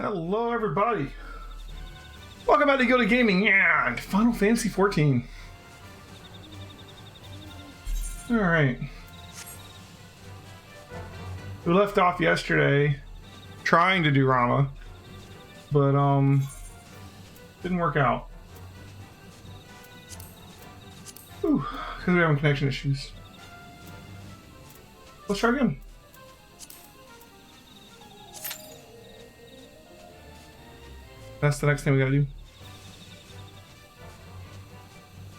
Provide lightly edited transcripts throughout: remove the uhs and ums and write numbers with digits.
Hello, everybody. Welcome back to Gilded Gaming. Yeah, and Final Fantasy 14. All right. We left off yesterday trying to do Rama, but didn't work out. Ooh, because we're having connection issues. Let's try again. That's the next thing we gotta do.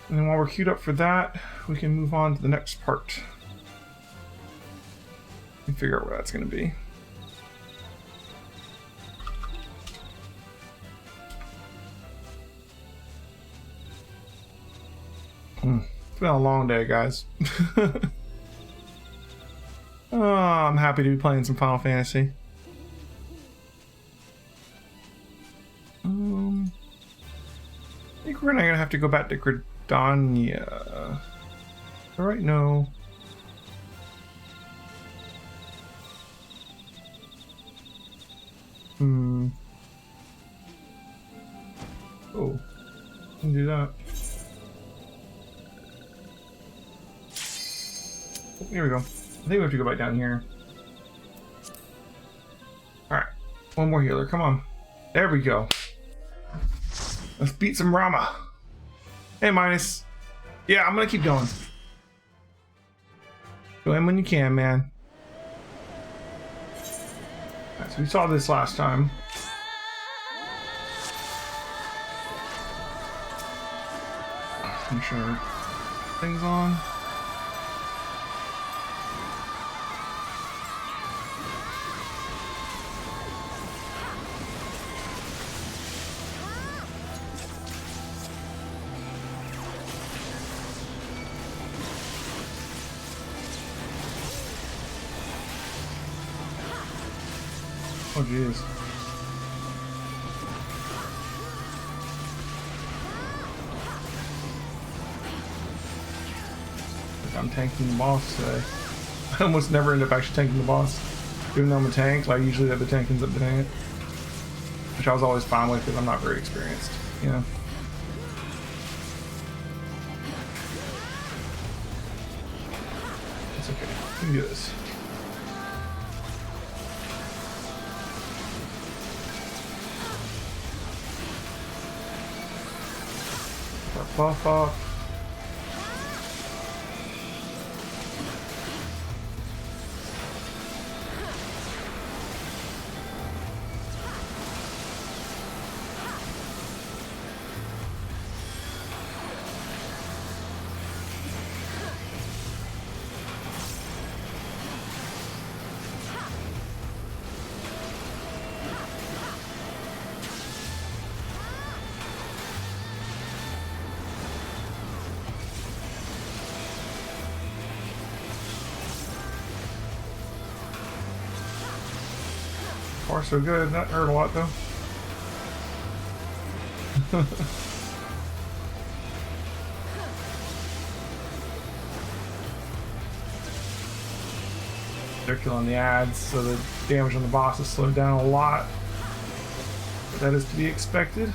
And then while we're queued up for that, we can move on to the next part. And figure out where that's gonna be. It's been a long day, guys. Oh, I'm happy to be playing some Final Fantasy. I think we're not gonna have to go back to Gridania. Alright, no. Oh, can do that. Oh, here we go. I think we have to go back down here. Alright, one more healer, come on. There we go. Let's beat some Rama. Hey, Minus. Yeah, I'm gonna keep going. Go in when you can, man. Right, so we saw this last time. Make sure things on. Oh jeez. I'm tanking the boss today. I almost never end up actually tanking the boss. Even though I'm a tank, like usually the other tank ends up doing it. Which I was always fine with because I'm not very experienced, you know. It's okay. We can do this. Buff up. Far so good. That hurt a lot though. They're killing the ads, so the damage on the boss is slowed down a lot. But that is to be expected.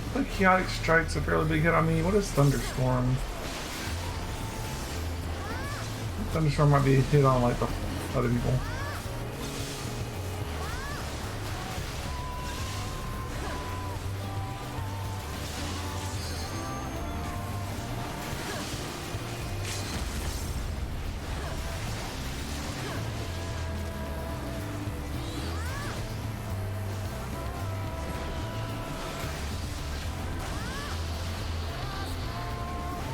I think Chaotic Strike's a fairly big hit on me. What is Thunderstorm? Thunderstorm might be a hit on like the other people.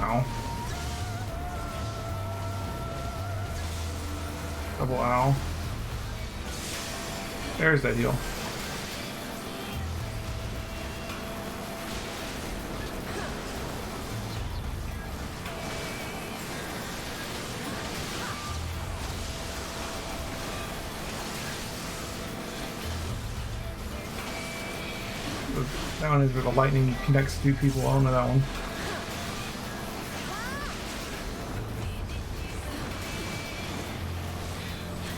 Ow. Double ow. There's that heal. That one is where the lightning connects to people. I don't know that one.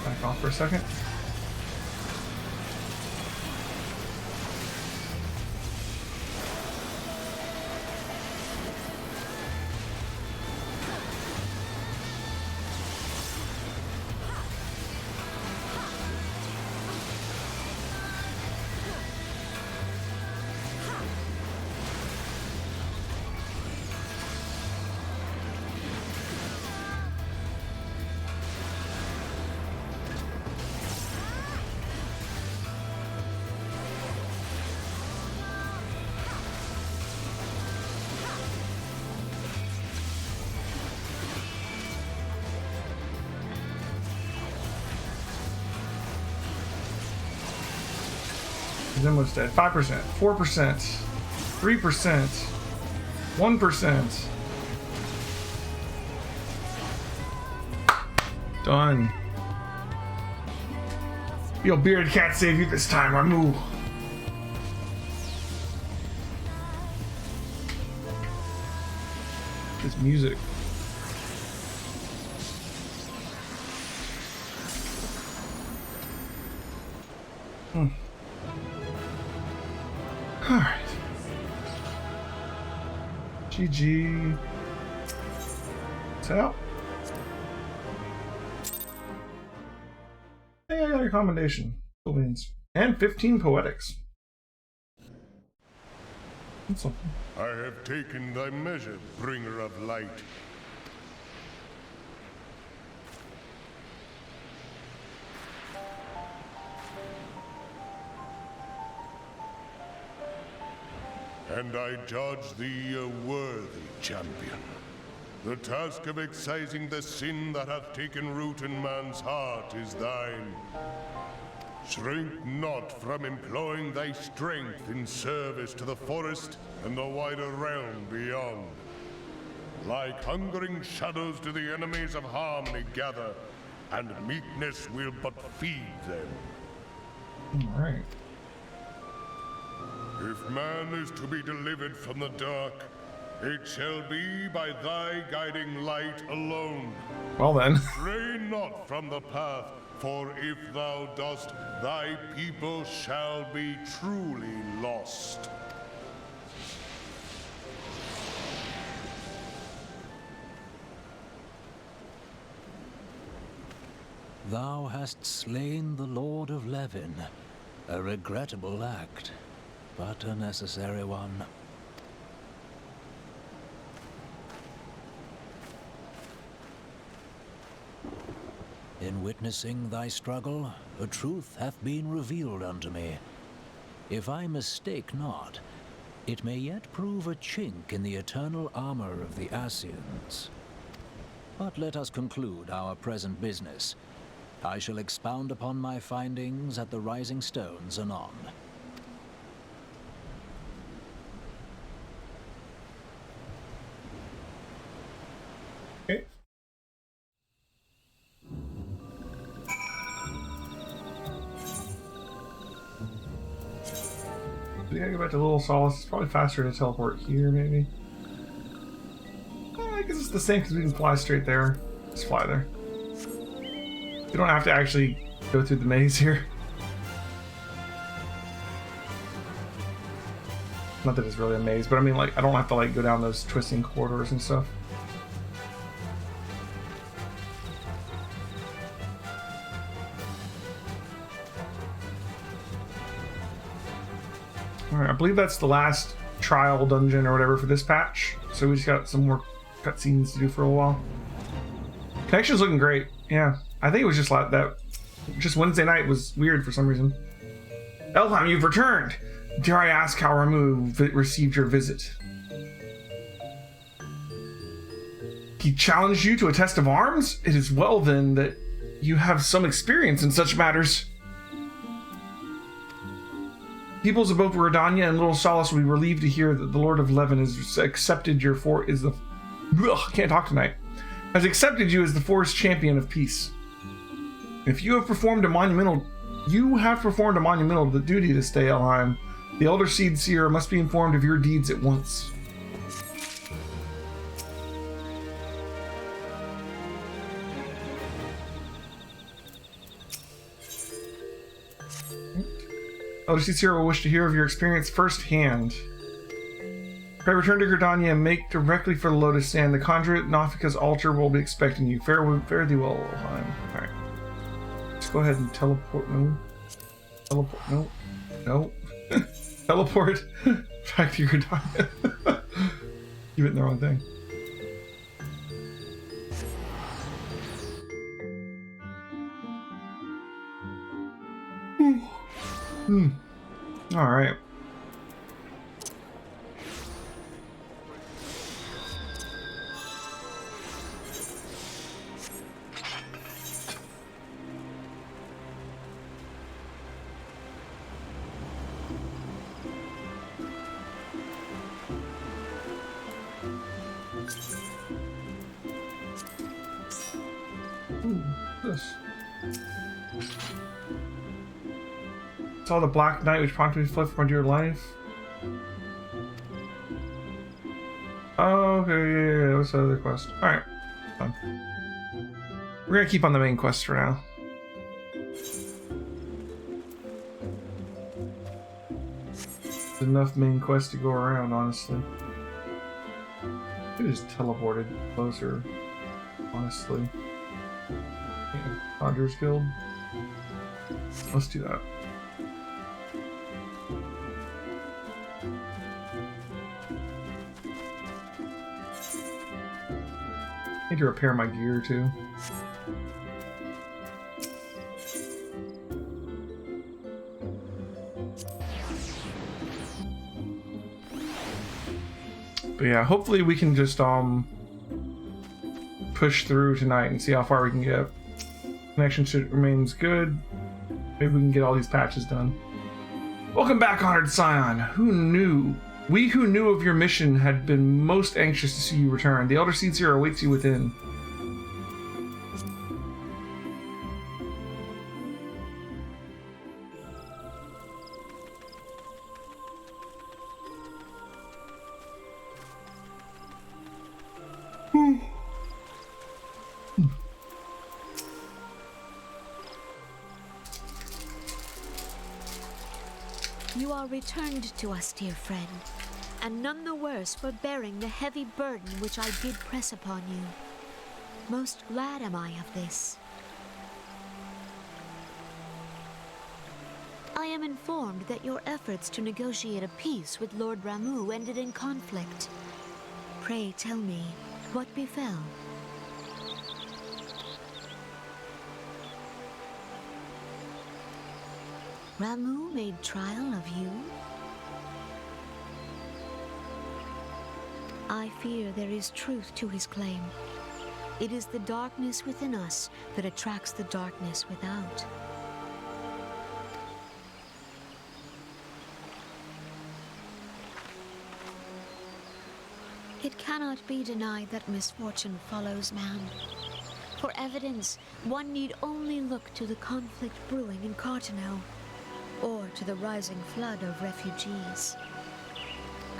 Back off for a second. He's almost dead. 5%, 4%, 3%, 1%. Done. Your beard can't save you this time, Ramu. This music. Alright. GG. Set out. Hey, I got a commendation. Cool beans. And 15 poetics. That's something. I have taken thy measure, bringer of light. And I judge thee a worthy champion. The task of excising the sin that hath taken root in man's heart is thine. Shrink not from employing thy strength in service to the forest and the wider realm beyond. Like hungering shadows do the enemies of harmony gather, and meekness will but feed them. All right. If man is to be delivered from the dark, it shall be by thy guiding light alone. Well then. Stray not from the path, for if thou dost, thy people shall be truly lost. Thou hast slain the Lord of Levin, a regrettable act, but a necessary one. In witnessing thy struggle, a truth hath been revealed unto me. If I mistake not, it may yet prove a chink in the eternal armor of the Assyrians. But let us conclude our present business. I shall expound upon my findings at the Rising Stones anon. Okay. We gotta go back to Little Solace. It's probably faster to teleport here, maybe. I guess it's the same because we can fly straight there. Just fly there. We don't have to actually go through the maze here. Not that it's really a maze, but I mean, like, I don't have to like go down those twisting corridors and stuff. Alright, I believe that's the last trial dungeon or whatever for this patch. So we just got some more cutscenes to do for a while. Connection's looking great. Yeah, I think it was just like that. Just Wednesday night was weird for some reason. Elheim, you've returned! Dare I ask how Ramu received your visit? He challenged you to a test of arms? It is well then that you have some experience in such matters. Peoples of both Redania and Little Solace will be relieved to hear that the Lord of Levin has accepted your can't talk tonight. Has accepted you as the forest champion of peace. If you have performed a monumental duty this day, Elheim. The Elder Seed Seer must be informed of your deeds at once. Elder Cicero will wish to hear of your experience firsthand. Pray return to Gridania and make directly for the Lotus Sand. The conjurate Nafika's altar will be expecting you. Fare thee well, Olheim. Alright. Let's go ahead and teleport. No. Teleport. No. No. Teleport back to Gridania. You hit the wrong thing. All right. Ooh, this. Saw the Black Knight which prompted me to fled from my dear life. Oh, okay, yeah. What's the other quest? Alright. Fine. We're gonna keep on the main quest for now. There's enough main quests to go around, honestly. It just teleported closer, honestly. Yeah, Conjurer's Guild. Let's do that. Need to repair my gear too. But yeah, hopefully we can just push through tonight and see how far we can get. Connection remains good. Maybe we can get all these patches done. Welcome back, Honored Scion. Who knew? We who knew of your mission had been most anxious to see you return. The Elder Seer awaits you within. You are returned to us, dear friend, and none the worse for bearing the heavy burden which I did press upon you. Most glad am I of this. I am informed that your efforts to negotiate a peace with Lord Ramuh ended in conflict. Pray tell me, what befell? Ramuh made trial of you? I fear there is truth to his claim. It is the darkness within us that attracts the darkness without. It cannot be denied that misfortune follows man. For evidence, one need only look to the conflict brewing in Cartano, or to the rising flood of refugees.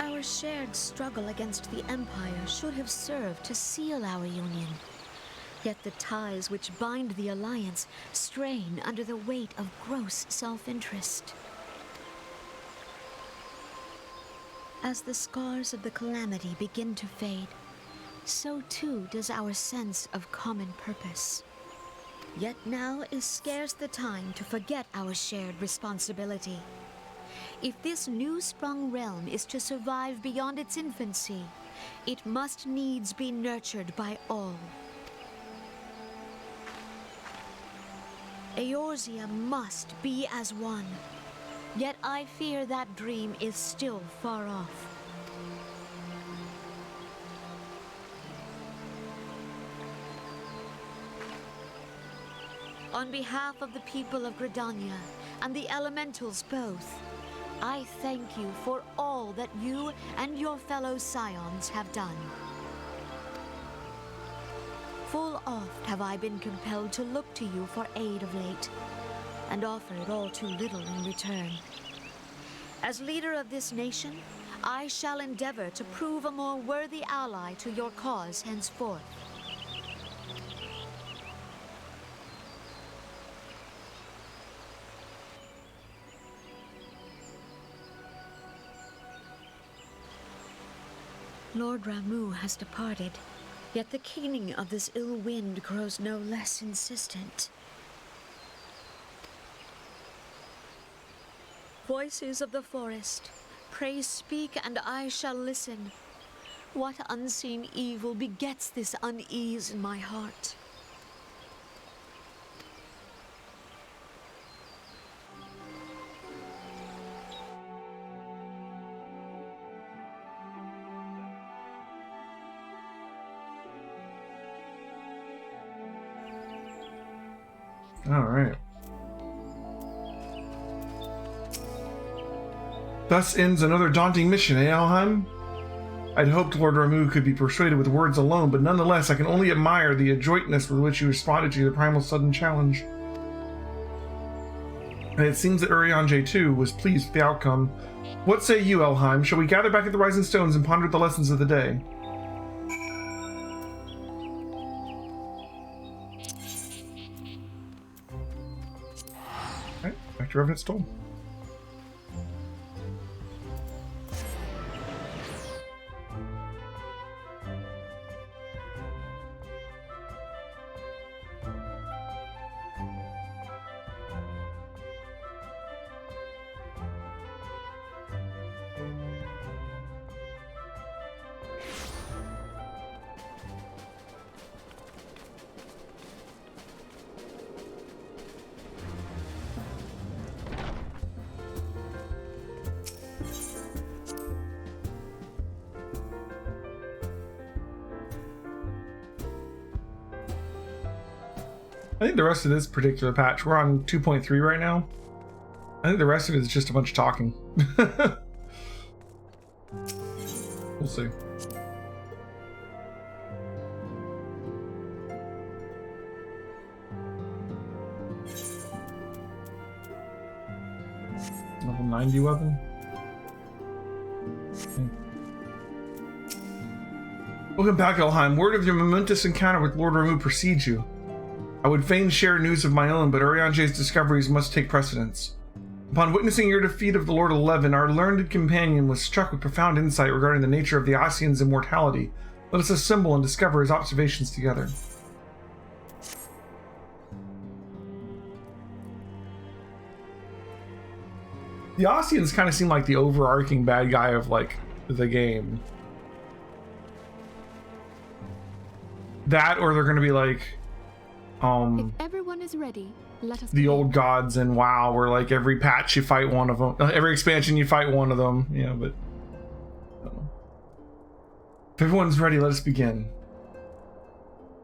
Our shared struggle against the Empire should have served to seal our union. Yet the ties which bind the Alliance strain under the weight of gross self-interest. As the scars of the calamity begin to fade, so too does our sense of common purpose. Yet now is scarce the time to forget our shared responsibility. If this new-sprung realm is to survive beyond its infancy, it must needs be nurtured by all. Eorzea must be as one, yet I fear that dream is still far off. On behalf of the people of Gridania and the elementals both, I thank you for all that you and your fellow scions have done. Full oft have I been compelled to look to you for aid of late, and offered all too little in return. As leader of this nation, I shall endeavor to prove a more worthy ally to your cause henceforth. Lord Ramu has departed, yet the keening of this ill wind grows no less insistent. Voices of the forest, pray speak and I shall listen. What unseen evil begets this unease in my heart? All right. Thus ends another daunting mission, eh, Alheim? I'd hoped Lord Ramu could be persuaded with words alone, but nonetheless I can only admire the adroitness with which you responded to the primal sudden challenge. And it seems that Urianger too was pleased with the outcome. What say you, Alheim? Shall we gather back at the Rising Stones and ponder the lessons of the day? Alright, back to Revenant's Toll. I think the rest of this particular patch, we're on 2.3 right now. I think the rest of it is just a bunch of talking. We'll see. Level 90 weapon. Okay. Welcome back, Elheim. Word of your momentous encounter with Lord Ramu precedes you. I would fain share news of my own, but Urianger's discoveries must take precedence. Upon witnessing your defeat of the Lord 11, our learned companion was struck with profound insight regarding the nature of the Ascian's immortality. Let us assemble and discover his observations together. The Ascians kind of seem like the overarching bad guy of, like, the game. That, or they're going to be like... if everyone is ready, let us the old gods in WoW, where like every patch you fight one of them, every expansion you fight one of them. Yeah, but I don't know. If everyone's ready, let us begin.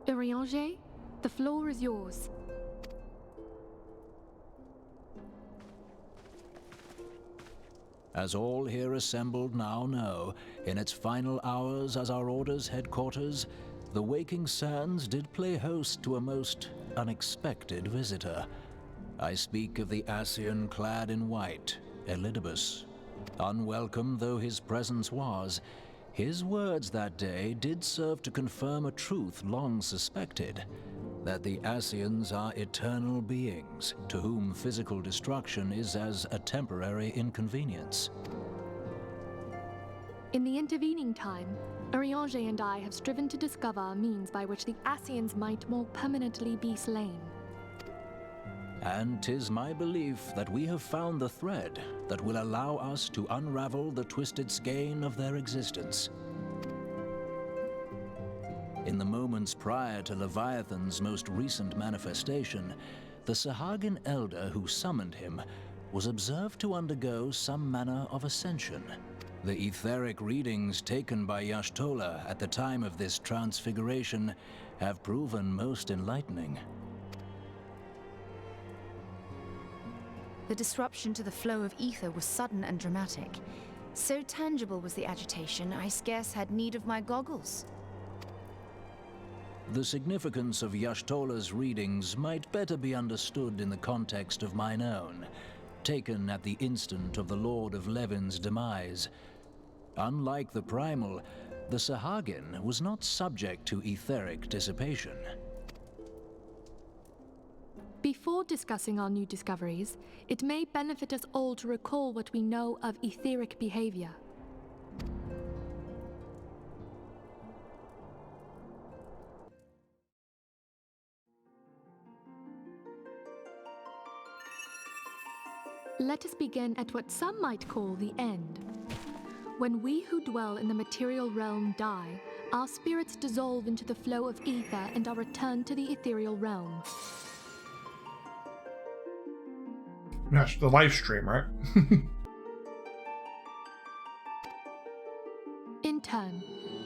Urianger, the floor is yours. As all here assembled now know, in its final hours as our Order's headquarters, the Waking Sands did play host to a most unexpected visitor. I speak of the Ascian clad in white, Elidibus. Unwelcome though his presence was, his words that day did serve to confirm a truth long suspected, that the Ascians are eternal beings, to whom physical destruction is as a temporary inconvenience. In the intervening time, Urianger and I have striven to discover a means by which the Ascians might more permanently be slain. And 'tis my belief that we have found the thread that will allow us to unravel the twisted skein of their existence. In the moments prior to Leviathan's most recent manifestation, the Sahagin elder who summoned him was observed to undergo some manner of ascension. The etheric readings taken by Y'shtola at the time of this transfiguration have proven most enlightening. The disruption to the flow of ether was sudden and dramatic. So tangible was the agitation, I scarce had need of my goggles. The significance of Y'shtola's readings might better be understood in the context of mine own, taken at the instant of the Lord of Levin's demise. Unlike the Primal, the Sahagin was not subject to etheric dissipation. Before discussing our new discoveries, it may benefit us all to recall what we know of etheric behavior. let us begin at what some might call the end. When we who dwell in the material realm die, our spirits dissolve into the flow of ether and are returned to the ethereal realm. That's the live stream, right? In turn,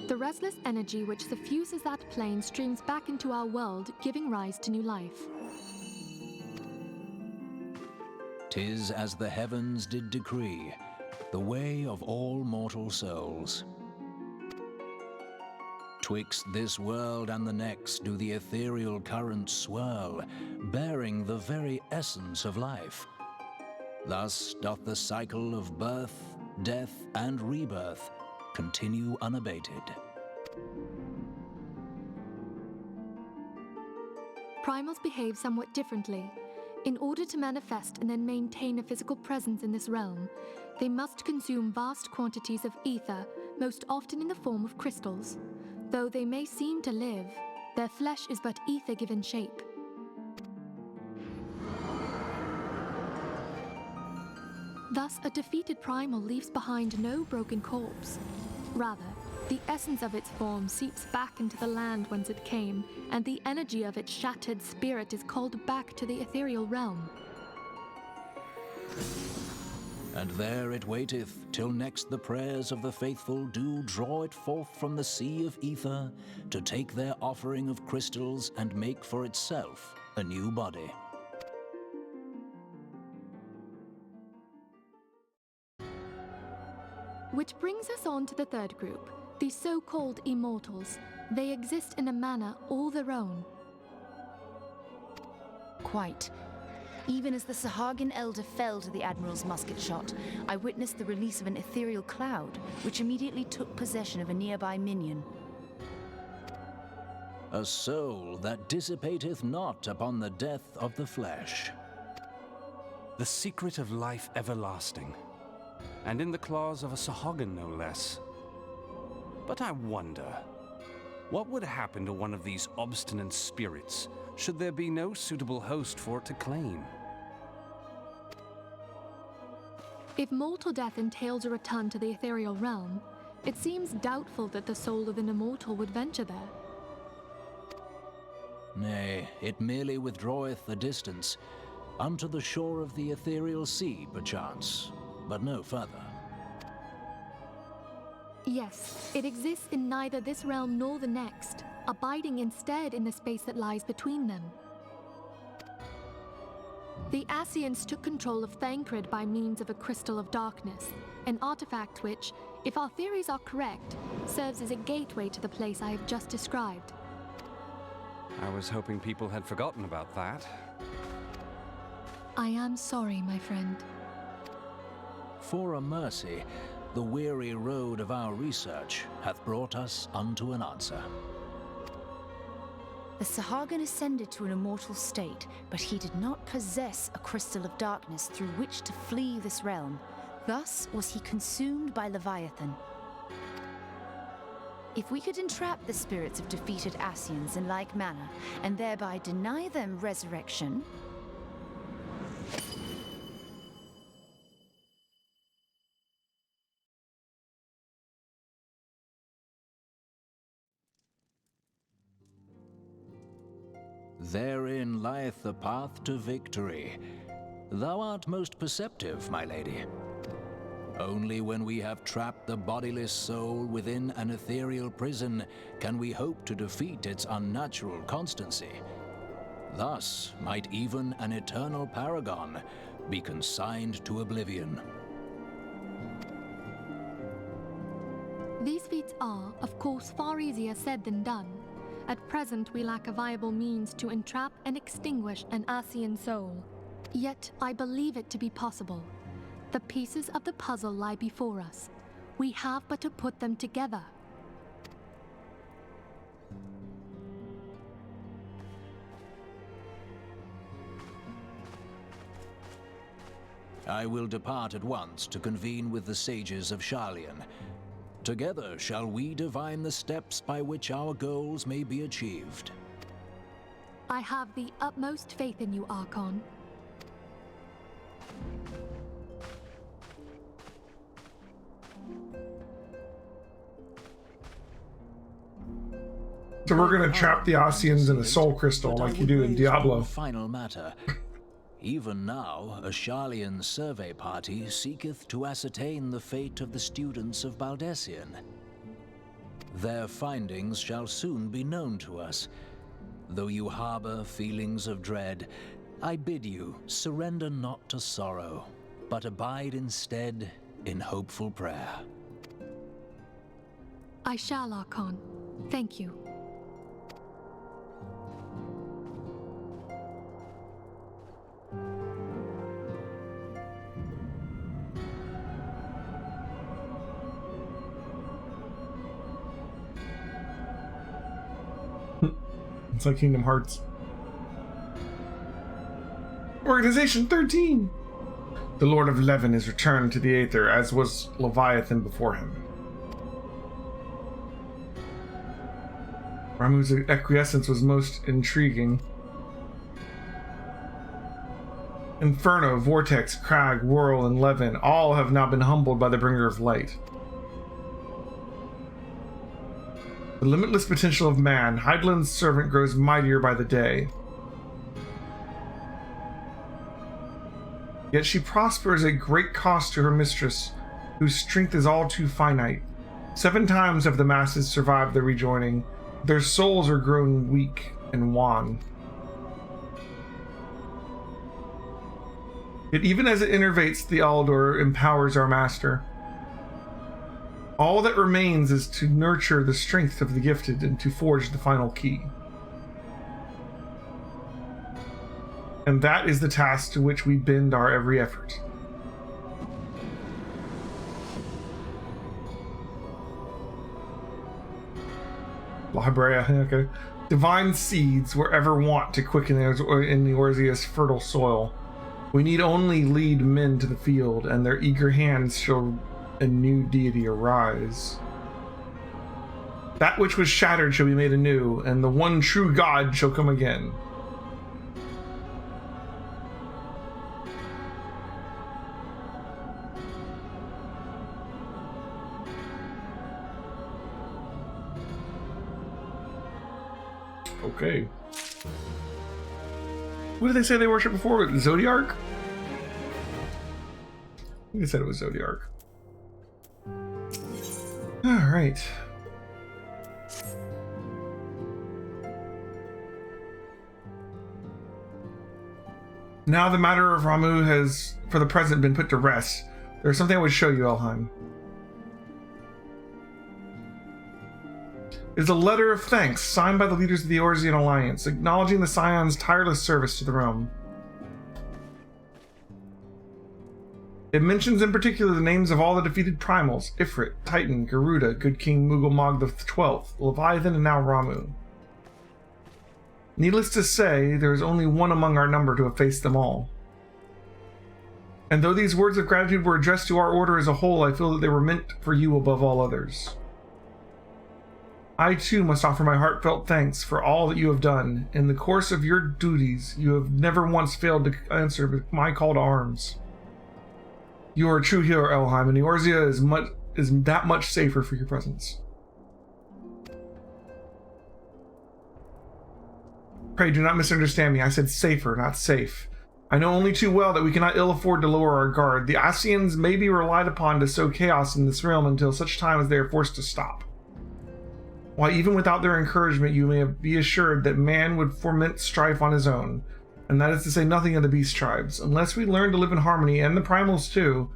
the restless energy which suffuses that plane streams back into our world, giving rise to new life. 'Tis as the heavens did decree, the way of all mortal souls. Twixt this world and the next do the ethereal currents swirl, bearing the very essence of life. Thus doth the cycle of birth, death, and rebirth continue unabated. Primals behave somewhat differently. In order to manifest and then maintain a physical presence in this realm, they must consume vast quantities of ether, most often in the form of crystals. Though they may seem to live, their flesh is but ether given shape. Thus, a defeated primal leaves behind no broken corpse. Rather, the essence of its form seeps back into the land whence it came, and the energy of its shattered spirit is called back to the ethereal realm. And there it waiteth, till next the prayers of the faithful do draw it forth from the sea of ether, to take their offering of crystals and make for itself a new body. Which brings us on to the third group, the so-called immortals. They exist in a manner all their own. Quite. Even as the Sahagin Elder fell to the Admiral's musket shot, I witnessed the release of an ethereal cloud, which immediately took possession of a nearby minion. A soul that dissipateth not upon the death of the flesh. The secret of life everlasting, and in the claws of a Sahagin no less. But I wonder, what would happen to one of these obstinate spirits should there be no suitable host for it to claim? If mortal death entails a return to the ethereal realm, it seems doubtful that the soul of an immortal would venture there. Nay, it merely withdraweth a distance, unto the shore of the ethereal sea, perchance, but no further. Yes, it exists in neither this realm nor the next, abiding instead in the space that lies between them. The Ascians took control of Thancred by means of a crystal of darkness, an artifact which, if our theories are correct, serves as a gateway to the place I have just described. I was hoping people had forgotten about that. I am sorry, my friend. For a mercy, the weary road of our research hath brought us unto an answer. The Sahagin ascended to an immortal state, but he did not possess a crystal of darkness through which to flee this realm. Thus was he consumed by Leviathan. If we could entrap the spirits of defeated Ascians in like manner, and thereby deny them resurrection, Therein lieth the path to victory. Thou art most perceptive, my lady. Only when we have trapped the bodiless soul within an ethereal prison can we hope to defeat its unnatural constancy. Thus might even an eternal paragon be consigned to oblivion. These feats are, of course, far easier said than done. At present, we lack a viable means to entrap and extinguish an Ascian soul. Yet, I believe it to be possible. The pieces of the puzzle lie before us. We have but to put them together. I will depart at once to convene with the sages of Sharlayan. Together shall we divine the steps by which our goals may be achieved. I have the utmost faith in you, Archon. So we're gonna trap the Ossians in a soul crystal But I like you would do in raise Diablo. one final matter. Even now, a Sharlayan survey party seeketh to ascertain the fate of the students of Baldessian. Their findings shall soon be known to us. Though you harbor feelings of dread, I bid you surrender not to sorrow, but abide instead in hopeful prayer. I shall, Archon. Thank you. It's like Kingdom Hearts. Organization 13! The Lord of Levin is returned to the Aether, as was Leviathan before him. Ramuh's acquiescence was most intriguing. Inferno, Vortex, Crag, Whirl, and Levin all have now been humbled by the Bringer of Light. The limitless potential of man, Hydaelyn's servant, grows mightier by the day. Yet she prospers at great cost to her mistress, whose strength is all too finite. 7 times have the masses survived the rejoining. Their souls are grown weak and wan. Yet even as it innervates the Aldor, empowers our master. All that remains is to nurture the strength of the gifted and to forge the final key. And that is the task to which we bend our every effort. Libraria, okay. Divine seeds were ever wont to quicken in the Orzia's fertile soil. We need only lead men to the field, and their eager hands shall a new deity arise. That which was shattered shall be made anew, and the one true God shall come again. Okay. What did they say they worshipped before? Zodiarch? I think they said it was Zodiarch. Alright. Now the matter of Ramuh has, for the present, been put to rest. There's something I would show you, Elheim. It is a letter of thanks signed by the leaders of the Orzian Alliance, acknowledging the Scion's tireless service to the realm. It mentions in particular the names of all the defeated primals: Ifrit, Titan, Garuda, Good King Mughal XII, Leviathan, and now Ramuh. Needless to say, there is only one among our number to have faced them all. And though these words of gratitude were addressed to our order as a whole, I feel that they were meant for you above all others. I too must offer my heartfelt thanks for all that you have done. In the course of your duties, you have never once failed to answer my call to arms. You are a true hero, Elheim, and Eorzea is that much safer for your presence. Pray do not misunderstand me. I said safer, not safe. I know only too well that we cannot ill afford to lower our guard. The Ascians may be relied upon to sow chaos in this realm until such time as they are forced to stop. Why, even without their encouragement, you may be assured that man would foment strife on his own, and that is to say nothing of the beast tribes. Unless we learn to live in harmony, and the primals too,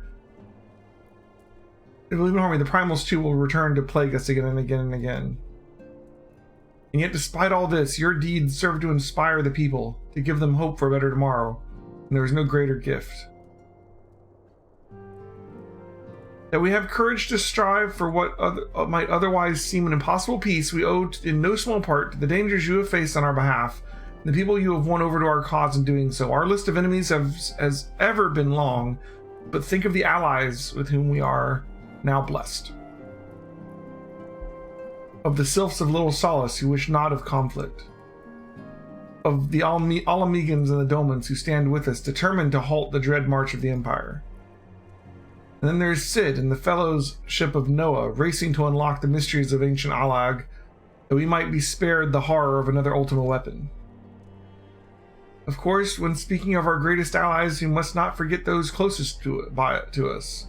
if we live in harmony, the primals too will return to plague us again and again and again. And yet, despite all this, your deeds serve to inspire the people, to give them hope for a better tomorrow, and there is no greater gift. That we have courage to strive for what might otherwise seem an impossible peace, we owe in no small part to the dangers you have faced on our behalf, and the people you have won over to our cause in doing so. Our list of enemies has ever been long, but think of the allies with whom we are now blessed. Of the sylphs of Little Solace who wish not of conflict. Of the Alamegans and the Domans who stand with us, determined to halt the dread march of the Empire. And then there's Sid and the fellowship of Noah, racing to unlock the mysteries of ancient Alag, that we might be spared the horror of another ultimate weapon. Of course, when speaking of our greatest allies, we must not forget those closest to us,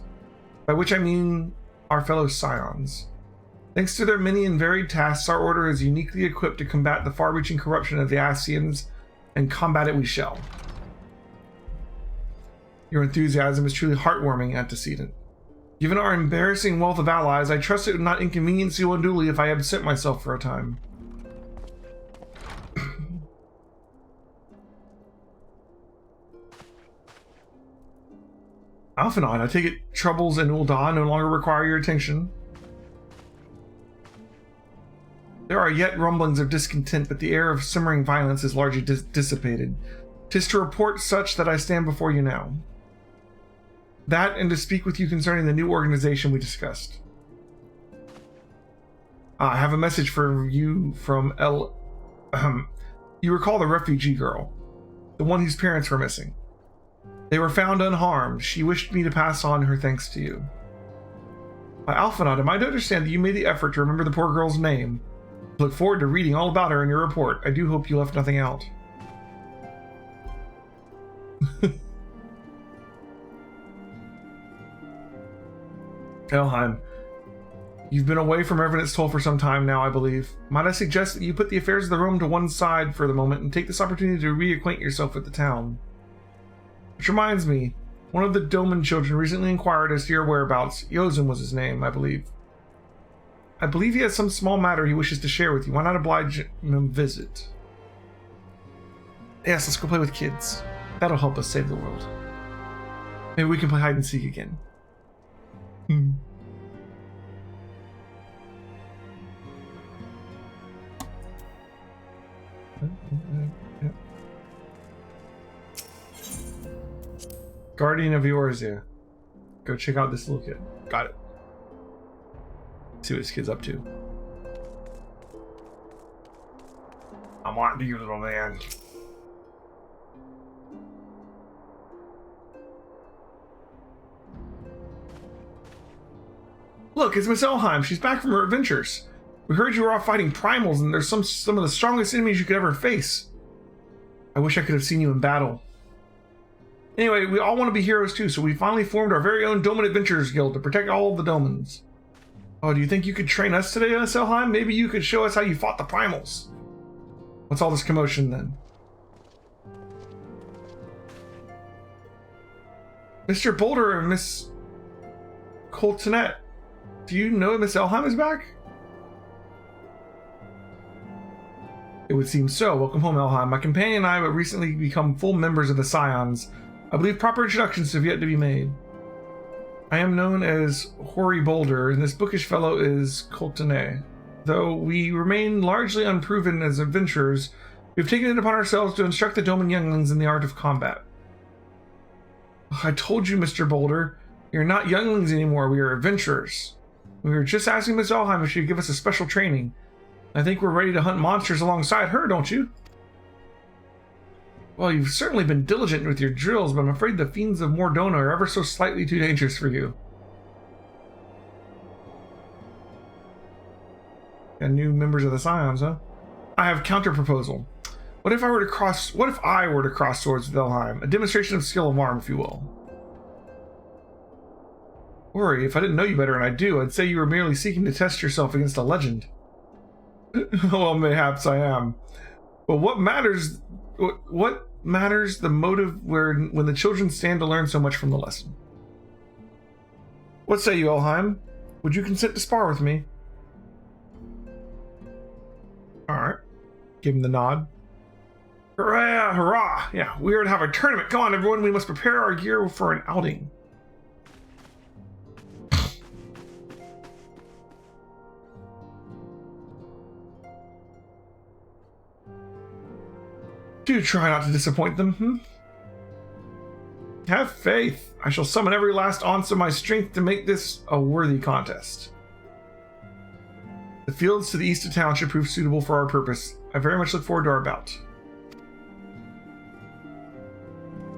by which I mean our fellow scions. Thanks to their many and varied tasks, our order is uniquely equipped to combat the far-reaching corruption of the Ascians, and combat it we shall. Your enthusiasm is truly heartwarming, antecedent. Given our embarrassing wealth of allies, I trust it would not inconvenience you unduly if I absent myself for a time. Alphanon, I take it troubles in Ul'dah no longer require your attention. There are yet rumblings of discontent, but the air of simmering violence is largely dissipated. 'Tis to report such that I stand before you now. That, and to speak with you concerning the new organization we discussed. I have a message for you from you recall the refugee girl, the one whose parents were missing. They were found unharmed. She wished me to pass on her thanks to you. Alphanon, am I to understand that you made the effort to remember the poor girl's name? I look forward to reading all about her in your report. I do hope you left nothing out. Elheim, you've been away from Evidence Toll for some time now, I believe. Might I suggest that you put the affairs of the realm to one side for the moment and take this opportunity to reacquaint yourself with the town? Which reminds me, one of the Doman children recently inquired as to your whereabouts. Yozin was his name, I believe. I believe he has some small matter he wishes to share with you. Why not oblige him a visit? Yes, let's go play with kids. That'll help us save the world. Maybe we can play hide and seek again. Guardian of Eorzea. Go check out this little kid. Got it. See what this kid's up to. I'm on to you, little man. Look, it's Miss Elheim. She's back from her adventures. We heard you were off fighting primals, and there's some of the strongest enemies you could ever face. I wish I could have seen you in battle. Anyway, we all want to be heroes too, so we finally formed our very own Doman Adventurers Guild to protect all of the Domans. Oh, do you think you could train us today, Miss Elheim? Maybe you could show us how you fought the primals. What's all this commotion then? Mr. Boulder and Miss Coltonet, do you know Miss Elheim is back? It would seem so. Welcome home, Elheim. My companion and I have recently become full members of the Scions. I believe proper introductions have yet to be made. I am known as Hoary Boulder, and this bookish fellow is Coltonet. Though we remain largely unproven as adventurers, we've taken it upon ourselves to instruct the Doman younglings in the art of combat. I told you, Mr. Boulder, we are not younglings anymore, we are adventurers. We were just asking Miss Elheim if she would give us a special training. I think we're ready to hunt monsters alongside her, don't you? Well, you've certainly been diligent with your drills, but I'm afraid the fiends of Mordona are ever so slightly too dangerous for you. And new members of the Scions, huh? I have a counter-proposal. What if I were to cross swords with Elheim? A demonstration of skill of arm, if you will. Ori, if I didn't know you better, and I do, I'd say you were merely seeking to test yourself against a legend. Well, mayhaps I am. But what matters the motive when the children stand to learn so much from the lesson? What say you, Elheim? Would you consent to spar with me? Alright. Give him the nod. Hurrah, hurrah! Yeah, we are to have a tournament. Come on, everyone, we must prepare our gear for an outing. Do try not to disappoint them, Have faith. I shall summon every last ounce of my strength to make this a worthy contest. The fields to the east of town should prove suitable for our purpose. I very much look forward to our bout.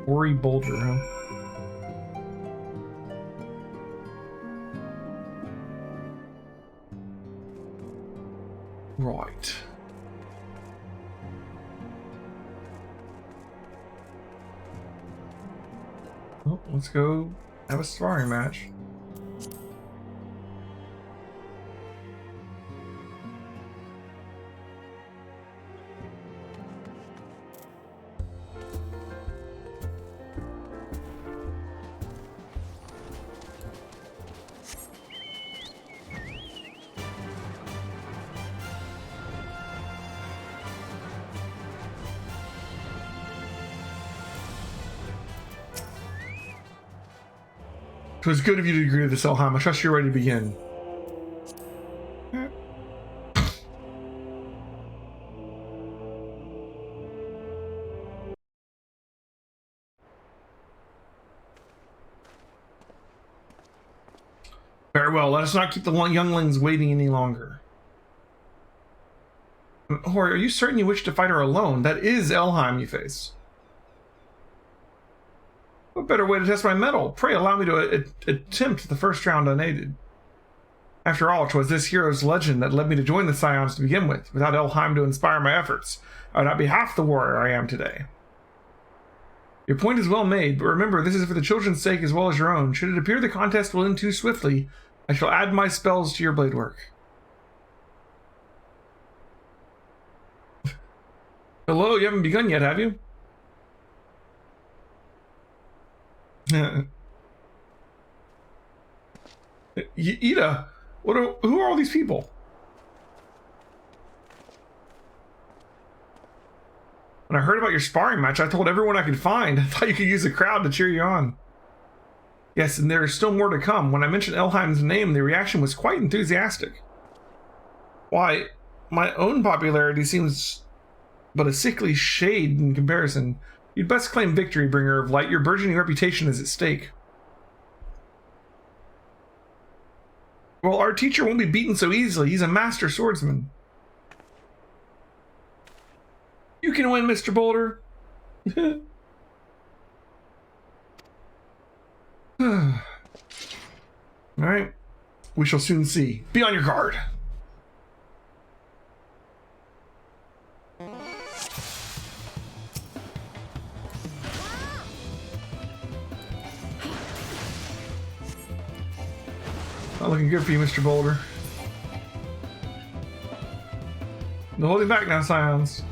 Hoary Boulder, huh? We're Right. Well, let's go have a sparring match. It was good of you to agree to this, Elheim. I trust you're ready to begin. Very well. Let us not keep the younglings waiting any longer. Or are you certain you wish to fight her alone? That is Elheim you face. What better way to test my mettle? Pray allow me to attempt the first round unaided. After all, 'twas this hero's legend that led me to join the Scions to begin with. Without Elheim to inspire my efforts, I would not be half the warrior I am today. Your point is well made, but remember, this is for the children's sake as well as your own. Should it appear the contest will end too swiftly, I shall add my spells to your blade work. Hello, you haven't begun yet, have you? Ida, who are all these people? When I heard about your sparring match, I told everyone I could find. I thought you could use a crowd to cheer you on. Yes, and there is still more to come. When I mentioned Elheim's name, the reaction was quite enthusiastic. Why, my own popularity seems but a sickly shade in comparison. You'd best claim victory, Bringer of Light. Your burgeoning reputation is at stake. Well, our teacher won't be beaten so easily. He's a master swordsman. You can win, Mr. Boulder. Alright. We shall soon see. Be on your guard. Not looking good for you, Mr. Boulder. No holding back now, Scions.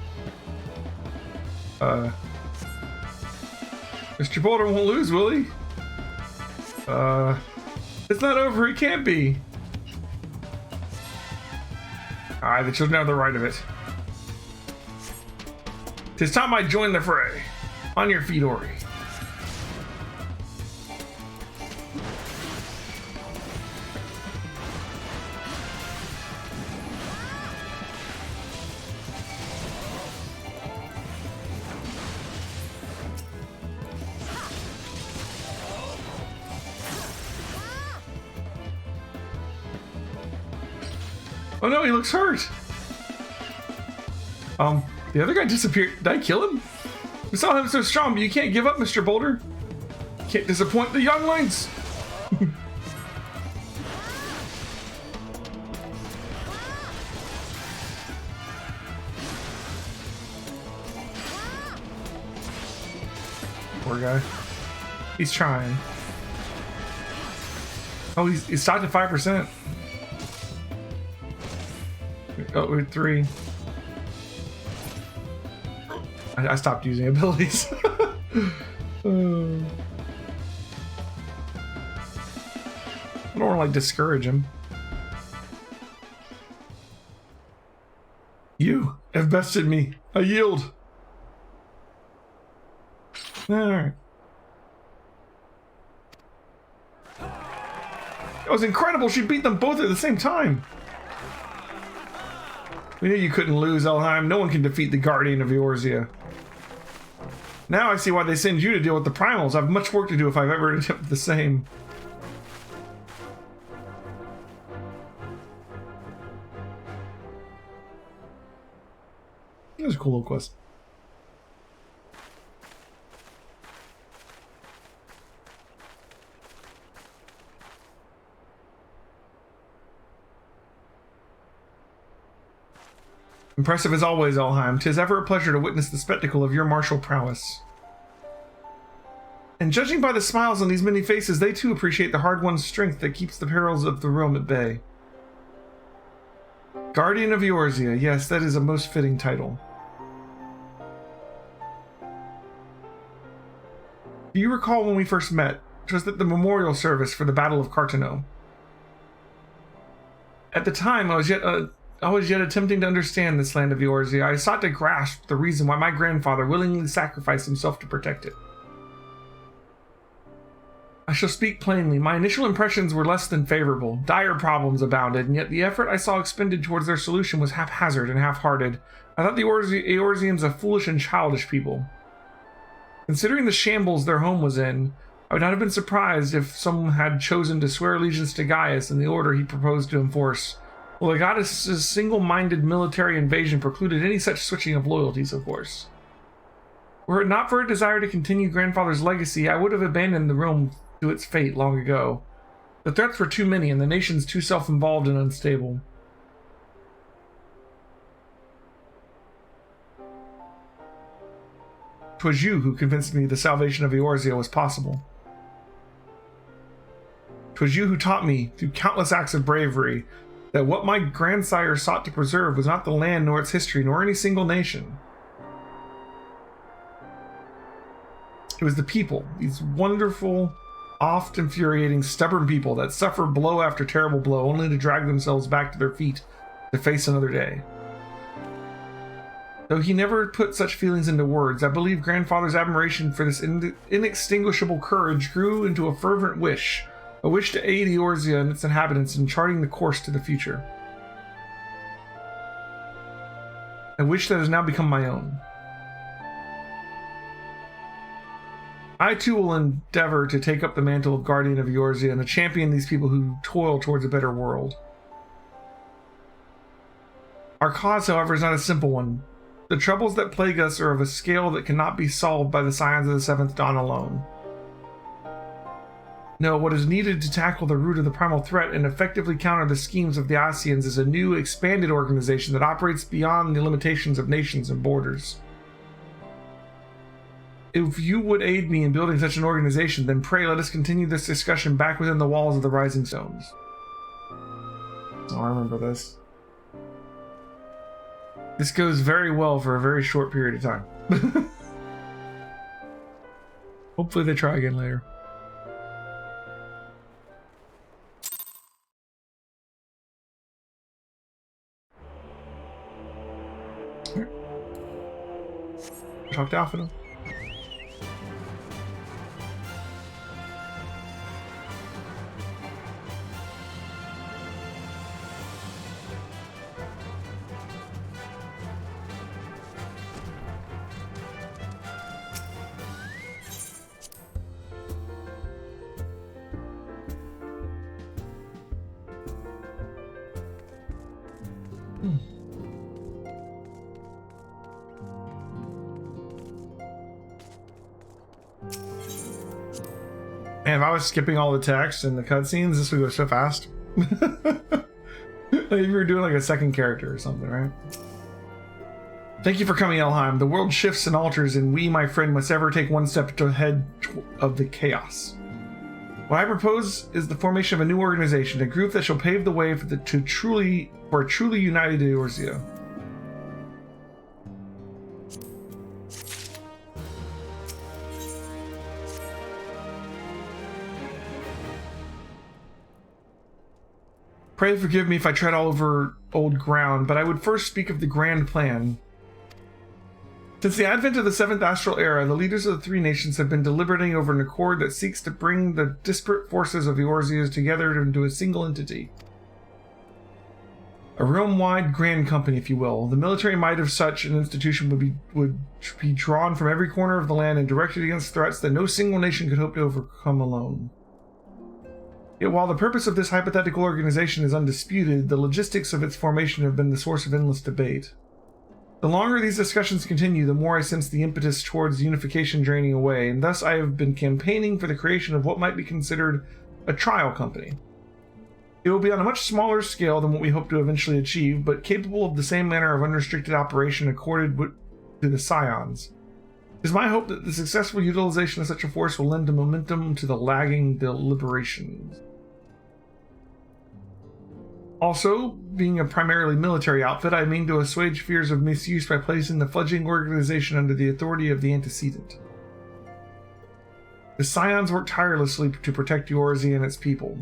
Mr. Boulder won't lose, will he? It's not over, it can't be. Aye, the children have the right of it. 'Tis time I join the fray. On your feet, Ori. Oh no, he looks hurt. The other guy disappeared. Did I kill him? We saw him so strong, but you can't give up, Mr. Boulder. You can't disappoint the younglings. Poor guy. He's trying. Oh, he's stopped at 5%. Oh, we're 3. I stopped using abilities. I don't want to like discourage him. You have bested me. I yield. Alright. That was incredible. She beat them both at the same time. We knew you couldn't lose, Elheim. No one can defeat the Guardian of Eorzea. Now I see why they send you to deal with the primals. I've much work to do if I've ever attempted the same. That was a cool little quest. Impressive as always, Elheim. 'Tis ever a pleasure to witness the spectacle of your martial prowess. And judging by the smiles on these many faces, they too appreciate the hard-won strength that keeps the perils of the realm at bay. Guardian of Eorzea. Yes, that is a most fitting title. Do you recall when we first met? It was at the memorial service for the Battle of Cartano. At the time, I was yet attempting to understand this land of Eorzea. I sought to grasp the reason why my grandfather willingly sacrificed himself to protect it. I shall speak plainly. My initial impressions were less than favorable. Dire problems abounded, and yet the effort I saw expended towards their solution was haphazard and half-hearted. I thought the Eorzeans a foolish and childish people. Considering the shambles their home was in, I would not have been surprised if someone had chosen to swear allegiance to Gaius in the order he proposed to enforce. Well, the goddess's single-minded military invasion precluded any such switching of loyalties, of course. Were it not for a desire to continue grandfather's legacy, I would have abandoned the realm to its fate long ago. The threats were too many, and the nations too self-involved and unstable. 'Twas you who convinced me the salvation of Eorzea was possible. 'Twas you who taught me, through countless acts of bravery, that what my grandsire sought to preserve was not the land nor its history, nor any single nation. It was the people, these wonderful, oft infuriating, stubborn people that suffer blow after terrible blow only to drag themselves back to their feet to face another day. Though he never put such feelings into words, I believe grandfather's admiration for this inextinguishable courage grew into a fervent wish, a wish to aid Eorzea and its inhabitants in charting the course to the future. A wish that has now become my own. I too will endeavor to take up the mantle of Guardian of Eorzea and to champion these people who toil towards a better world. Our cause, however, is not a simple one. The troubles that plague us are of a scale that cannot be solved by the scions of the Seventh Dawn alone. No, what is needed to tackle the root of the primal threat and effectively counter the schemes of the Ascians is a new, expanded organization that operates beyond the limitations of nations and borders. If you would aid me in building such an organization, then pray let us continue this discussion back within the walls of the Rising Stones. Oh, I remember this. This goes very well for a very short period of time. Hopefully they try again later. Here. Talk to Alphino. Man, if I was skipping all the text and the cutscenes, this would go so fast. Like if you were doing like a second character or something, right? Thank you for coming, Elheim. The world shifts and alters, and we, my friend, must ever take one step ahead of the chaos. What I propose is the formation of a new organization, a group that shall pave the way for a truly united Eorzea. Pray forgive me if I tread all over old ground, but I would first speak of the grand plan. Since the advent of the 7th Astral Era, the leaders of the three nations have been deliberating over an accord that seeks to bring the disparate forces of Eorzea together into a single entity. A realm-wide grand company, if you will. The military might of such an institution would be drawn from every corner of the land and directed against threats that no single nation could hope to overcome alone. Yet while the purpose of this hypothetical organization is undisputed, the logistics of its formation have been the source of endless debate. The longer these discussions continue, the more I sense the impetus towards unification draining away, and thus I have been campaigning for the creation of what might be considered a trial company. It will be on a much smaller scale than what we hope to eventually achieve, but capable of the same manner of unrestricted operation accorded to the Scions. It is my hope that the successful utilization of such a force will lend a momentum to the lagging deliberations. Also, being a primarily military outfit, I mean to assuage fears of misuse by placing the fledgling organization under the authority of the antecedent. The Scions work tirelessly to protect Eorzea and its people.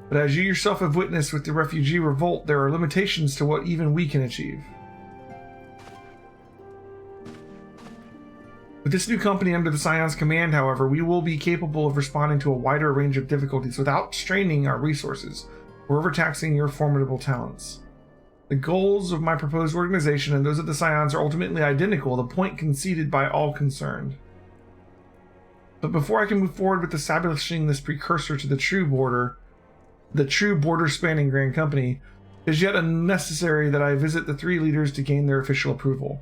But as you yourself have witnessed with the refugee revolt, there are limitations to what even we can achieve. With this new company under the Scion's command, however, we will be capable of responding to a wider range of difficulties without straining our resources or overtaxing your formidable talents. The goals of my proposed organization and those of the Scions are ultimately identical, the point conceded by all concerned. But before I can move forward with establishing this precursor to the true border-spanning Grand Company, it is yet unnecessary that I visit the three leaders to gain their official approval.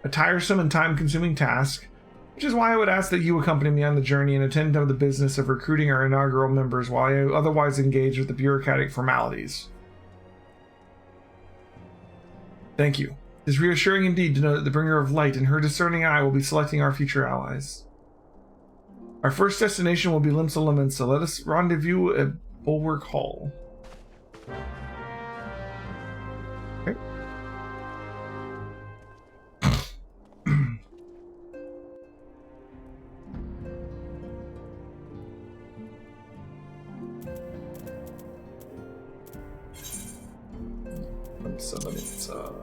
A tiresome and time-consuming task, which is why I would ask that you accompany me on the journey and attend to the business of recruiting our inaugural members while I otherwise engage with the bureaucratic formalities. Thank you. It is reassuring indeed to know that the Bringer of Light and her discerning eye will be selecting our future allies. Our first destination will be Limsa Lominsa. Let us rendezvous at Bulwark Hall. Okay. Limsa Lominsa.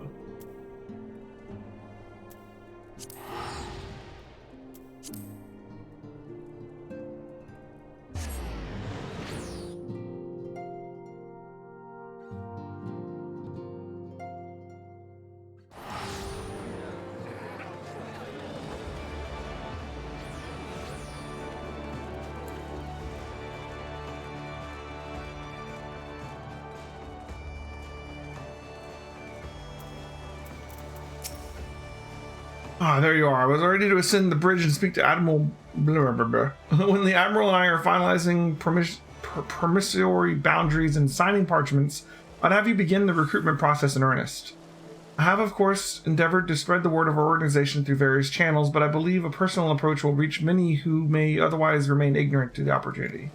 Ah, there you are. I was ready to ascend the bridge and speak to Admiral blah, blah, blah. When the Admiral and I are finalizing promissory boundaries and signing parchments, I'd have you begin the recruitment process in earnest. I have, of course, endeavored to spread the word of our organization through various channels, but I believe a personal approach will reach many who may otherwise remain ignorant to the opportunity.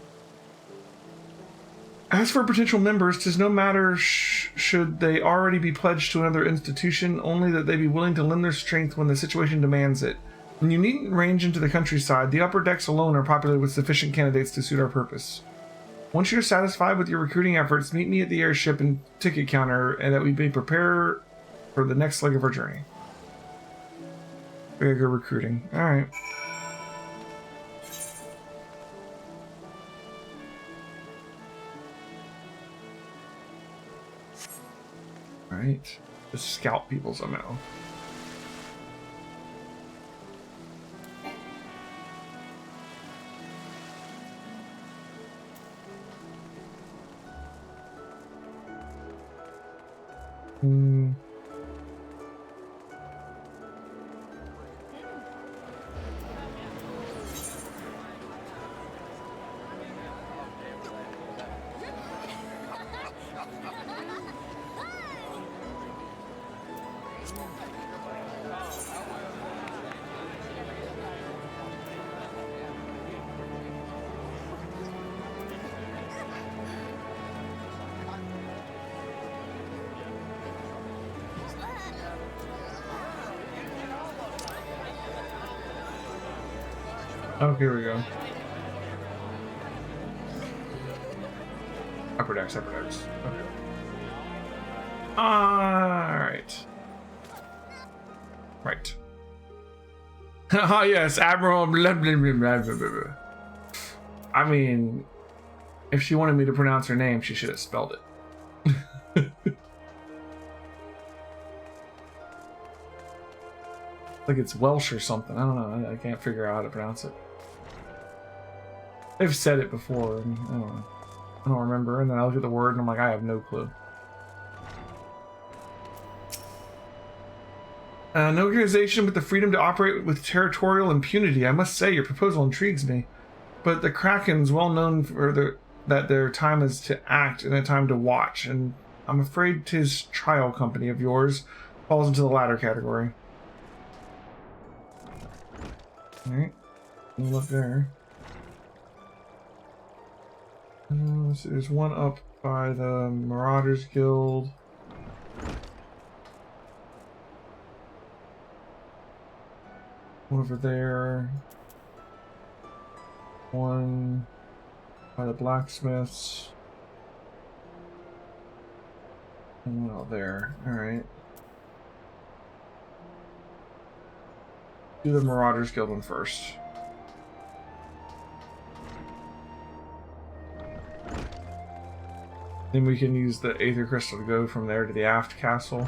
As for potential members, 'tis no matter should they already be pledged to another institution, only that they be willing to lend their strength when the situation demands it. When you needn't range into the countryside, the upper decks alone are populated with sufficient candidates to suit our purpose. Once you're satisfied with your recruiting efforts, meet me at the airship and ticket counter, and that we may prepare for the next leg of our journey. Very good recruiting. Alright. Right, just scout people somehow. Oh, here we go. Upper decks, upper decks. Okay. Alright. Right. Ah, yes, Admiral blah, blah, blah, blah, blah, blah. I mean, if she wanted me to pronounce her name, she should have spelled it. Like it's Welsh or something. I don't know. I can't figure out how to pronounce it. They've said it before, and I don't know. I don't remember. And then I look at the word, and I'm like, I have no clue. An organization with the freedom to operate with territorial impunity. I must say, your proposal intrigues me. But the Kraken's well known for that their time is to act and a time to watch, and I'm afraid his trial company of yours falls into the latter category. Alright, look there. Let's see, there's one up by the Marauders Guild. One over there. One by the blacksmiths. And one out there. Alright. Do the Marauders Guild one first. Then we can use the Aether Crystal to go from there to the Aft Castle.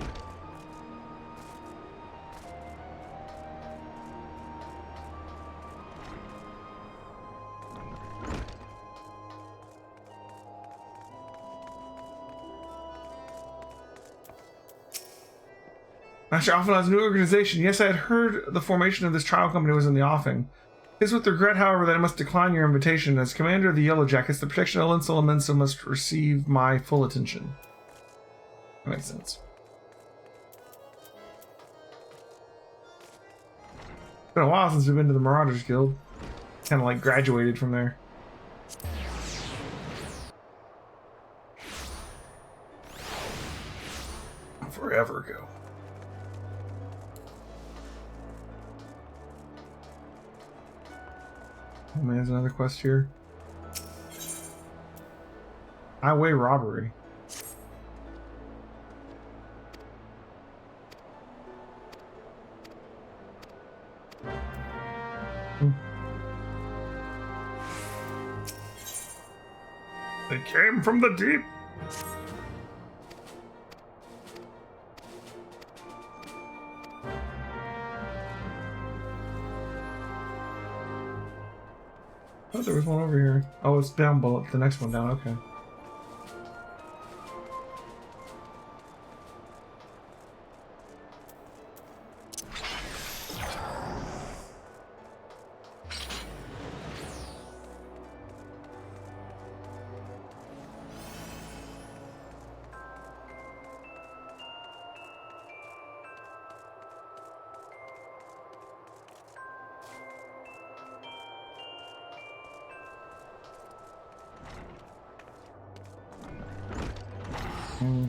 Master Alphanon's new organization. Yes, I had heard the formation of this trial company was in the offing. It is with regret, however, that I must decline your invitation. As commander of the Yellow Jackets, the protection of Linsa Lemensa must receive my full attention. That makes sense. It's been a while since we've been to the Marauders Guild. Kind of like graduated from there. Forever ago. Oh man, there's another quest here. Highway robbery. They came from the deep. Oh, there was one over here. Oh, it's down below. The next one down. Okay.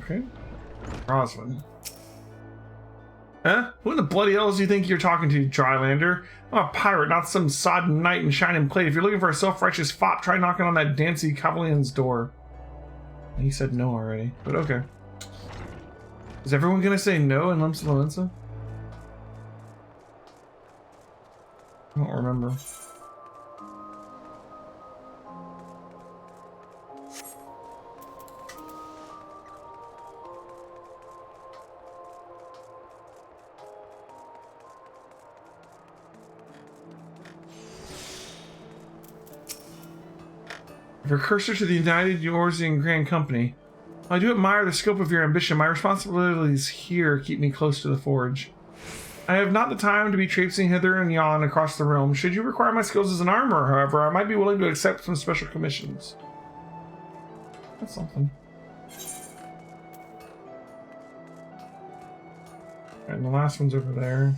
Okay. Roswin. Huh? Who in the bloody hell do you think you're talking to, Drylander? I'm a pirate, not some sodden knight in shining plate. If you're looking for a self-righteous fop, try knocking on that Dancy Cavalian's door. He said no already, but okay. Is everyone gonna say no in Linsa Lemensa? I don't remember. Precursor to the United Yorzian Grand Company. I do admire the scope of your ambition. My responsibilities here keep me close to the forge. I have not the time to be traipsing hither and yon across the realm. Should you require my skills as an armorer, however, I might be willing to accept some special commissions. That's something. And the last one's over there.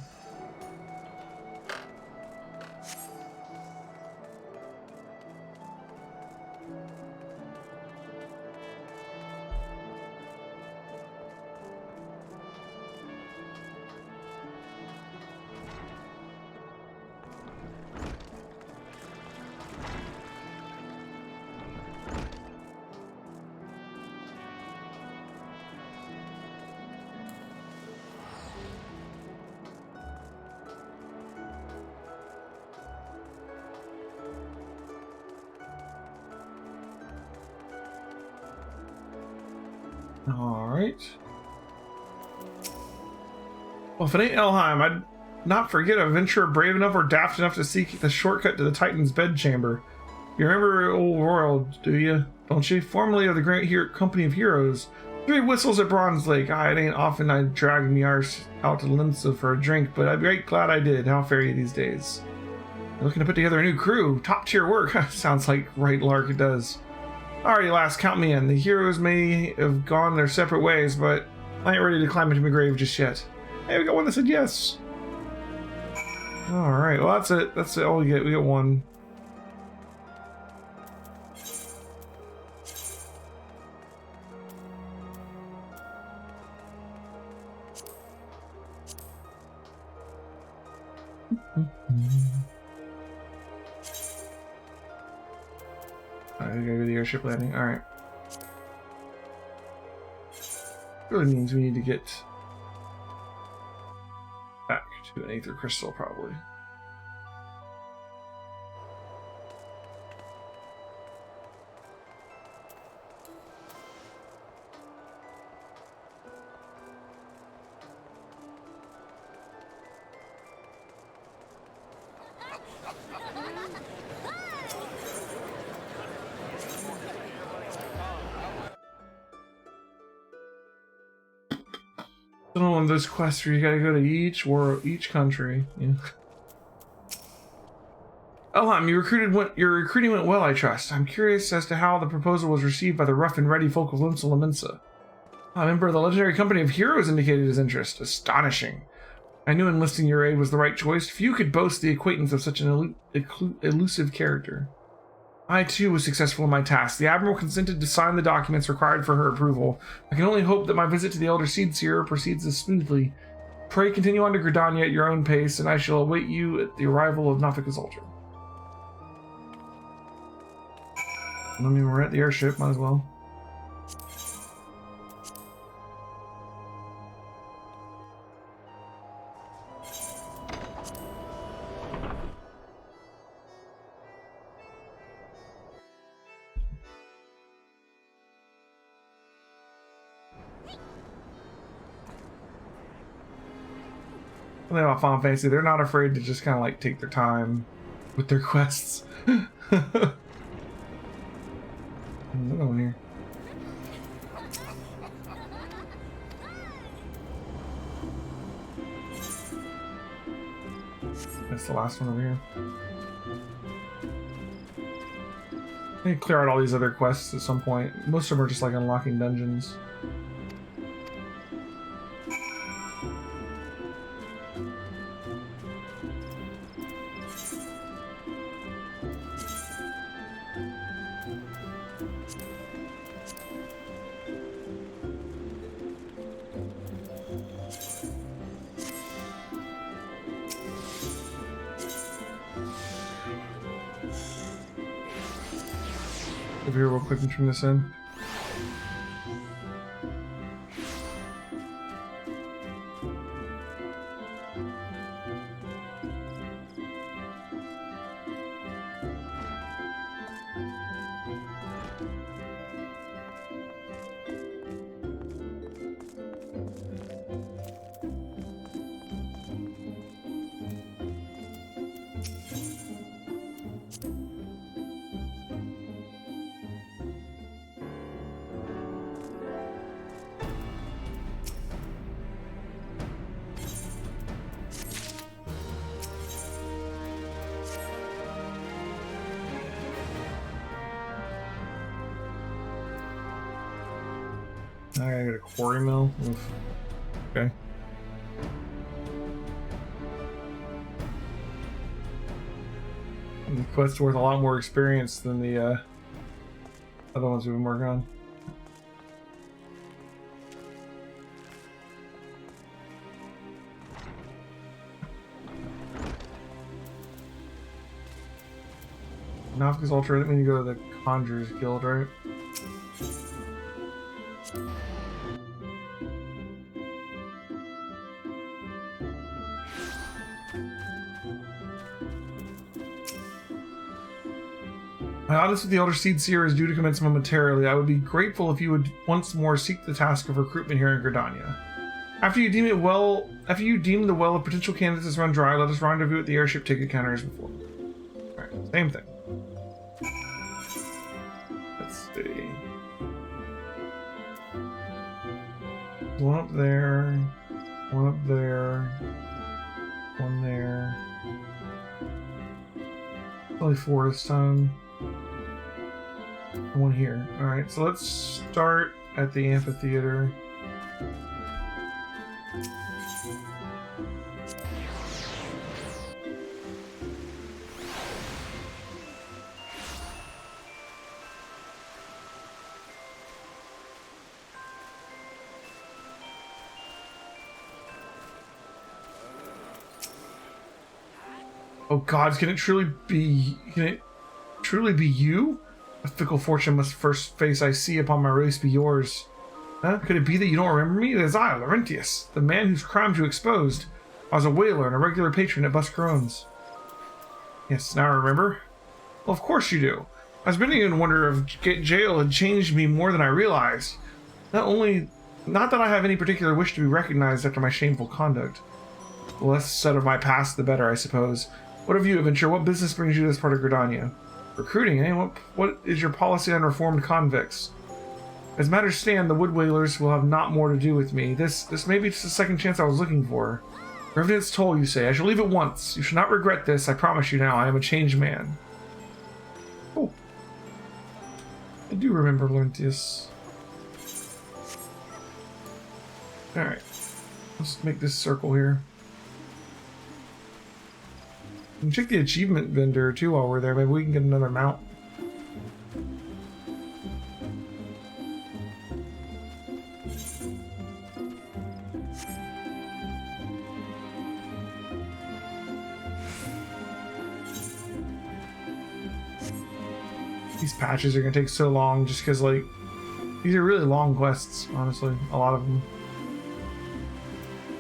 Alright. Well, if it ain't Elheim, I'd not forget a venturer brave enough or daft enough to seek the shortcut to the Titan's bedchamber. You remember old Royal, do you? Don't you? Formerly of the Great Company of Heroes. 3 whistles at Bronze Lake. It ain't often I drag me arse out to Linsa for a drink, but I'd be right glad I did. How fare you these days? You're looking to put together a new crew. Top tier work. Sounds like right lark it does. Alrighty, lass, count me in. The heroes may have gone their separate ways, but I ain't ready to climb into my grave just yet. Hey, we got one that said yes. Alright, well that's it. That's all we get. We get one. Alright, we gotta go to the airship landing. Alright. Really means we need to get back to an Aether Crystal, probably. One of those quests where you gotta go to each country. Yeah. Elham, your recruiting went well, I trust. I'm curious as to how the proposal was received by the rough and ready folk of Limsa Lominsa. A member of the legendary company of heroes indicated his interest. Astonishing. I knew enlisting your aid was the right choice. Few could boast the acquaintance of such an elusive character. I, too, was successful in my task. The Admiral consented to sign the documents required for her approval. I can only hope that my visit to the Elder Seedseer proceeds as smoothly. Pray continue on to Gridania at your own pace, and I shall await you at the arrival of Nafika's altar. I mean, we're at the airship, might as well. They have Final Fantasy, they're not afraid to just kind of like take their time with their quests. Another one here. That's the last one over here. I need to clear out all these other quests at some point. Most of them are just like unlocking dungeons. Over here real quick and turn this in. I gotta get a quarry mill. Oof. Okay. The quest's worth a lot more experience than the other ones we've been working on. Nafika's Ultra, I think we need to go to the Conjurer's Guild, right? My audience with the Elder Seedseer is due to commence momentarily. I would be grateful if you would once more seek the task of recruitment here in Gridania. After you deem the well of potential candidates has run dry, let us rendezvous at the airship ticket counter as before. Alright, same thing. Let's see. One up there. One up there. One there. Only 4 this time. One here. Alright, so let's start at the amphitheater. Oh gods, can it truly be you? A fickle fortune must first face I see upon my race be yours. Huh? Could it be that you don't remember me? It is I, Laurentius, the man whose crimes you exposed. I was a whaler and a regular patron at Buscarone's. Yes, now I remember. Well, of course you do. I was beginning to wonder if jail had changed me more than I realized. Not that I have any particular wish to be recognized after my shameful conduct. The less said of my past, the better, I suppose. What of you, adventurer? What business brings you to this part of Gridania? Recruiting, eh? What is your policy on reformed convicts? As matters stand, the wood whalers will have not more to do with me. This may be just the second chance I was looking for. Revenant's toll, you say. I shall leave at once. You shall not regret this, I promise you now. I am a changed man. Oh. I do remember Laurentius. Alright. Let's make this circle here. We can check the achievement vendor too while we're there. Maybe we can get another mount. These patches are gonna take so long just because, like, these are really long quests, honestly. A lot of them.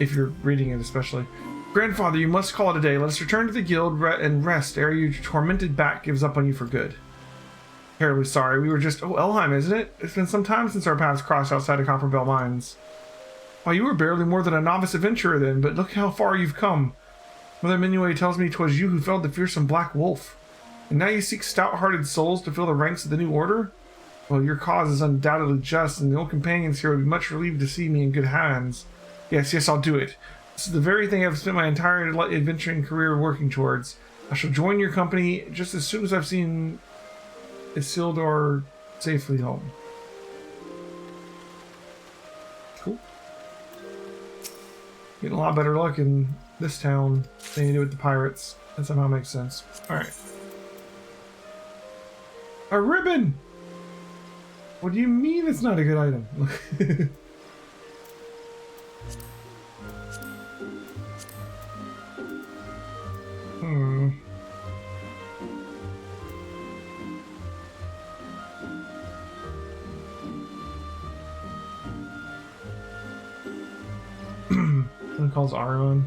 If you're reading it, especially. Grandfather, you must call it a day. Let us return to the guild and rest ere your tormented back gives up on you for good. Terribly sorry. We were just... Oh, Elheim, isn't it? It's been some time since our paths crossed outside of Copperbell Mines. Why, you were barely more than a novice adventurer then, but look how far you've come. Mother Minuet tells me 'twas you who felled the fearsome Black Wolf. And now you seek stout-hearted souls to fill the ranks of the new order? Well, your cause is undoubtedly just, and the old companions here would be much relieved to see me in good hands. Yes, I'll do it. This is the very thing I've spent my entire adventuring career working towards. I shall join your company just as soon as I've seen Isildur safely home. Cool. Getting a lot better luck in this town than you do with the pirates. That somehow makes sense. Alright. A ribbon! What do you mean it's not a good item? Someone calls Arwen.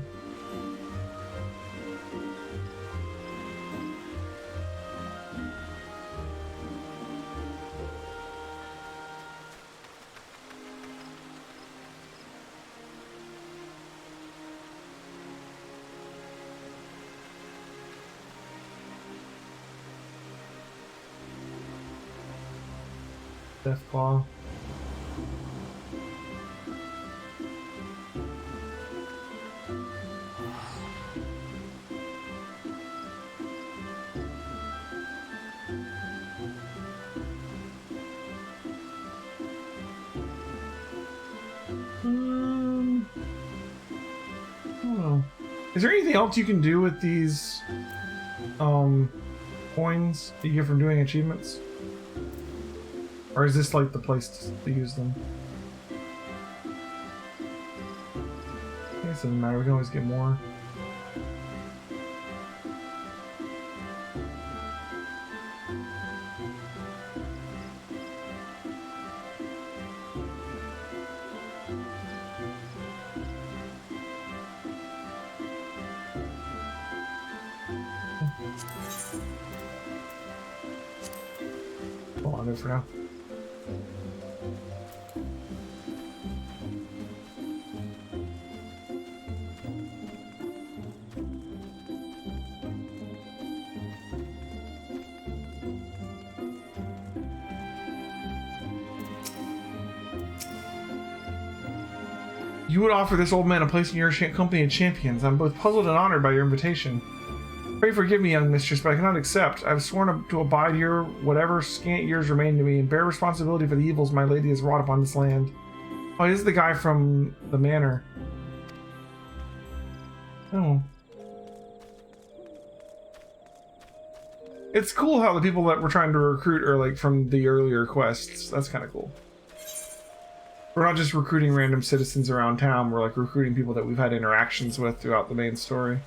Deathclaw. I don't know. Is there anything else you can do with these coins that you get from doing achievements? Or is this like the place to use them? I guess it doesn't matter, we can always get more. Hold on there for now. You would offer this old man a place in your company of champions. I'm both puzzled and honored by your invitation. Pray forgive me, young mistress, but I cannot accept. I have sworn to abide here whatever scant years remain to me, and bear responsibility for the evils my lady has wrought upon this land. Oh, this is the guy from the manor. Oh. It's cool how the people that we're trying to recruit are like from the earlier quests. That's kind of cool. We're not just recruiting random citizens around town, we're like recruiting people that we've had interactions with throughout the main story.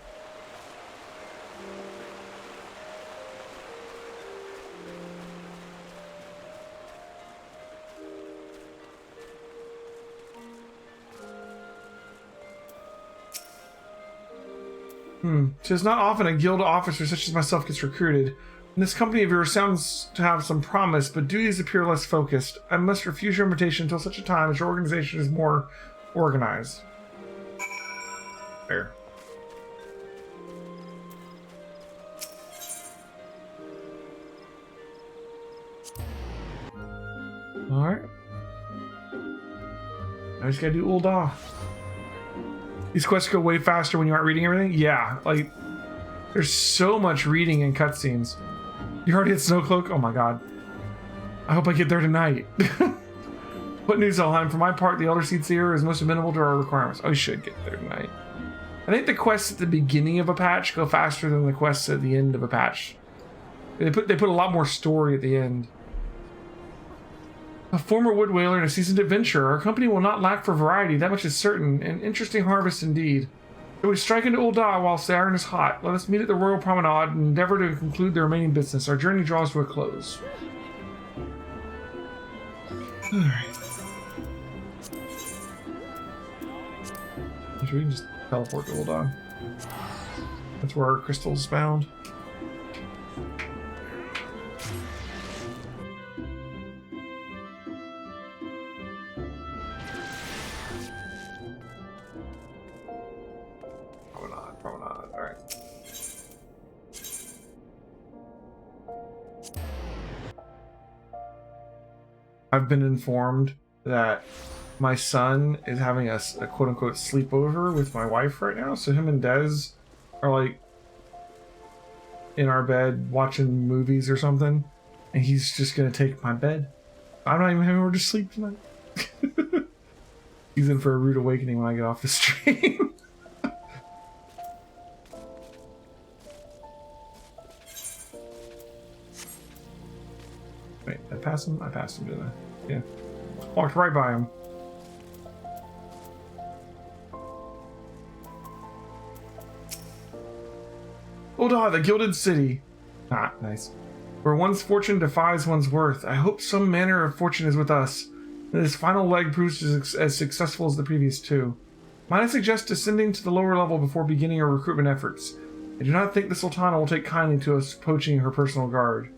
Tis not often a guild officer such as myself gets recruited. And this company of yours sounds to have some promise, but duties appear less focused. I must refuse your invitation until such a time as your organization is more organized. Fair. Alright. I just gotta do Ul'dah. These quests go way faster when you aren't reading everything? Yeah, like, there's so much reading in cutscenes. You already hit Snowcloak? Oh my god. I hope I get there tonight. What news, Elheim? For my part, the Elder Seed Seer is most amenable to our requirements. Oh, we should get there tonight. I think the quests at the beginning of a patch go faster than the quests at the end of a patch. They put a lot more story at the end. A former wood whaler and a seasoned adventurer, our company will not lack for variety, that much is certain. An interesting harvest indeed. So we strike into Ul'dah whilst the iron is hot. Let us meet at the Royal Promenade and endeavor to conclude the remaining business. Our journey draws to a close. Alright. We can just teleport to Ul'dah. That's where our crystal's found. Promenade, alright. I've been informed that my son is having a quote-unquote sleepover with my wife right now, so him and Dez are like in our bed watching movies or something, and he's just gonna take my bed. I'm not even having her to sleep tonight. He's in for a rude awakening when I get off the stream. Wait, I passed him? I passed him, didn't I? Yeah. Walked right by him. Ul'dah, the Gilded City. Ah, nice. Where one's fortune defies one's worth. I hope some manner of fortune is with us, and this final leg proves as successful as the previous two. Might I suggest descending to the lower level before beginning our recruitment efforts? I do not think the Sultana will take kindly to us poaching her personal guard.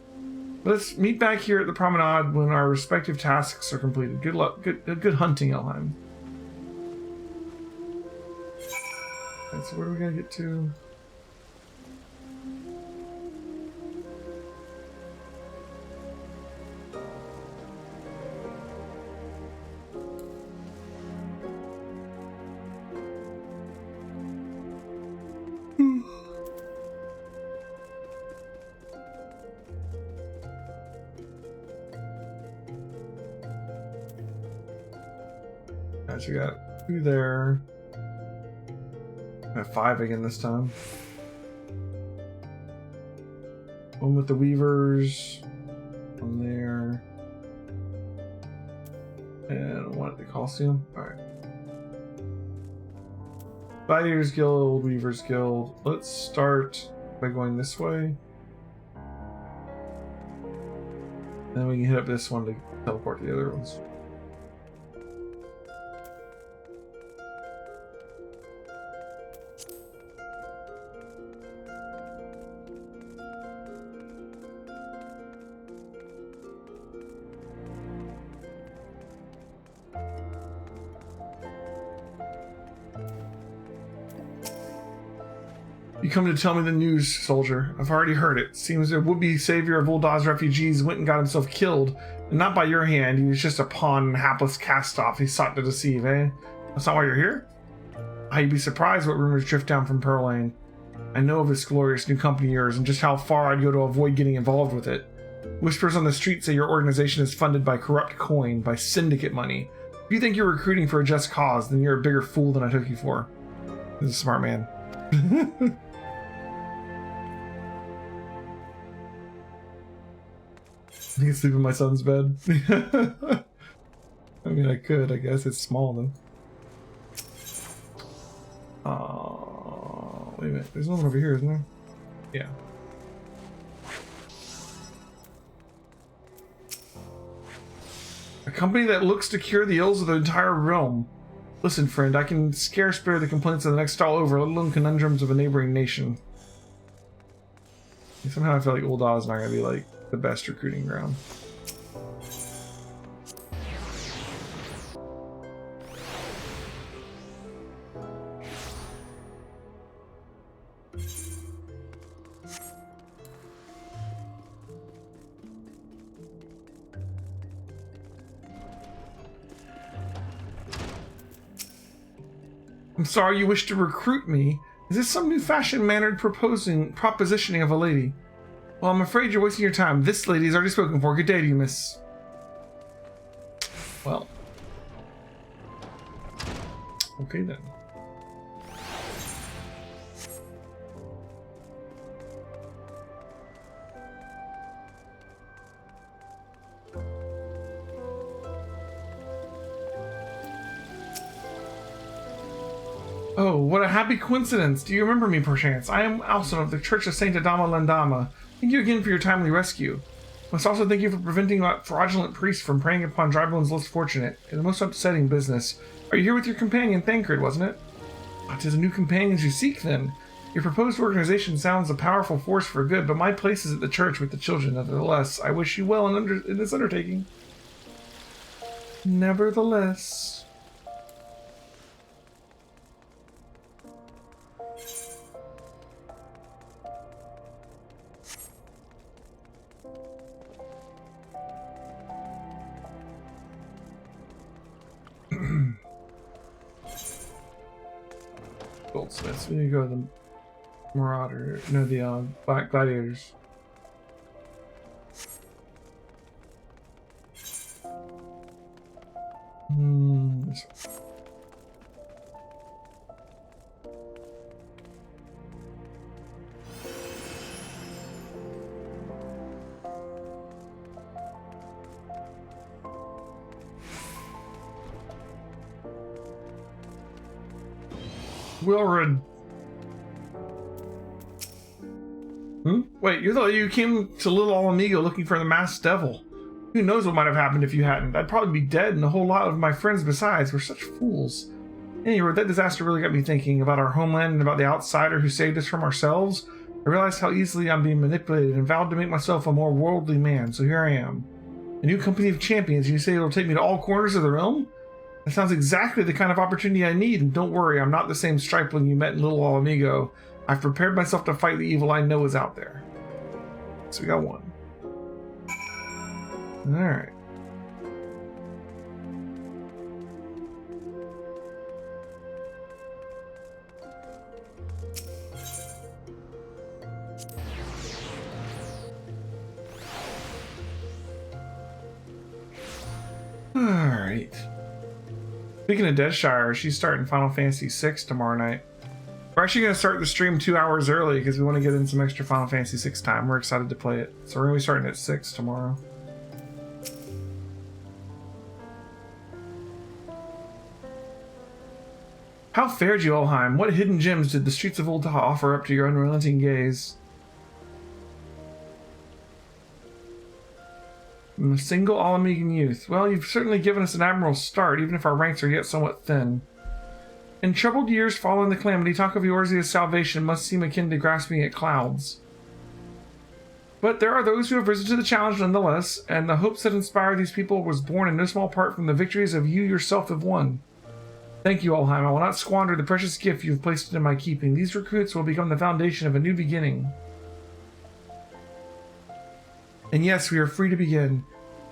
Let's meet back here at the promenade when our respective tasks are completed. Good luck. Good hunting, Elheim. Okay, so where are we gonna get to? So we got 2 there. I have 5 again this time. One with the weavers. One there. And one at the Coliseum. Alright. Gladiators Guild, Weavers Guild. Let's start by going this way. Then we can hit up this one to teleport to the other ones. You come to tell me the news, soldier. I've already heard it. Seems the would-be savior of Ul'dah's refugees went and got himself killed. And not by your hand. He was just a pawn and hapless cast-off he sought to deceive, eh? That's not why you're here? You'd be surprised what rumors drift down from Pearl Lane. I know of this glorious new company of yours and just how far I'd go to avoid getting involved with it. Whispers on the street say your organization is funded by corrupt coin, by syndicate money. If you think you're recruiting for a just cause, then you're a bigger fool than I took you for. He's a smart man. I can sleep in my son's bed. I mean, I could. I guess it's small though. Wait a minute. There's one over here, isn't there? Yeah. A company that looks to cure the ills of the entire realm. Listen, friend, I can scarce bear the complaints of the next stall over, let alone conundrums of a neighboring nation. Somehow I feel like Ul'dah is not going to be like the best recruiting ground. I'm sorry you wish to recruit me. Is this some new fashion-mannered propositioning of a lady? Well, I'm afraid you're wasting your time. This lady is already spoken for. Good day to you, miss. Well. Okay then. Oh, what a happy coincidence. Do you remember me, perchance? I am Alson of the Church of Saint Adama Landama. Thank you again for your timely rescue. Must also thank you for preventing that fraudulent priest from preying upon Drybone's less fortunate. It's a most upsetting business. Are you here with your companion, Thancred, wasn't it? It is a new companion you seek, then. Your proposed organization sounds a powerful force for good, but my place is at the church with the children. Nevertheless, I wish you well in this undertaking. Nevertheless... Goldsmiths. We need to go to the Marauder. No, the Black Gladiators. Wilred. Wait, you came to Little Alamigo looking for the masked devil. Who knows what might have happened if you hadn't? I'd probably be dead, and a whole lot of my friends besides were such fools. Anyway, that disaster really got me thinking about our homeland and about the outsider who saved us from ourselves. I realized how easily I'm being manipulated and vowed to make myself a more worldly man, so here I am. A new company of champions, and you say it'll take me to all corners of the realm? That sounds exactly the kind of opportunity I need, and don't worry, I'm not the same stripling you met in Little Alamigo. I've prepared myself to fight the evil I know is out there. So we got one. Alright. Alright. Speaking of Deadshire, she's starting Final Fantasy VI tomorrow night. We're actually going to start the stream 2 hours early because we want to get in some extra Final Fantasy VI time. We're excited to play it. So we're going to be starting at 6 tomorrow. How fared you, Olheim? What hidden gems did the streets of Ul'dah offer up to your unrelenting gaze? I'm a single Alamigan youth. Well, you've certainly given us an admirable start, even if our ranks are yet somewhat thin. In troubled years following the calamity, talk of Eorzea's salvation must seem akin to grasping at clouds. But there are those who have risen to the challenge nonetheless, and the hopes that inspired these people was born in no small part from the victories of you yourself have won. Thank you, Olheim. I will not squander the precious gift you have placed in my keeping. These recruits will become the foundation of a new beginning. And yes, we are free to begin.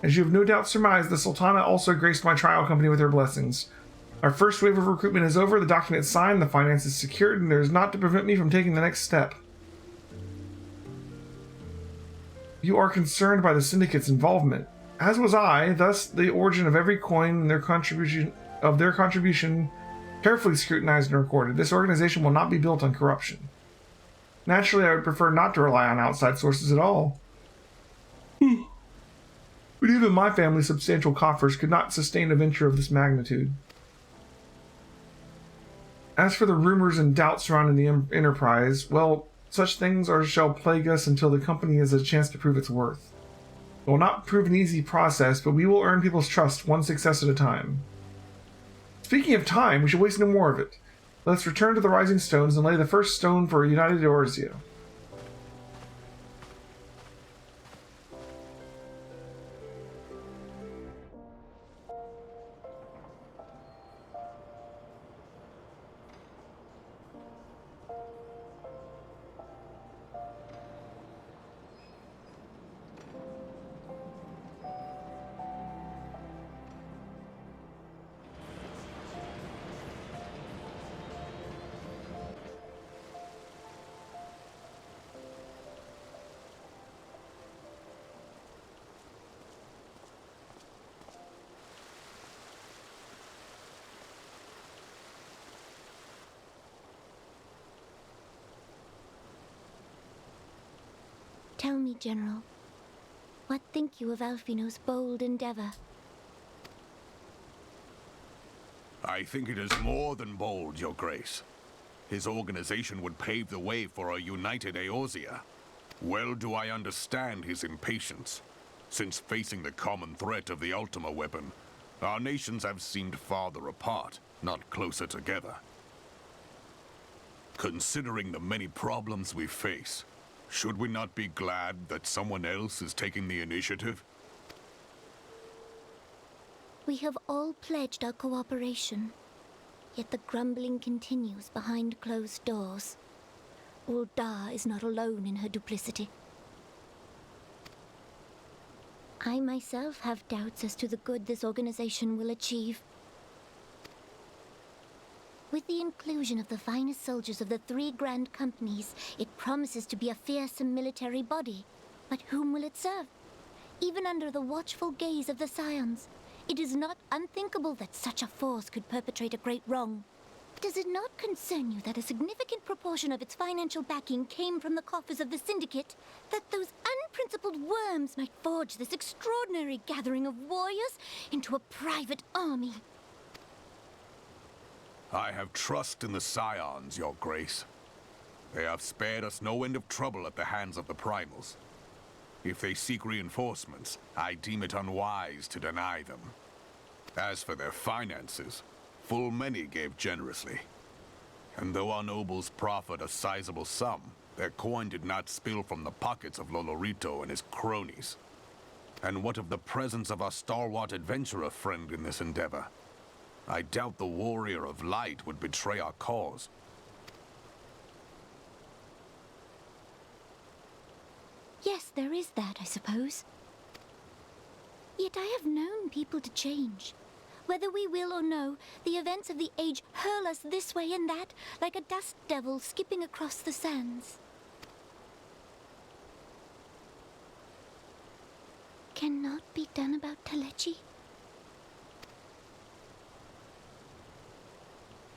As you have no doubt surmised, the Sultana also graced my trial company with her blessings. Our first wave of recruitment is over, the document is signed, the finance is secured, and there is naught to prevent me from taking the next step. You are concerned by the Syndicate's involvement. As was I, thus the origin of every coin and their contribution carefully scrutinized and recorded. This organization will not be built on corruption. Naturally, I would prefer not to rely on outside sources at all. But even my family's substantial coffers could not sustain a venture of this magnitude. As for the rumors and doubts surrounding the enterprise, well, such things shall plague us until the company has a chance to prove its worth. It will not prove an easy process, but we will earn people's trust one success at a time. Speaking of time, we should waste no more of it. Let's return to the Rising Stones and lay the first stone for a united Eorzea. Tell me, General, what think you of Alfino's bold endeavor? I think it is more than bold, Your Grace. His organization would pave the way for a united Eorzea. Well do I understand his impatience, since facing the common threat of the Ultima weapon, our nations have seemed farther apart, not closer together. Considering the many problems we face, should we not be glad that someone else is taking the initiative? We have all pledged our cooperation, yet the grumbling continues behind closed doors. Ul'dah is not alone in her duplicity. I myself have doubts as to the good this organization will achieve. With the inclusion of the finest soldiers of the 3 grand companies, it promises to be a fearsome military body. But whom will it serve? Even under the watchful gaze of the Scions, it is not unthinkable that such a force could perpetrate a great wrong. Does it not concern you that a significant proportion of its financial backing came from the coffers of the Syndicate? That those unprincipled worms might forge this extraordinary gathering of warriors into a private army? I have trust in the Scions, Your Grace. They have spared us no end of trouble at the hands of the Primals. If they seek reinforcements, I deem it unwise to deny them. As for their finances, full many gave generously. And though our nobles proffered a sizable sum, their coin did not spill from the pockets of Lolorito and his cronies. And what of the presence of our stalwart adventurer friend in this endeavor? I doubt the Warrior of Light would betray our cause. Yes, there is that, I suppose. Yet I have known people to change. Whether we will or no, the events of the age hurl us this way and that, like a dust devil skipping across the sands. Cannot be done about Telechi?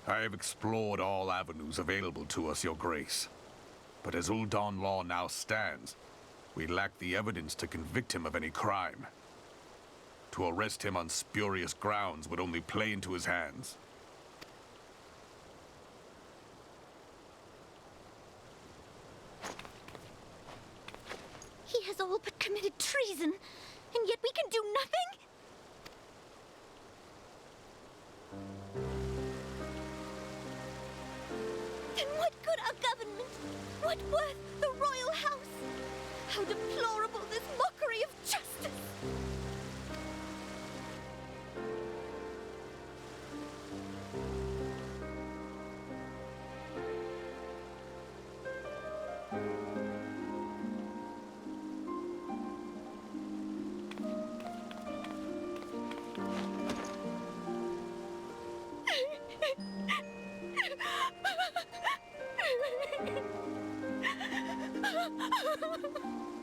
I have explored all avenues available to us, Your Grace. But as Ul'dah law now stands, we lack the evidence to convict him of any crime. To arrest him on spurious grounds would only play into his hands. He has all but committed treason, and yet we can do nothing? Then what good our government? What worth the royal house? How deplorable this mockery of justice!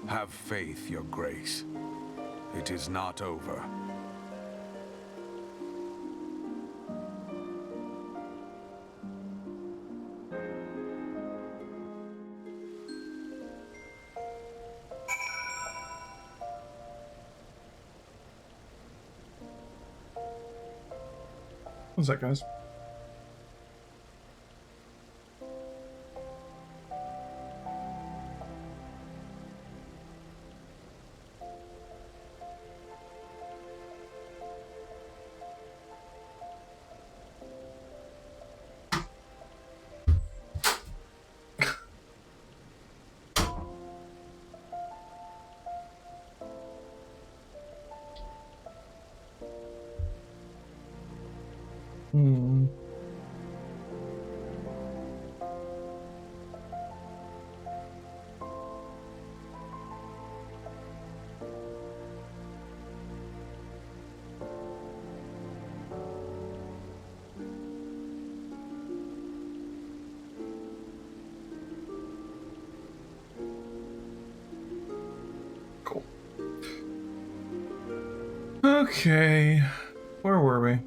Have faith, Your Grace. It is not over. What's that, guys? Cool. Okay, where were we?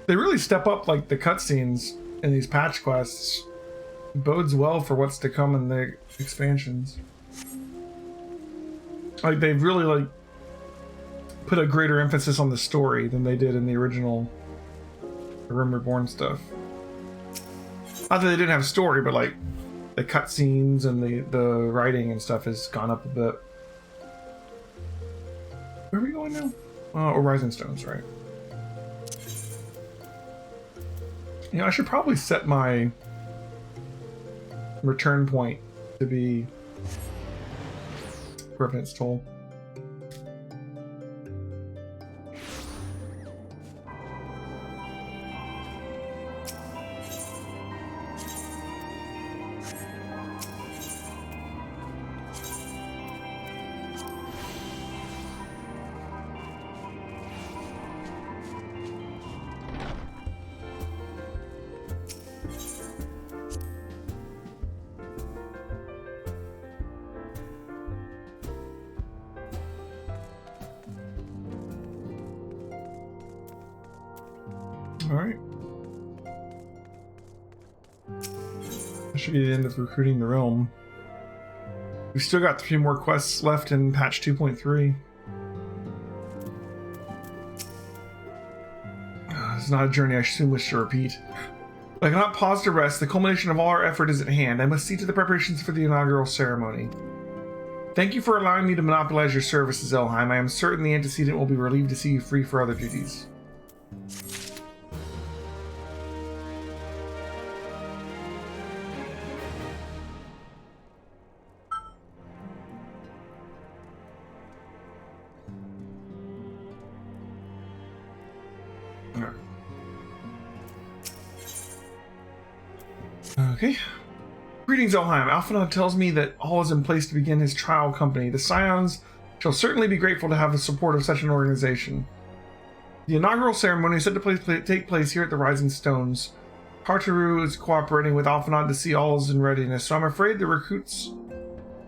They really step up like the cutscenes in these patch quests. Bodes well for what's to come in the expansions. Like they've really like put a greater emphasis on the story than they did in the original Reborn stuff. Not that they didn't have a story, but like the cutscenes and the writing and stuff has gone up a bit. Where are we going now? Horizon Stones, right? You know, I should probably set my return point to be Revenant's Toll. Alright. That should be the end of recruiting the realm. We've still got 3 more quests left in patch 2.3. It's not a journey I soon wish to repeat. I cannot pause to rest. The culmination of all our effort is at hand. I must see to the preparations for the inaugural ceremony. Thank you for allowing me to monopolize your services, Elheim. I am certain the antecedent will be relieved to see you free for other duties. Okay. Greetings, Elheim. Alphinaud tells me that all is in place to begin his trial company. The Scions shall certainly be grateful to have the support of such an organization. The inaugural ceremony is set to take place here at the Rising Stones. Carteru is cooperating with Alphinaud to see all is in readiness, so I'm afraid the recruits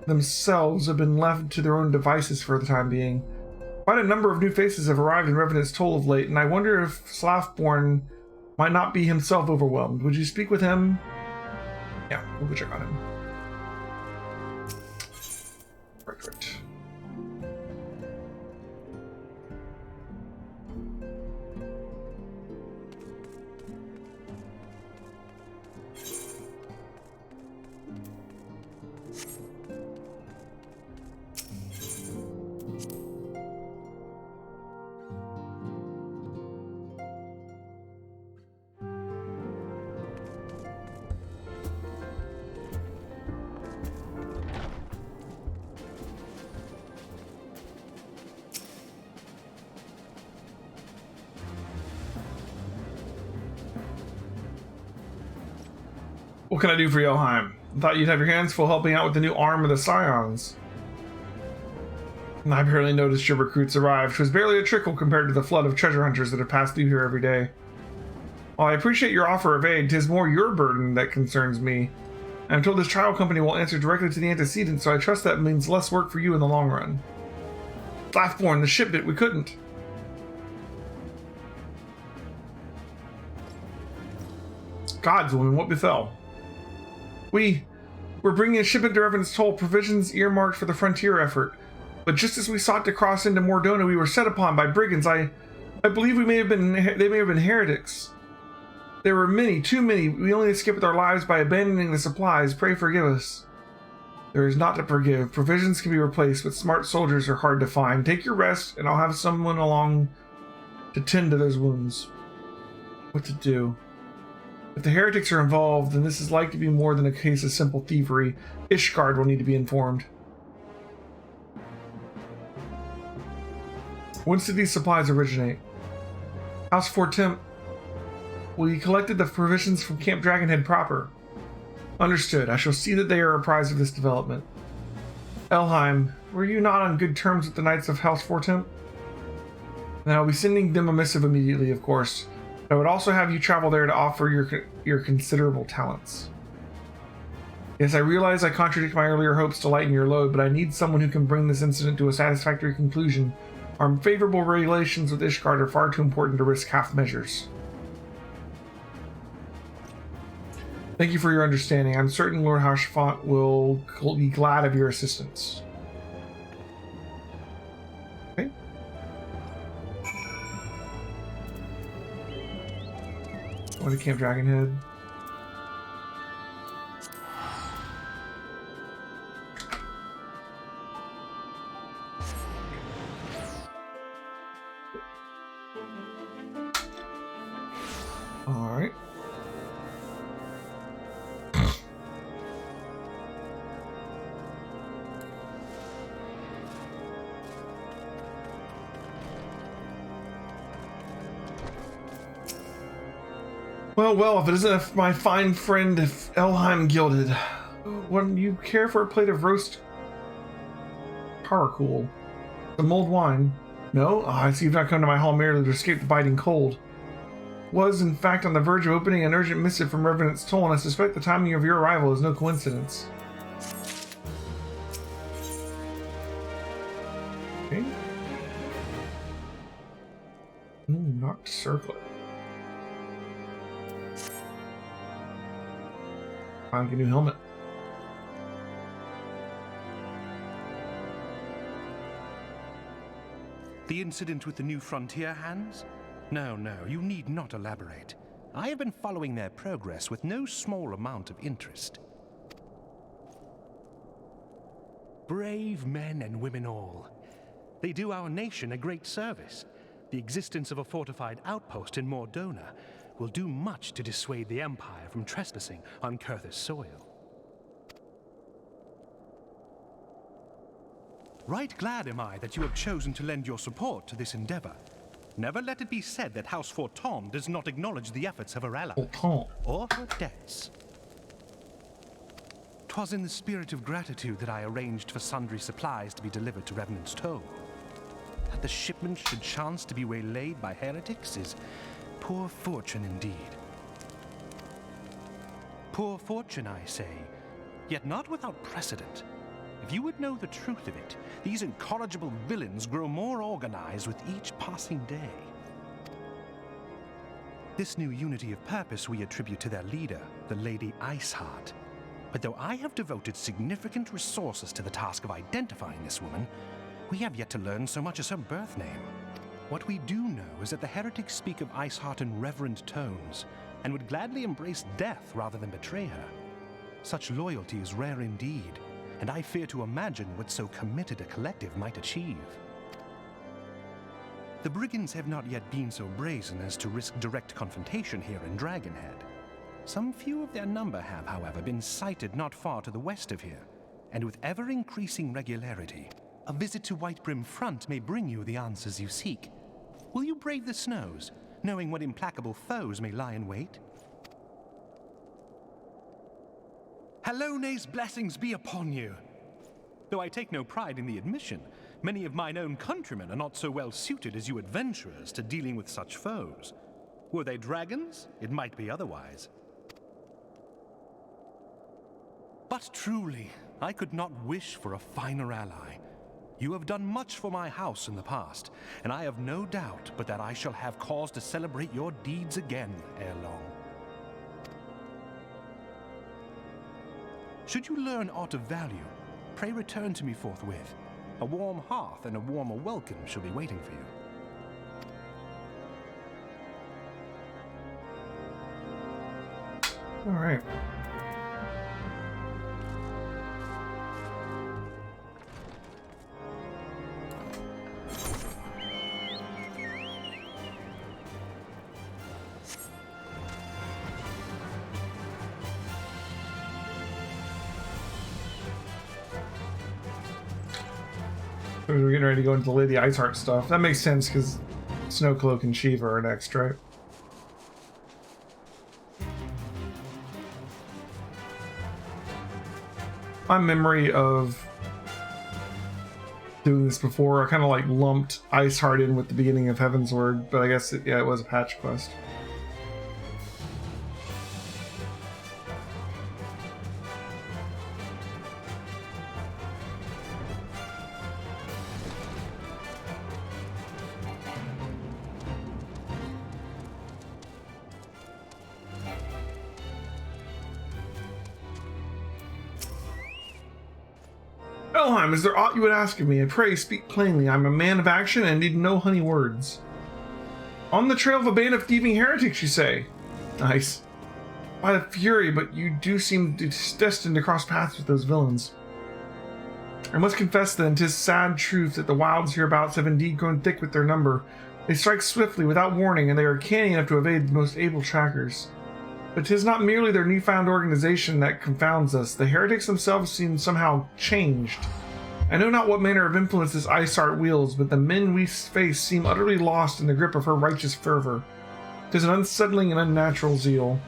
themselves have been left to their own devices for the time being. Quite a number of new faces have arrived in Revenant's Toll of late, and I wonder if Slafborn might not be himself overwhelmed. Would you speak with him? Yeah, we'll go check on him. Right. What can I do for you, Elheim? I thought you'd have your hands full helping out with the new arm of the Scions. I barely noticed your recruits arrived. It was barely a trickle compared to the flood of treasure hunters that have passed through here every day. While I appreciate your offer of aid, 'tis more your burden that concerns me. I'm told this trial company will answer directly to the antecedent, so I trust that means less work for you in the long run. Laughborn, the ship bit, we couldn't. Gods, woman, what befell? We were bringing a shipment to Revenant's Toll, provisions earmarked for the frontier effort. But just as we sought to cross into Mordona, we were set upon by brigands. I believe they may have been heretics. There were many, too many. We only escaped with our lives by abandoning the supplies. Pray forgive us. There is not to forgive. Provisions can be replaced, but smart soldiers are hard to find. Take your rest, and I'll have someone along to tend to those wounds. What to do? If the heretics are involved, then this is likely to be more than a case of simple thievery. Ishgard will need to be informed. Whence did these supplies originate? House Fortemp. We collected the provisions from Camp Dragonhead proper. Understood. I shall see that they are apprised of this development. Elheim, were you not on good terms with the Knights of House Fortemp? Then I'll be sending them a missive immediately, of course. I would also have you travel there to offer your considerable talents. Yes, I realize I contradict my earlier hopes to lighten your load, but I need someone who can bring this incident to a satisfactory conclusion. Our favorable relations with Ishgard are far too important to risk half measures. Thank you for your understanding. I'm certain Lord Hashfont will be glad of your assistance. Okay. Going to Camp Dragonhead. Alright. Well, if it isn't my fine friend Elheim Gilded. Wouldn't you care for a plate of roast Paracool? Some mulled wine? No? Oh, I see you've not come to my hall merely to escape the biting cold. Was, in fact, on the verge of opening an urgent missive from Revenant's Toll, and I suspect the timing of your arrival is no coincidence. Okay. Knocked circlet. Find a new helmet. The incident with the new frontier hands? No, you need not elaborate. I have been following their progress with no small amount of interest. Brave men and women all. They do our nation a great service. The existence of a fortified outpost in Mordona will do much to dissuade the Empire from trespassing on Kurthus soil. Right glad am I that you have chosen to lend your support to this endeavor. Never let it be said that House Fortemp does not acknowledge the efforts of her allies or her debts. 'Twas in the spirit of gratitude that I arranged for sundry supplies to be delivered to Revenant's Toll. That the shipment should chance to be waylaid by heretics is poor fortune indeed. Poor fortune, I say, yet not without precedent. If you would know the truth of it, these incorrigible villains grow more organized with each passing day. This new unity of purpose we attribute to their leader, the Lady Iceheart. But though I have devoted significant resources to the task of identifying this woman, we have yet to learn so much as her birth name. What we do know is that the heretics speak of Iceheart in reverent tones, and would gladly embrace death rather than betray her. Such loyalty is rare indeed, and I fear to imagine what so committed a collective might achieve. The brigands have not yet been so brazen as to risk direct confrontation here in Dragonhead. Some few of their number have, however, been sighted not far to the west of here, and with ever-increasing regularity. A visit to Whitebrim Front may bring you the answers you seek. Will you brave the snows, knowing what implacable foes may lie in wait? Halone's blessings be upon you! Though I take no pride in the admission, many of mine own countrymen are not so well suited as you adventurers to dealing with such foes. Were they dragons, it might be otherwise. But truly, I could not wish for a finer ally. You have done much for my house in the past, and I have no doubt but that I shall have cause to celebrate your deeds again ere long. Should you learn aught of value, pray return to me forthwith. A warm hearth and a warmer welcome shall be waiting for you. All right. We're getting ready to go into the Lady Iceheart stuff. That makes sense because Snowcloak and Shiva are next, right? My memory of doing this before, I kind of like lumped Iceheart in with the beginning of Heavensward, but I guess it was a patch quest. Elheim, is there aught you would ask of me? I pray speak plainly. I'm a man of action and need no honey words. On the trail of a band of thieving heretics, you say? Nice. By the fury, but you do seem destined to cross paths with those villains. I must confess then, 'tis sad truth that the wilds hereabouts have indeed grown thick with their number. They strike swiftly, without warning, and they are canny enough to evade the most able trackers. But 'tis not merely their newfound organization that confounds us. The heretics themselves seem somehow changed. I know not what manner of influence this Iceheart wields, but the men we face seem utterly lost in the grip of her righteous fervor. 'Tis an unsettling and unnatural zeal.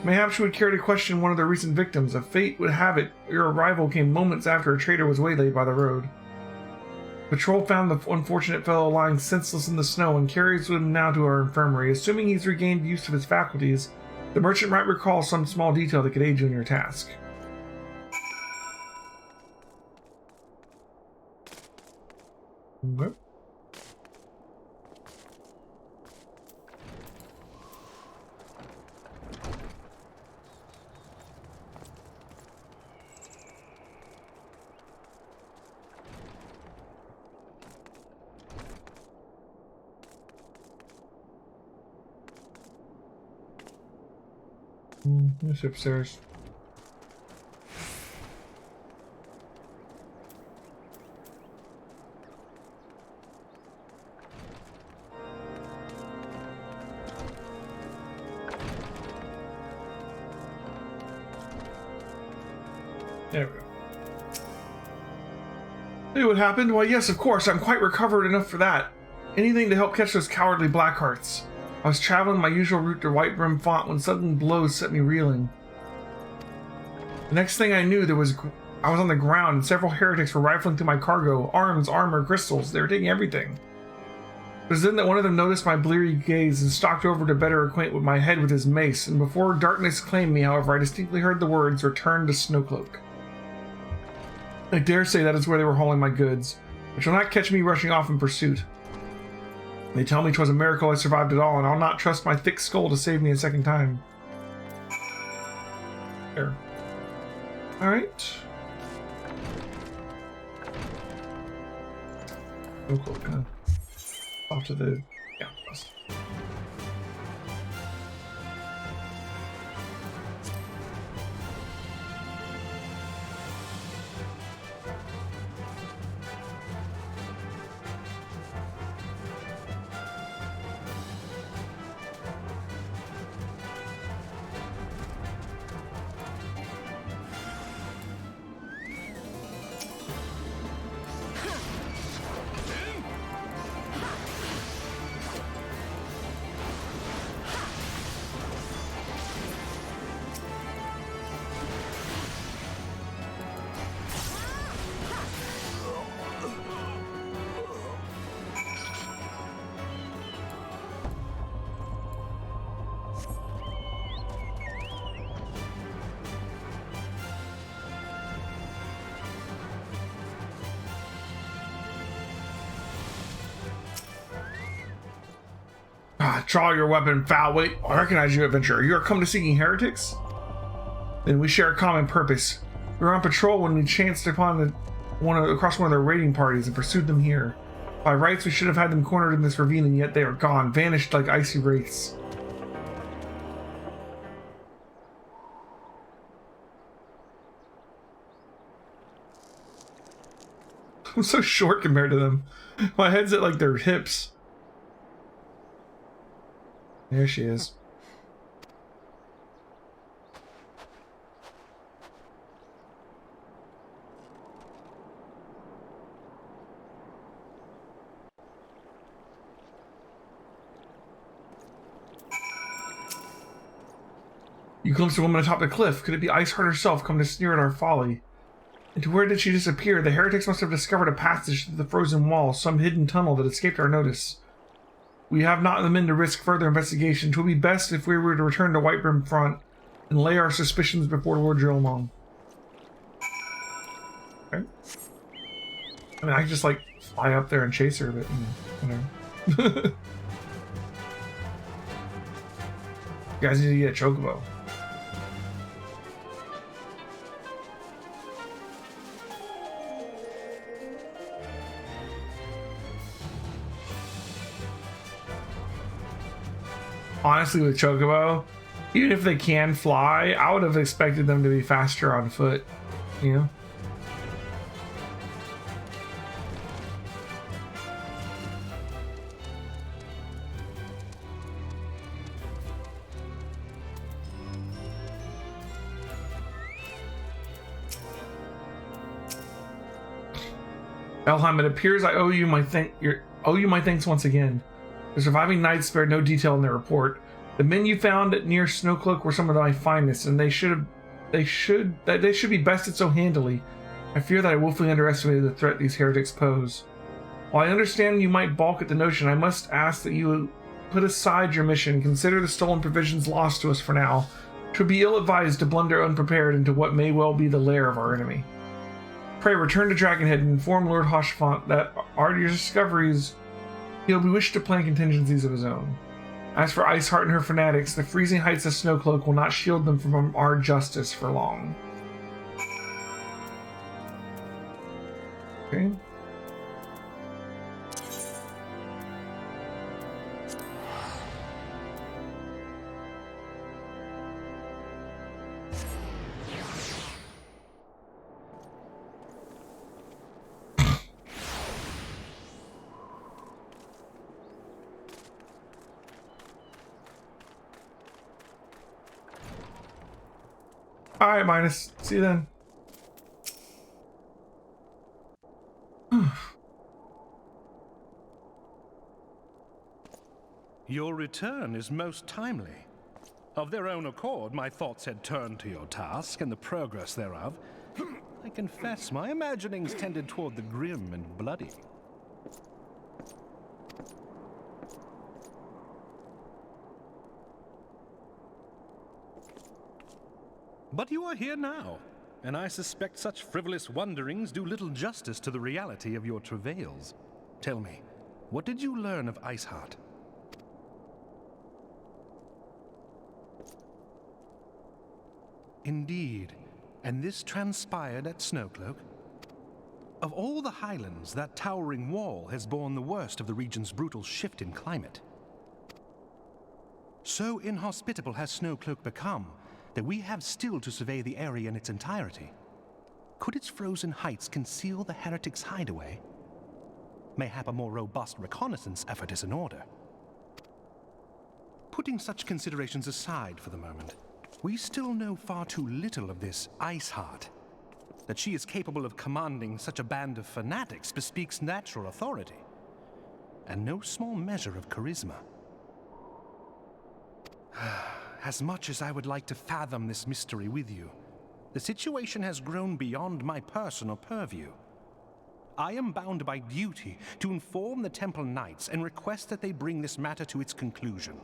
Mayhap you would care to question one of their recent victims. If fate would have it, your arrival came moments after a traitor was waylaid by the road. Patrol found the unfortunate fellow lying senseless in the snow and carries him now to our infirmary. Assuming he's regained use of his faculties, the merchant might recall some small detail that could aid you in your task. Okay. It's upstairs. There we go. Hey, what happened? Why, yes, of course. I'm quite recovered enough for that. Anything to help catch those cowardly Blackhearts. I was traveling my usual route to Whitebrim Font when sudden blows set me reeling. The next thing I knew, I was on the ground and several heretics were rifling through my cargo. Arms, armor, crystals. They were taking everything. It was then that one of them noticed my bleary gaze and stalked over to better acquaint with my head with his mace, and before darkness claimed me, however, I distinctly heard the words, "Return to Snowcloak." I dare say that is where they were hauling my goods, but shall not catch me rushing off in pursuit. They tell me 'twas a miracle I survived at all, and I'll not trust my thick skull to save me a second time. There. Alright. Oh, cool. Kind of off to the... yeah. Draw your weapon, foul. Wait, I recognize you, adventurer. You are come to seeking heretics? Then we share a common purpose. We were on patrol when we chanced upon across one of their raiding parties and pursued them here. By rights, we should have had them cornered in this ravine, and yet they are gone, vanished like icy wraiths. I'm so short compared to them. My head's at like their hips. There she is. You glimpsed a woman atop the cliff. Could it be Iceheart herself come to sneer at our folly? And to where did she disappear? The heretics must have discovered a passage to the frozen wall, some hidden tunnel that escaped our notice. We have not the men to risk further investigation. 'Twould be best if we were to return to Whitebrim Front and lay our suspicions before Lord Jolmong. Okay. I mean, I could just, like, fly up there and chase her, but, whatever. You guys need to get a chocobo. Honestly, with chocobo, even if they can fly, I would have expected them to be faster on foot, you know? Elheim, it appears I owe you my thanks once again. The surviving knights spared no detail in their report. The men you found near Snowcloak were some of my finest, and they should be bested so handily. I fear that I woefully underestimated the threat these heretics pose. While I understand you might balk at the notion, I must ask that you put aside your mission, consider the stolen provisions lost to us for now. 'Twould be ill-advised to blunder unprepared into what may well be the lair of our enemy. Pray return to Dragonhead and inform Lord Hoshfont that our discoveries he'll be wished to plan contingencies of his own. As for Iceheart and her fanatics, the freezing heights of Snowcloak will not shield them from our justice for long. Okay. Alright, Minus. See you then. Your return is most timely. Of their own accord, my thoughts had turned to your task and the progress thereof. I confess, my imaginings tended toward the grim and bloody. But you are here now, and I suspect such frivolous wonderings do little justice to the reality of your travails. Tell me, what did you learn of Iceheart? Indeed, and this transpired at Snowcloak? Of all the highlands, that towering wall has borne the worst of the region's brutal shift in climate. So inhospitable has Snowcloak become that we have still to survey the area in its entirety. Could its frozen heights conceal the heretics' hideaway? Mayhap a more robust reconnaissance effort is in order. Putting such considerations aside for the moment, we still know far too little of this Iceheart. That she is capable of commanding such a band of fanatics bespeaks natural authority, and no small measure of charisma. As much as I would like to fathom this mystery with you, the situation has grown beyond my personal purview. I am bound by duty to inform the Temple Knights and request that they bring this matter to its conclusion.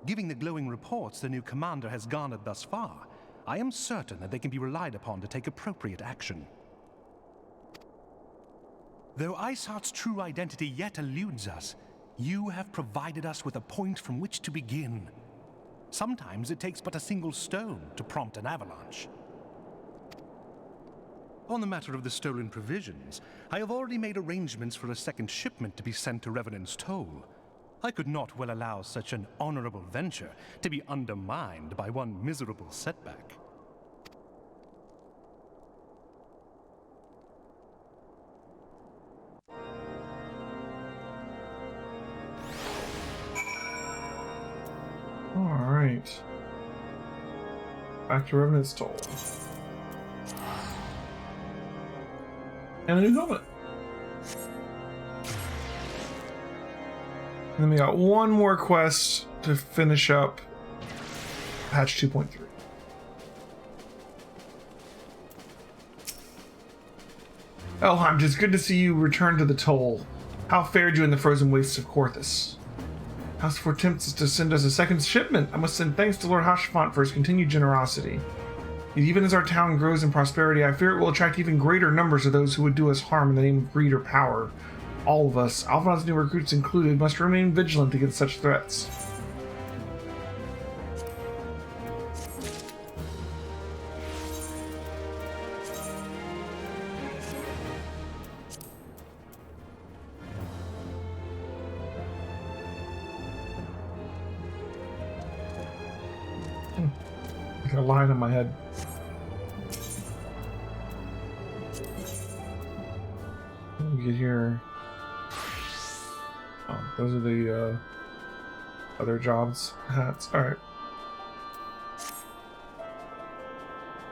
Given the glowing reports the new commander has garnered thus far, I am certain that they can be relied upon to take appropriate action. Though Iceheart's true identity yet eludes us, you have provided us with a point from which to begin. Sometimes it takes but a single stone to prompt an avalanche. On the matter of the stolen provisions, I have already made arrangements for a second shipment to be sent to Revenant's Toll. I could not well allow such an honorable venture to be undermined by one miserable setback. Alright. Back to Revenant's Toll. And a new helmet. And then we got one more quest to finish up patch 2.3. Elheim, it's good to see you return to the Toll. How fared you in the frozen wastes of Korthus? House for attempts to send us a second shipment. I must send thanks to Lord Hashafant for his continued generosity. Yet even as our town grows in prosperity, I fear it will attract even greater numbers of those who would do us harm in the name of greed or power. All of us, Alphon's new recruits included, must remain vigilant against such threats. Got a line on my head. What do we get here? Oh, those are the other jobs hats. Alright.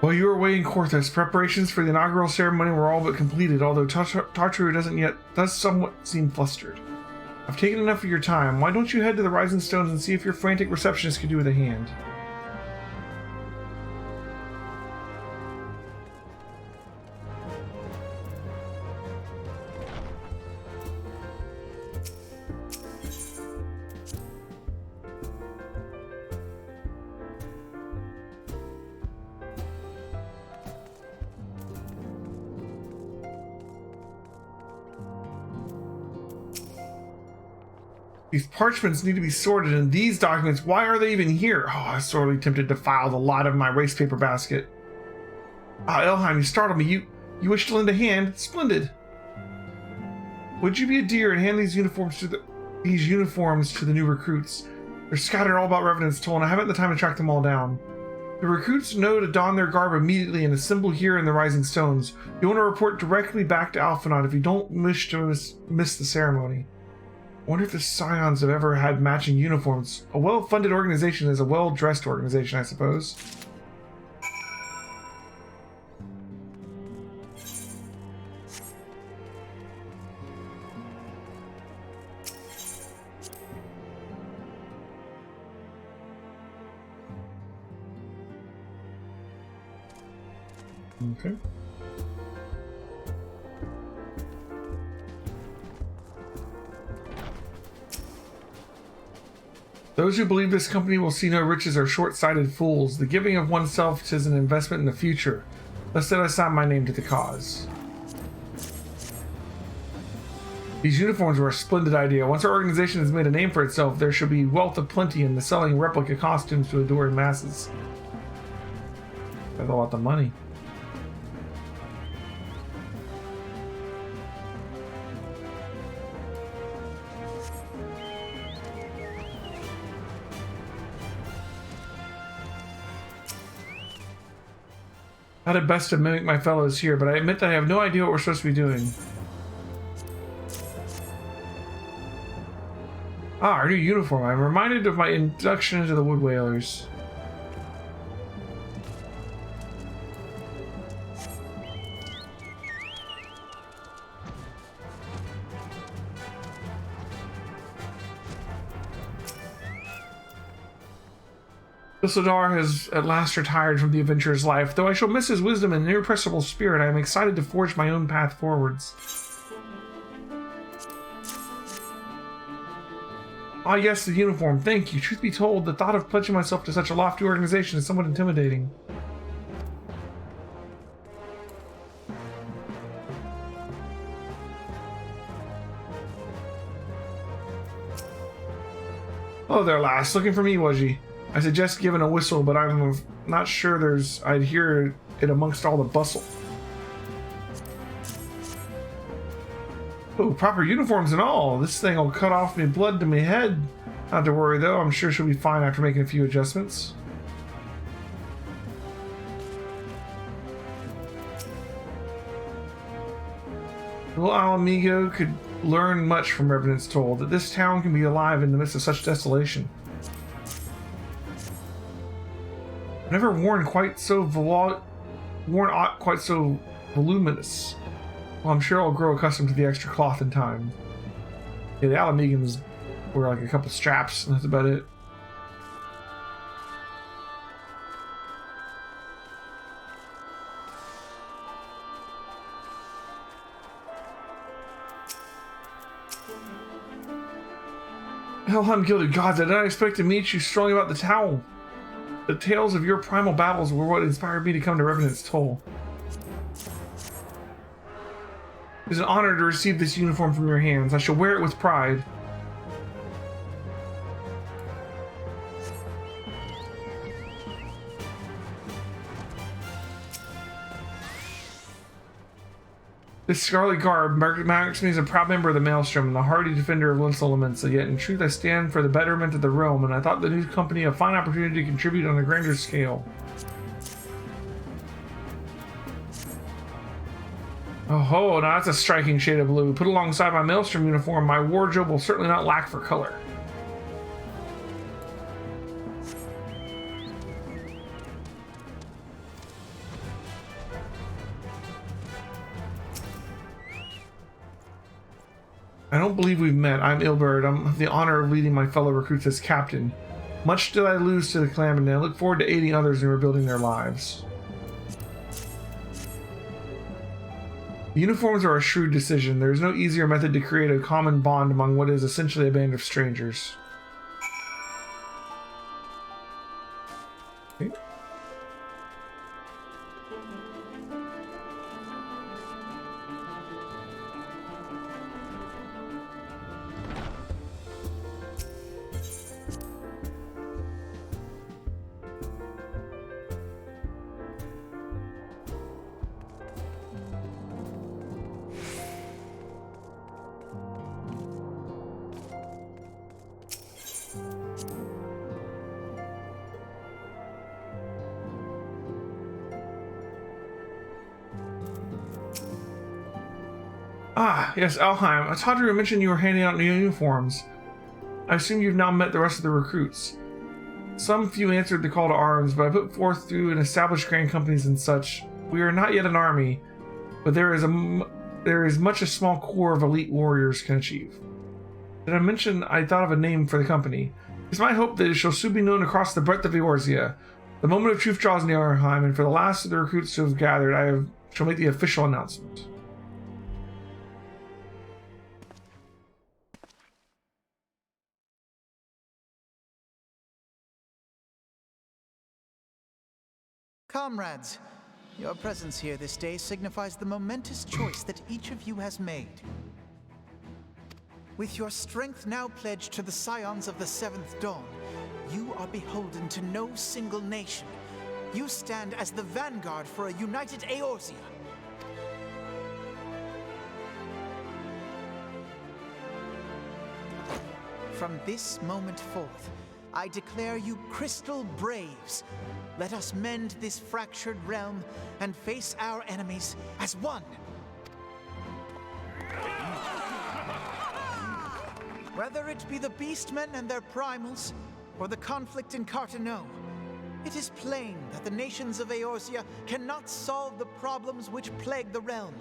While you were away in Korthus, preparations for the inaugural ceremony were all but completed, although Tartaru does somewhat seem flustered. I've taken enough of your time. Why don't you head to the Rising Stones and see if your frantic receptionist can do with a hand? These parchments need to be sorted, and these documents, why are they even here? Oh, I'm sorely tempted to file the lot of my waste paper basket. Ah, Elheim, you startled me. You wish to lend a hand? Splendid. Would you be a dear and hand these uniforms to the new recruits? They're scattered all about Revenant's Toll, and I haven't the time to track them all down. The recruits know to don their garb immediately and assemble here in the Rising Stones. You want to report directly back to Alphinaud if you don't wish to miss the ceremony. I wonder if the Scions have ever had matching uniforms. A well-funded organization is a well-dressed organization, I suppose. Okay. Those who believe this company will see no riches are short-sighted fools. The giving of oneself is an investment in the future. Thus let us sign my name to the cause. These uniforms were a splendid idea. Once our organization has made a name for itself, there shall be wealth of plenty in the selling replica costumes to adoring masses. That's a lot of money. I did best to mimic my fellows here, but I admit that I have no idea what we're supposed to be doing. Ah, our new uniform. I'm reminded of my induction into the Wood Whalers. Thistledar has at last retired from the adventurer's life. Though I shall miss his wisdom and irrepressible spirit, I am excited to forge my own path forwards. Ah yes, the uniform. Thank you. Truth be told, the thought of pledging myself to such a lofty organization is somewhat intimidating. Oh, there, lass. Looking for me, was ye? I suggest giving a whistle, but I'm not sure I'd hear it amongst all the bustle. Oh, proper uniforms and all. This thing will cut off me blood to me head. Not to worry, though. I'm sure she'll be fine after making a few adjustments. Little Alamigo could learn much from evidence told that this town can be alive in the midst of such desolation. I've never worn aught quite so voluminous. Well, I'm sure I'll grow accustomed to the extra cloth in time. Yeah, the Alamegans wear like a couple straps, and that's about it. Helheim Gilded Gods, I did not expect to meet you strolling about the town. The tales of your primal battles were what inspired me to come to Revenant's Toll. It is an honor to receive this uniform from your hands. I shall wear it with pride. This scarlet garb marks me as a proud member of the Maelstrom and a hardy defender of Lin's elements, yet in truth I stand for the betterment of the realm, and I thought the new company a fine opportunity to contribute on a grander scale. Oh, now that's a striking shade of blue. Put alongside my Maelstrom uniform, my wardrobe will certainly not lack for color. I don't believe we've met. I'm Ilberd. I'm the honor of leading my fellow recruits as captain. Much did I lose to the calamity, and I look forward to aiding others in rebuilding their lives. The uniforms are a shrewd decision. There is no easier method to create a common bond among what is essentially a band of strangers. Okay. Ah, yes, Alheim. Tawdry mentioned you were handing out new uniforms. I assume you've now met the rest of the recruits. Some few answered the call to arms, but I put forth through an established grand companies and such. We are not yet an army, but there is much a small core of elite warriors can achieve. Did I mention I thought of a name for the company? It's my hope that it shall soon be known across the breadth of Eorzea. The moment of truth draws near, Alheim, and for the last of the recruits who have gathered, shall make the official announcement. Comrades, your presence here this day signifies the momentous choice that each of you has made. With your strength now pledged to the Scions of the Seventh Dawn, you are beholden to no single nation. You stand as the vanguard for a united Eorzea. From this moment forth, I declare you Crystal Braves. Let us mend this fractured realm and face our enemies as one. Whether it be the Beastmen and their primals, or the conflict in Carteneau, it is plain that the nations of Eorzea cannot solve the problems which plague the realm.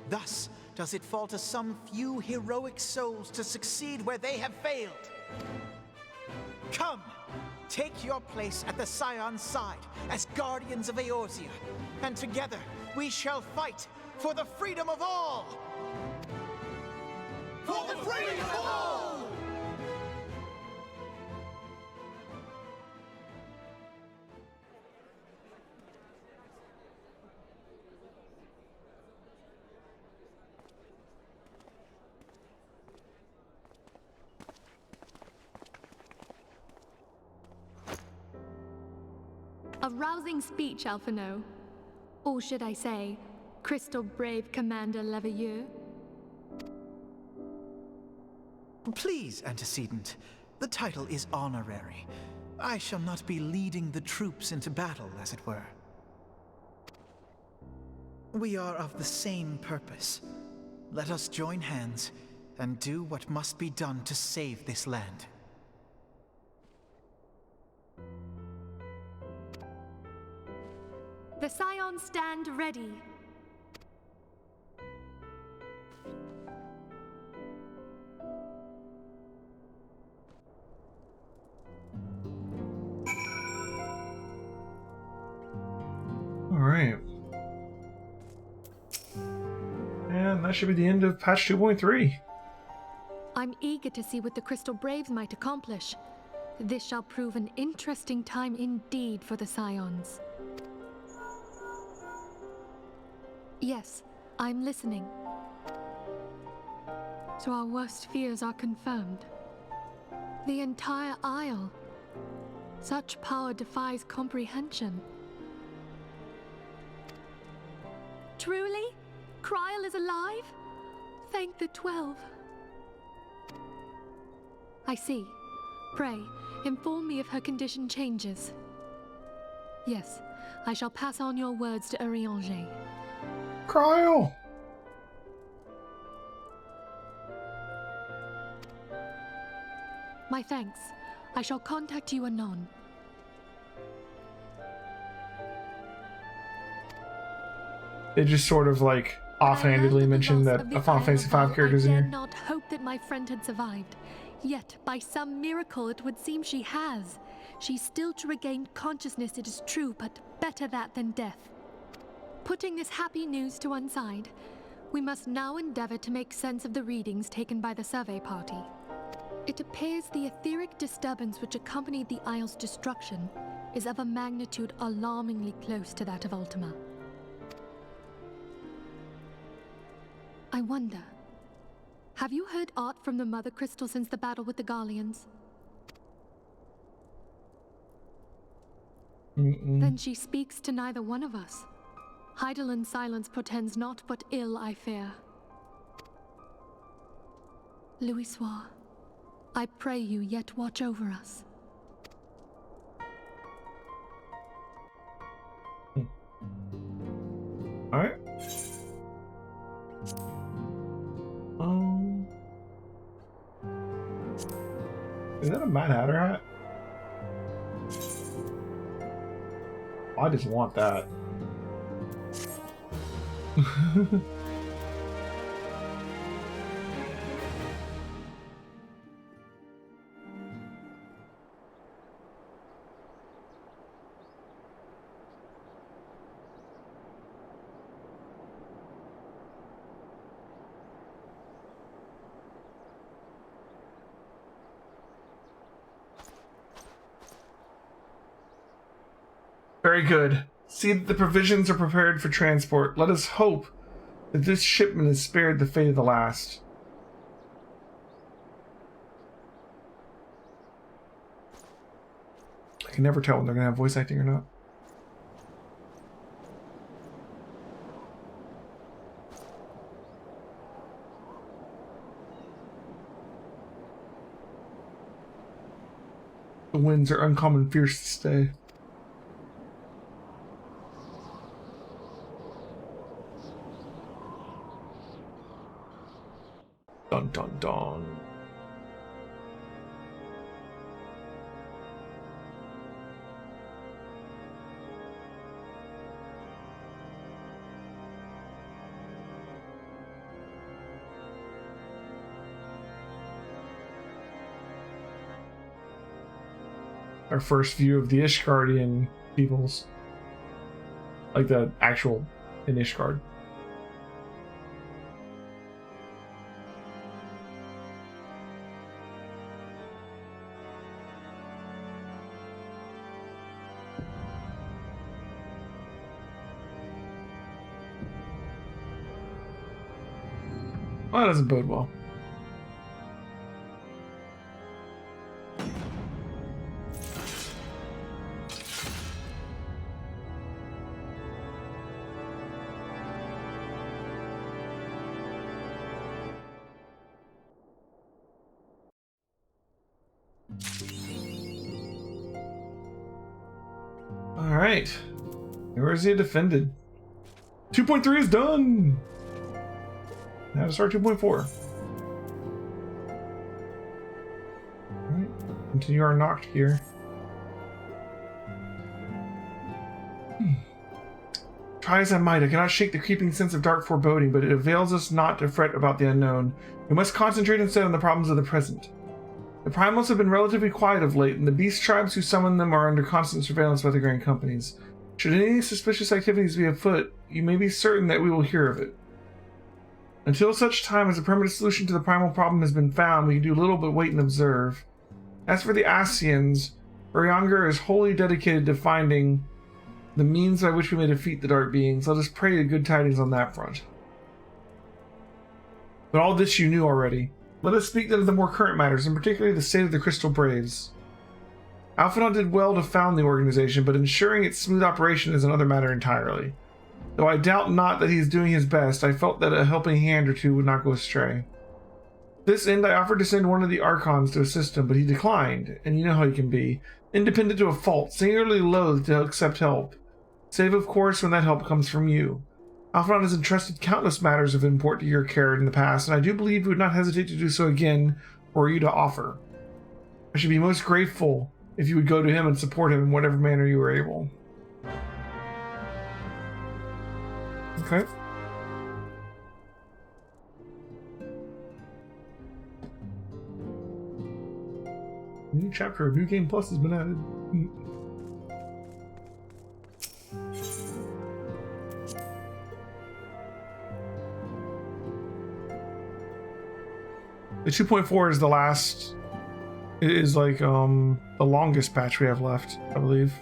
Thus does it fall to some few heroic souls to succeed where they have failed. Come, take your place at the Scion's side as guardians of Eorzea, and together we shall fight for the freedom of all! For the freedom of all! A rousing speech, Alphino. Or should I say, Crystal Brave Commander Leveilleur? Please, Antecedent. The title is honorary. I shall not be leading the troops into battle, as it were. We are of the same purpose. Let us join hands and do what must be done to save this land. The Scions stand ready. All right. And that should be the end of patch 2.3. I'm eager to see what the Crystal Braves might accomplish. This shall prove an interesting time indeed for the Scions. Yes, I'm listening. So our worst fears are confirmed. The entire Isle. Such power defies comprehension. Truly? Kryl is alive? Thank the 12. I see. Pray, inform me if her condition changes. Yes, I shall pass on your words to Urianger. Kryl! My thanks. I shall contact you anon. They just sort of like offhandedly mentioned that a Final Fantasy V character is in I dare here. not hope that my friend had survived. Yet, by some miracle, it would seem she has. She's still to regain consciousness, it is true, but better that than death. Putting this happy news to one side, we must now endeavor to make sense of the readings taken by the survey party. It appears the etheric disturbance which accompanied the Isle's destruction is of a magnitude alarmingly close to that of Ultima. I wonder, have you heard aught from the Mother Crystal since the battle with the Garleans? Then she speaks to neither one of us. Heidelin silence portends naught but ill, I fear. Louisoix, I pray you yet watch over us. Alright. Is that a Mad Hatter hat? I just want that. Very good. See that the provisions are prepared for transport. Let us hope that this shipment is spared the fate of the last. I can never tell when they're going to have voice acting or not. The winds are uncommon fierce this day. Dun dun dun. Our first view of the Ishgardian peoples. Like the actual in Ishgard. Well, that doesn't bode well. right. Eorzea defended. 2.3 is done. Now to start 2.4. Alright, continue our knocked here. Try as I might, I cannot shake the creeping sense of dark foreboding, but it avails us not to fret about the unknown. We must concentrate instead on the problems of the present. The primals have been relatively quiet of late, and the beast tribes who summon them are under constant surveillance by the grand companies. Should any suspicious activities be afoot, you may be certain that we will hear of it. Until such time as a permanent solution to the primal problem has been found, we can do little but wait and observe. As for the Ascians, Urianger is wholly dedicated to finding the means by which we may defeat the dark beings. Let us pray to good tidings on that front. But all this you knew already. Let us speak then of the more current matters, and particularly the state of the Crystal Braves. Alphinaud did well to found the organization, but ensuring its smooth operation is another matter entirely. Though I doubt not that he is doing his best, I felt that a helping hand or two would not go astray. To this end, I offered to send one of the Archons to assist him, but he declined, and you know how he can be. Independent to a fault, singularly loath to accept help. Save, of course, when that help comes from you. Alphinaud has entrusted countless matters of import to your care in the past, and I do believe you would not hesitate to do so again were you to offer. I should be most grateful if you would go to him and support him in whatever manner you are able. Okay. A new chapter of New Game Plus has been added. The 2.4 is the last. It is like the longest patch we have left, I believe.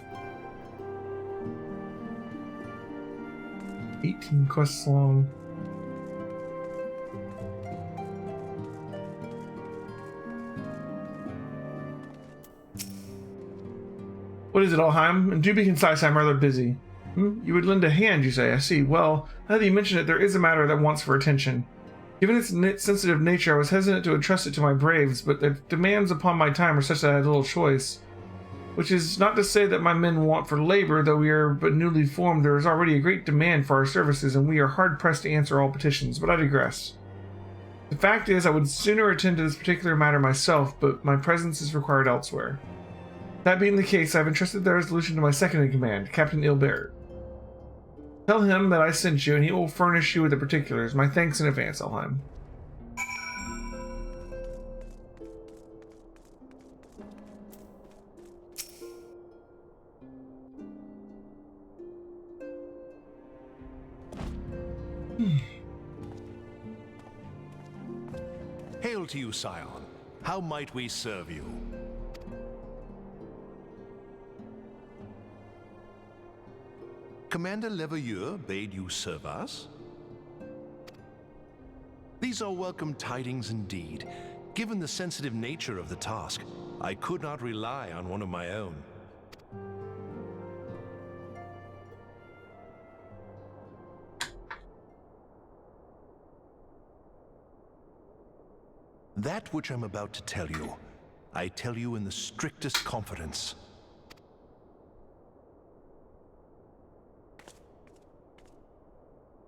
18 quests long. What is it, Alheim? And do be concise, I'm rather busy. You would lend a hand, you say, I see. Well, now that you mention it, there is a matter that wants for attention. Given its sensitive nature, I was hesitant to entrust it to my braves, but the demands upon my time are such that I had little choice. Which is not to say that my men want for labor, though we are but newly formed. There is already a great demand for our services, and we are hard-pressed to answer all petitions, but I digress. The fact is, I would sooner attend to this particular matter myself, but my presence is required elsewhere. That being the case, I have entrusted the resolution to my second-in-command, Captain Ilbert. Tell him that I sent you, and he will furnish you with the particulars. My thanks in advance, Alheim. Hail to you, Scion. How might we serve you? Commander Leveilleur bade you serve us? These are welcome tidings indeed. Given the sensitive nature of the task, I could not rely on one of my own. That which I'm about to tell you, I tell you in the strictest confidence.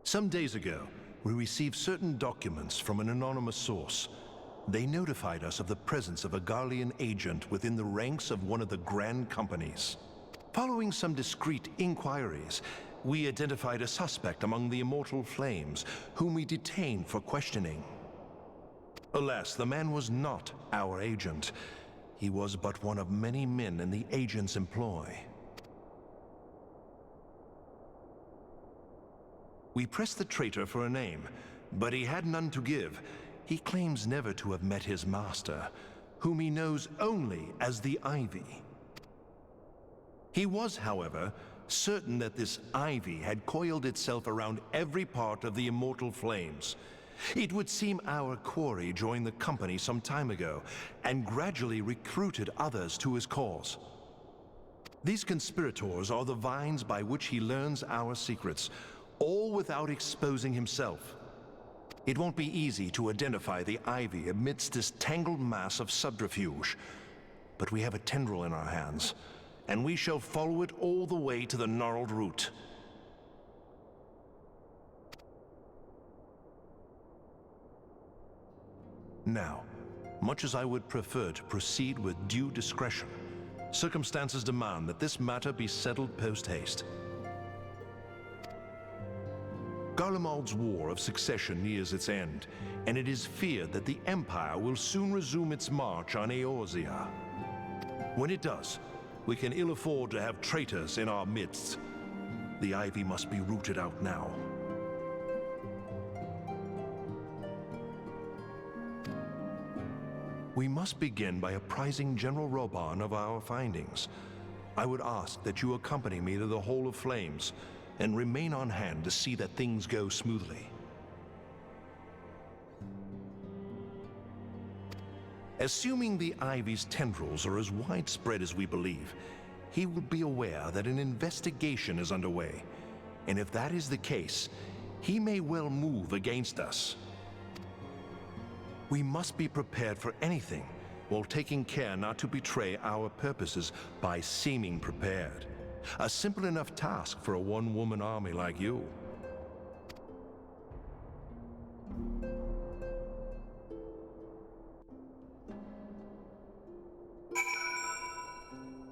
Some days ago, we received certain documents from an anonymous source. They notified us of the presence of a Garlean agent within the ranks of one of the grand companies. Following some discreet inquiries, we identified a suspect among the Immortal Flames, whom we detained for questioning. Alas, the man was not our agent. He was but one of many men in the agent's employ. We pressed the traitor for a name, but he had none to give. He claims never to have met his master, whom he knows only as the Ivy. He was, however, certain that this Ivy had coiled itself around every part of the Immortal Flames. It would seem our quarry joined the company some time ago, and gradually recruited others to his cause. These conspirators are the vines by which he learns our secrets, all without exposing himself. It won't be easy to identify the Ivy amidst this tangled mass of subterfuge, but we have a tendril in our hands, and we shall follow it all the way to the gnarled root. Now, much as I would prefer to proceed with due discretion, circumstances demand that this matter be settled post-haste. Garlemald's War of Succession nears its end, and it is feared that the Empire will soon resume its march on Eorzea. When it does, we can ill afford to have traitors in our midst. The Ivy must be rooted out now. We must begin by apprising General Reborn of our findings. I would ask that you accompany me to the Hall of Flames and remain on hand to see that things go smoothly. Assuming the Ivy's tendrils are as widespread as we believe, he will be aware that an investigation is underway, and if that is the case, he may well move against us. We must be prepared for anything, while taking care not to betray our purposes by seeming prepared. A simple enough task for a one-woman army like you.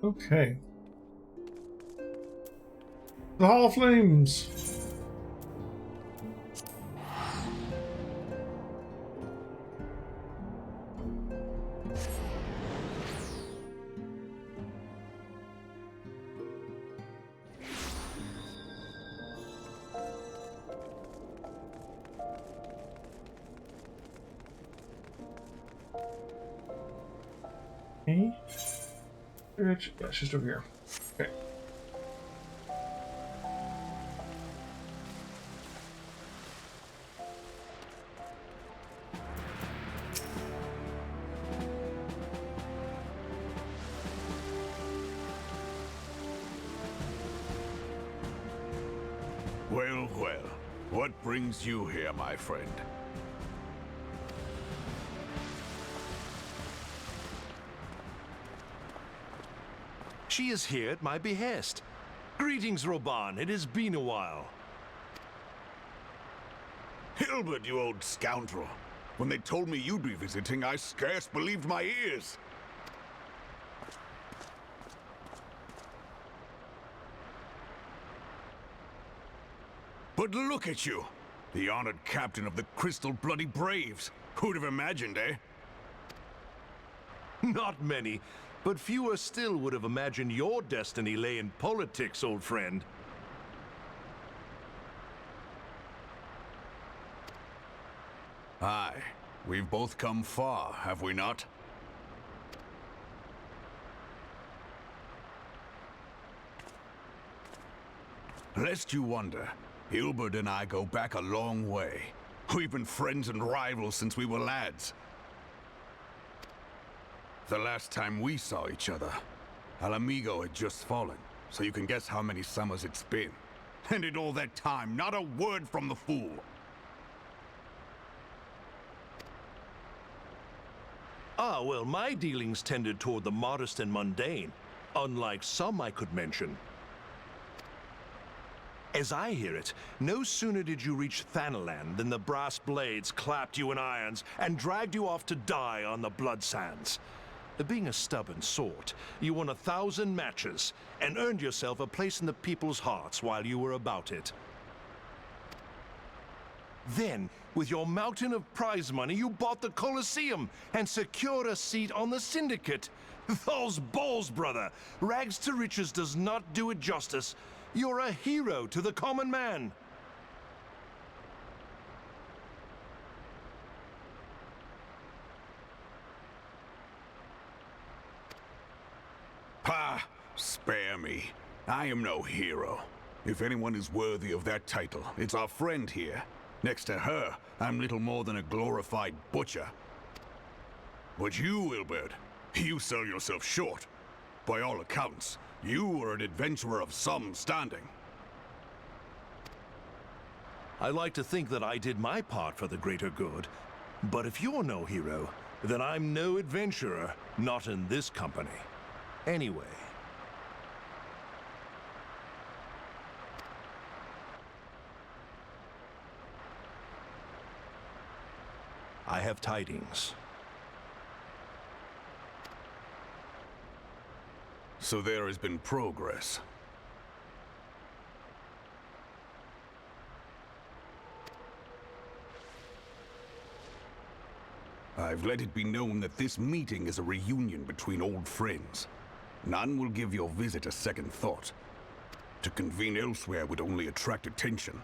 Okay. The Hall of Flames. Okay. Yeah, it's just over here. Okay. Well, well. What brings you here, my friend? She is here at my behest. Greetings, Reborn. It has been a while. Gilded, you old scoundrel. When they told me you'd be visiting, I scarce believed my ears. But look at you! The honored captain of the Crystal Bloody Braves. Who'd have imagined, eh? Not many, but fewer still would have imagined your destiny lay in politics, old friend. Aye. We've both come far, have we not? Lest you wonder, Gilded and I go back a long way. We've been friends and rivals since we were lads. The last time we saw each other, Alamigo had just fallen, so you can guess how many summers it's been. And in all that time, not a word from the fool. Ah, well, my dealings tended toward the modest and mundane, unlike some I could mention. As I hear it, no sooner did you reach Thanalan than the brass blades clapped you in irons and dragged you off to die on the blood sands. Being a stubborn sort, you won 1,000 matches and earned yourself a place in the people's hearts while you were about it. Then, with your mountain of prize money, you bought the Colosseum and secured a seat on the Syndicate. Those balls, brother! Rags to riches does not do it justice. You're a hero to the common man. Ha! Spare me. I am no hero. If anyone is worthy of that title, it's our friend here. Next to her, I'm little more than a glorified butcher. But you, Wilbert, you sell yourself short. By all accounts, you are an adventurer of some standing. I like to think that I did my part for the greater good. But if you're no hero, then I'm no adventurer, not in this company. Anyway, I have tidings. So there has been progress. I've let it be known that this meeting is a reunion between old friends. None will give your visit a second thought. To convene elsewhere would only attract attention.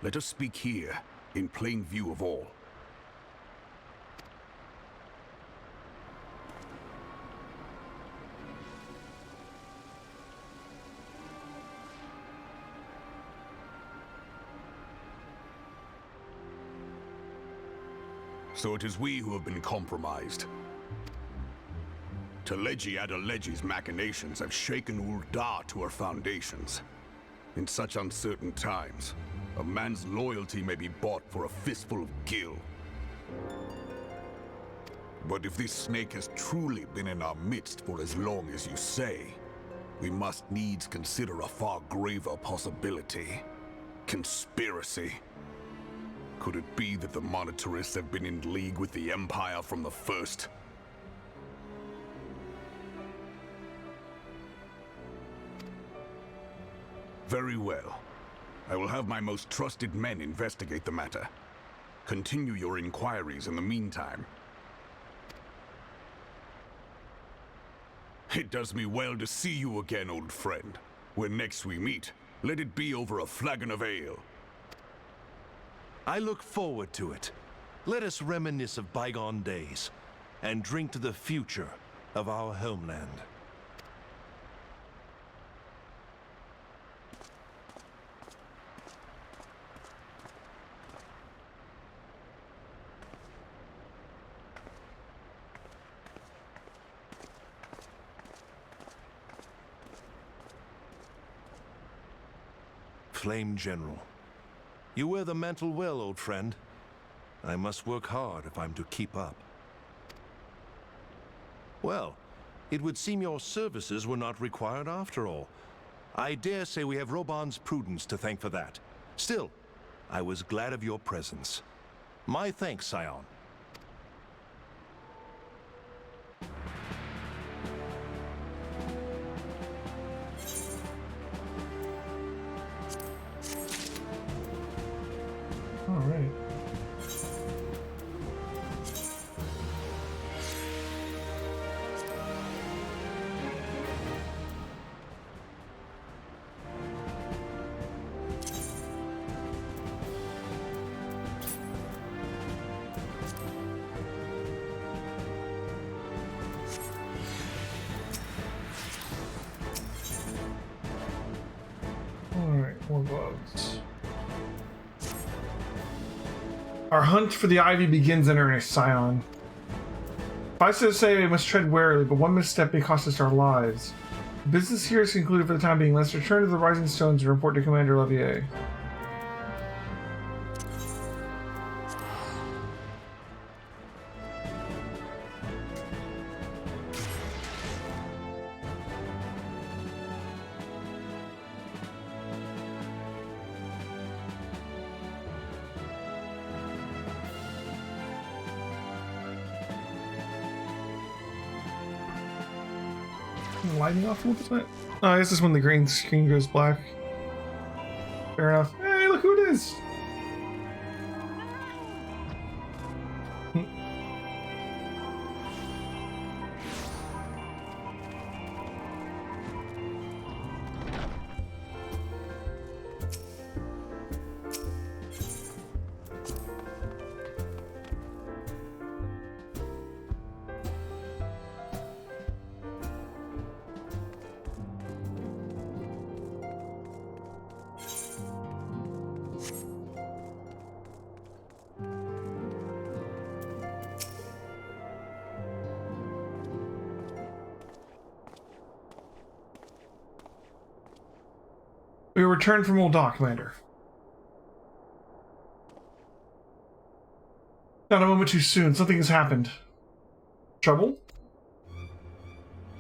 Let us speak here, in plain view of all. So it is we who have been compromised. Teleji Adeleji's machinations have shaken Ul'dah to her foundations. In such uncertain times, a man's loyalty may be bought for a fistful of gil. But if this snake has truly been in our midst for as long as you say, we must needs consider a far graver possibility. Conspiracy. Could it be that the Monetarists have been in league with the Empire from the first? Very well. I will have my most trusted men investigate the matter. Continue your inquiries in the meantime. It does me well to see you again, old friend. When next we meet, let it be over a flagon of ale. I look forward to it. Let us reminisce of bygone days and drink to the future of our homeland. Flame General. You wear the mantle well, old friend. I must work hard if I'm to keep up. Well, it would seem your services were not required after all. I dare say we have Roban's prudence to thank for that. Still, I was glad of your presence. My thanks, Scion. All right. All right, more gloves. Our hunt for the Ivy begins in earnest, Scion. Suffice to say, we must tread warily, but one misstep may cost us our lives. The business here is concluded for the time being. Let's return to the Rising Stones and report to Commander Levier. Lighting off a little bit? Oh, I guess this is when the green screen goes black. Fair enough. Hey, look who it is! We return from Ul'dah, Commander. Not a moment too soon. Something has happened. Trouble?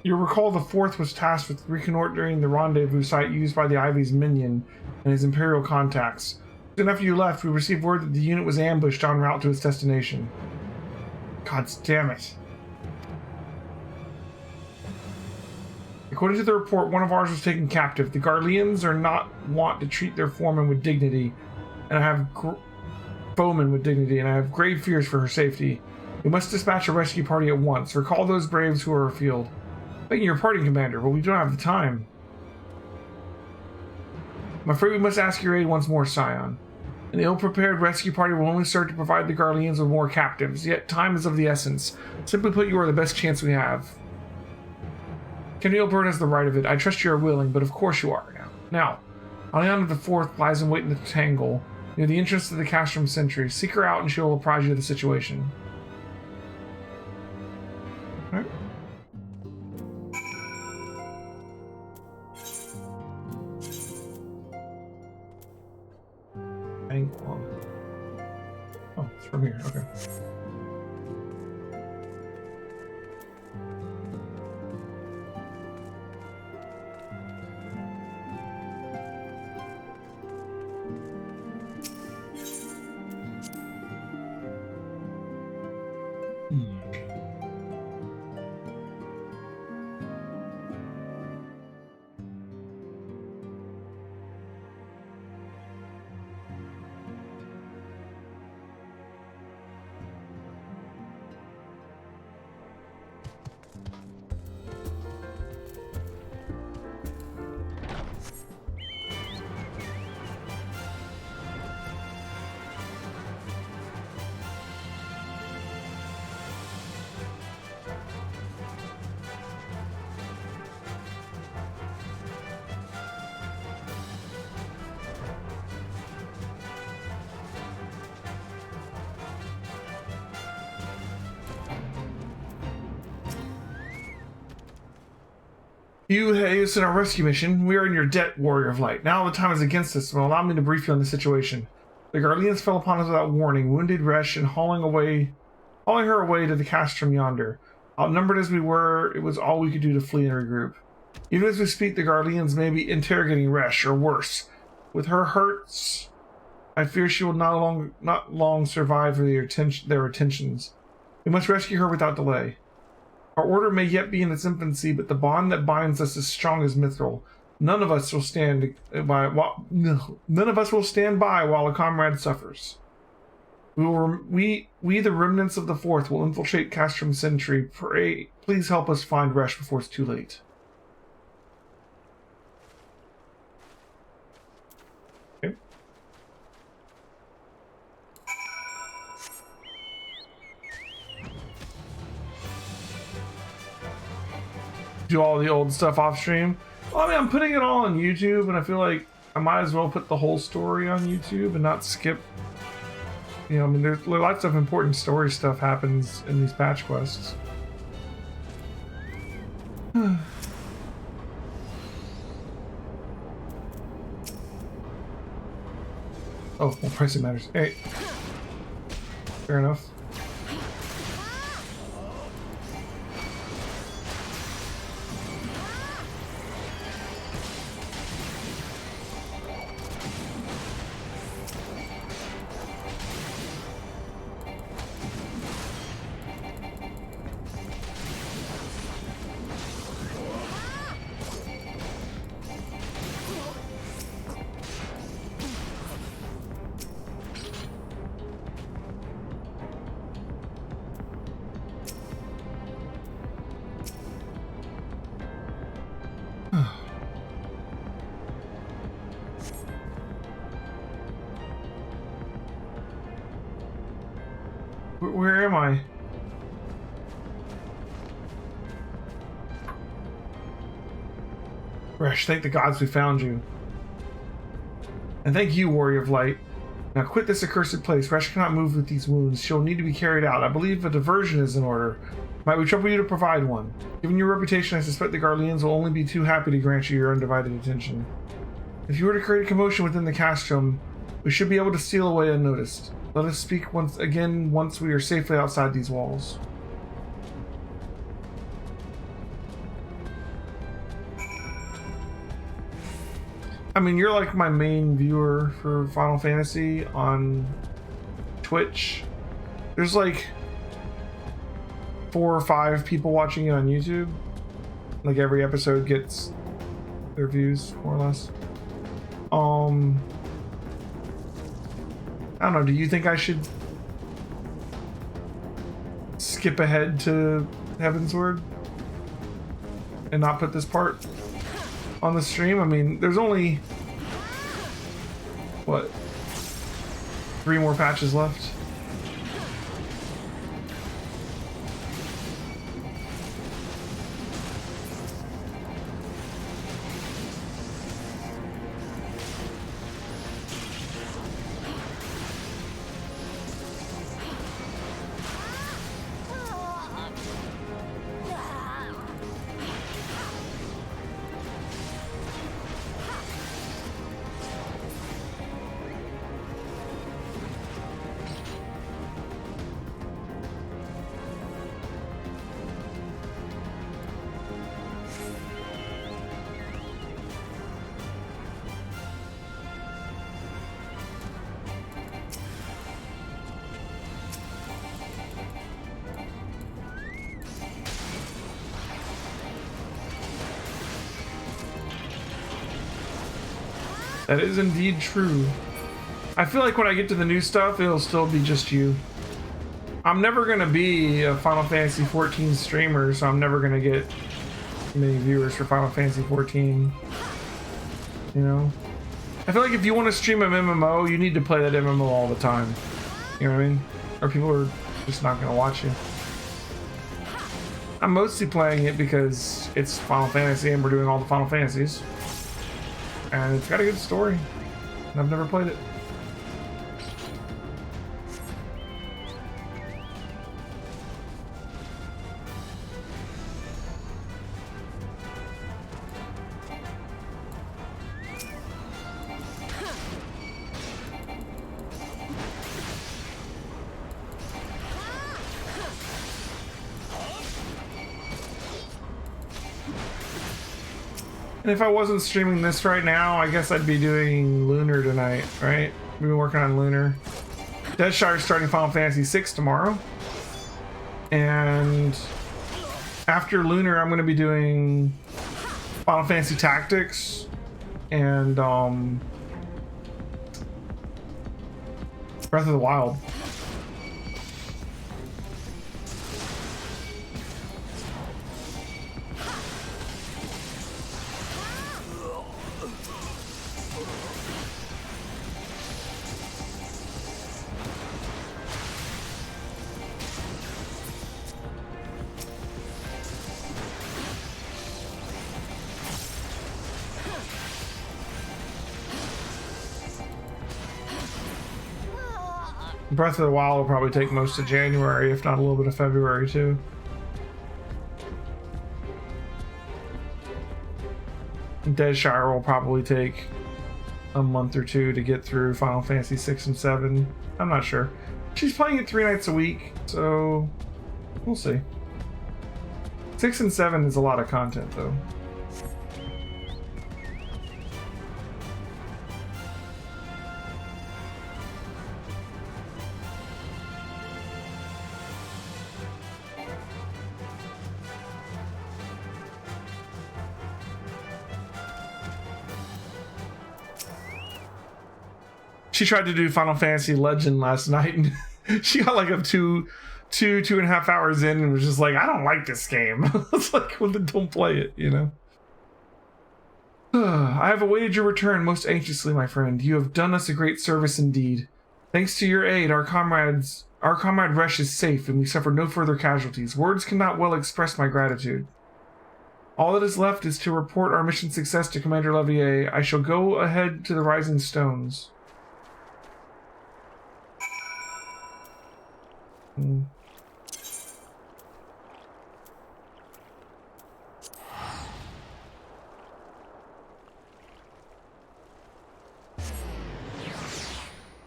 You'll recall the Fourth was tasked with reconnoitering the rendezvous site used by the Ivy's minion and his Imperial contacts. Soon after you left, we received word that the unit was ambushed en route to its destination. God damn it. According to the report, one of ours was taken captive. The Garleans are not wont to treat their foreman with dignity, and I have foemen with dignity, and I have grave fears for her safety. We must dispatch a rescue party at once. Recall those braves who are afield. Thank you, your party commander, but we don't have the time. I'm afraid we must ask your aid once more, Scion. An ill-prepared rescue party will only serve to provide the Garleans with more captives, yet time is of the essence. Simply put, you are the best chance we have. Camille Bird has the right of it. I trust you are willing, but of course you are now. Now, Aliana IV lies in wait in the tangle, near the entrance to the Castrum Sentry. Seek her out and she will apprise you of the situation. Alright. Angle. Oh, it's from here. Okay. You haste in our rescue mission. We are in your debt, Warrior of Light. Now the time is against us, so allow me to brief you on the situation. The Garleans fell upon us without warning, wounded Resh, and hauling her away to the castrum yonder. Outnumbered as we were, it was all we could do to flee and regroup. Even as we speak, the Garleans may be interrogating Resh, or worse. With her hurts, I fear she will not long survive their attentions. We must rescue her without delay. Our order may yet be in its infancy, but the bond that binds us is strong as mithril. None of us will stand by while a comrade suffers. We the remnants of the Fourth will infiltrate Castrum Sentry. Please help us find Resh before it's too late. Okay. Do all the old stuff off stream. Well, I mean, I'm putting it all on YouTube, and I feel like I might as well put the whole story on YouTube and not skip. You know, I mean, there's lots of important story stuff happens in these patch quests. Oh, well, pricing matters. Hey, fair enough. Where am I? Resh, thank the gods we found you. And thank you, Warrior of Light. Now quit this accursed place. Resh cannot move with these wounds. She'll need to be carried out. I believe a diversion is in order. Might we trouble you to provide one? Given your reputation, I suspect the Garleans will only be too happy to grant you your undivided attention. If you were to create a commotion within the castrum, we should be able to steal away unnoticed. Let us speak once we are safely outside these walls. I mean, you're like my main viewer for Final Fantasy on Twitch. There's like 4 or 5 people watching it on YouTube. Like every episode gets their views, more or less. I don't know, do you think I should skip ahead to Heavensward and not put this part on the stream? I mean, there's only, what, 3 more patches left? That is indeed true. I feel like when I get to the new stuff, it'll still be just you. I'm never gonna be a Final Fantasy 14 streamer, so I'm never gonna get many viewers for Final Fantasy 14. You know? I feel like if you want to stream an MMO, you need to play that MMO all the time. You know what I mean? Or people are just not gonna watch you. I'm mostly playing it because it's Final Fantasy and we're doing all the Final Fantasies. And it's got a good story. And I've never played it. And if I wasn't streaming this right now, I guess I'd be doing Lunar tonight, right? We've been working on Lunar. Deathshire's starting Final Fantasy VI tomorrow. And after Lunar, I'm going to be doing Final Fantasy Tactics and Breath of the Wild. Breath of the Wild will probably take most of January, if not a little bit of February too. Deadshire will probably take a month or 2 to get through Final Fantasy 6 and 7. I'm not sure. She's playing it 3 nights a week, so we'll see. 6 and 7 is a lot of content though. She tried to do Final Fantasy Legend last night and she got like up two and a half hours in and was just like, I don't like this game. It's like, well, then don't play it, you know? I have awaited your return most anxiously, my friend. You have done us a great service indeed. Thanks to your aid, our comrade Resh is safe and we suffer no further casualties. Words cannot well express my gratitude. All that is left is to report our mission success to Commander Levier. I shall go ahead to the Rising Stones.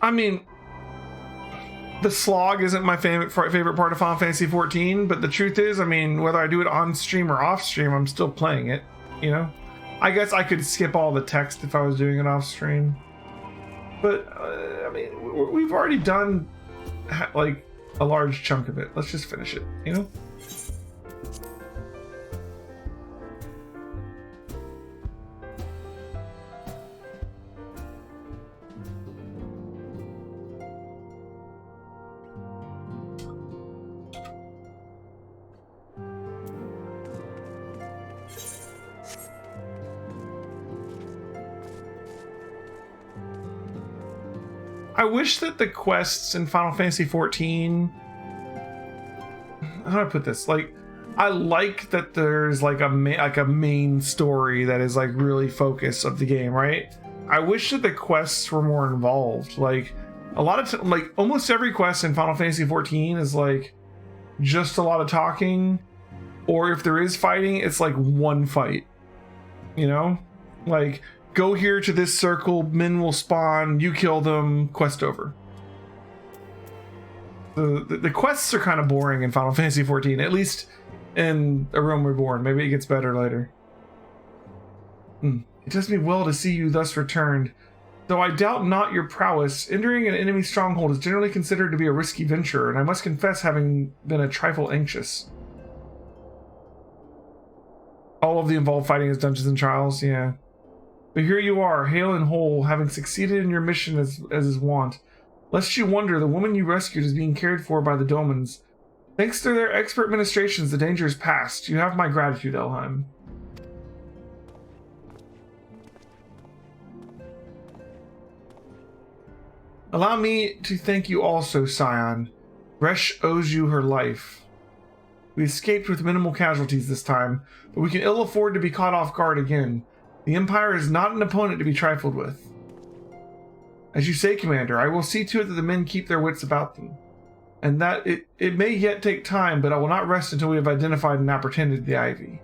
I mean, the slog isn't my favorite part of Final Fantasy 14, but the truth is, I mean, whether I do it on stream or off stream, I'm still playing it, you know? I guess I could skip all the text if I was doing it off stream. But, I mean, we've already done, like, a large chunk of it. Let's just finish it, you know? I wish that the quests in Final Fantasy XIV, how do I put this? Like, I like that there's like a main story that is like really focus of the game, right? I wish that the quests were more involved. Like a lot of like almost every quest in Final Fantasy XIV is like just a lot of talking, or if there is fighting, it's like one fight. You know, like go here to this circle, men will spawn, you kill them, quest over. The quests are kind of boring in Final Fantasy XIV, at least in A Realm Reborn. Maybe it gets better later. It does me well to see you thus returned. Though I doubt not your prowess, entering an enemy stronghold is generally considered to be a risky venture, and I must confess having been a trifle anxious. All of the involved fighting is dungeons and trials, yeah. But here you are, hale and whole, having succeeded in your mission as is wont. Lest you wonder, the woman you rescued is being cared for by the Domans. Thanks to their expert ministrations, the danger is past. You have my gratitude, Elheim. Allow me to thank you also, Scion. Resh owes you her life. We escaped with minimal casualties this time, but we can ill afford to be caught off guard again. The Empire is not an opponent to be trifled with. As you say, Commander, I will see to it that the men keep their wits about them. And that it may yet take time, but I will not rest until we have identified and apprehended the Ivy.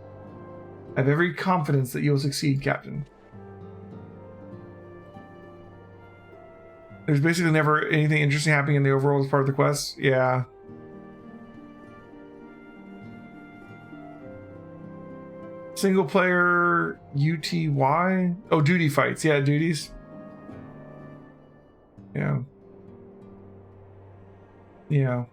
I have every confidence that you will succeed, Captain. There's basically never anything interesting happening in the overworld as part of the quest. Yeah. Single player UTY? Oh, duty fights. Yeah, duties. Yeah. Yeah.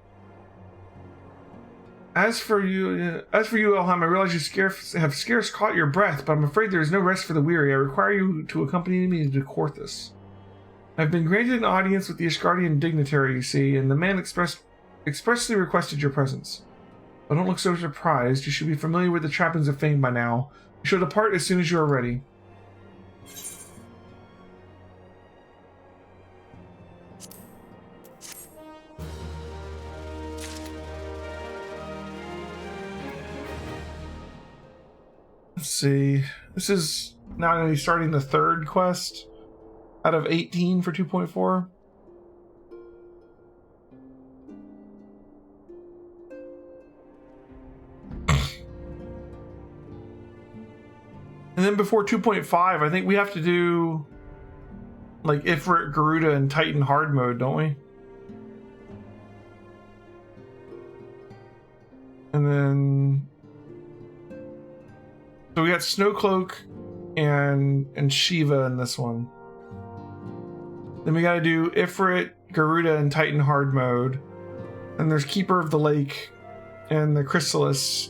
As for you, Elheim, I realize you have scarce caught your breath, but I'm afraid there is no rest for the weary. I require you to accompany me to Corthus. I've been granted an audience with the Ishgardian dignitary, you see, and the man expressly requested your presence. But don't look so surprised. You should be familiar with the trappings of fame by now. You shall depart as soon as you are ready. Let's see. This is now going to be starting the third quest out of 18 for 2.4. And then before 2.5, I think we have to do like Ifrit, Garuda, and Titan hard mode, don't we? And then so we got Snowcloak and Shiva in this one. Then we got to do Ifrit, Garuda, and Titan hard mode. And there's Keeper of the Lake and the Chrysalis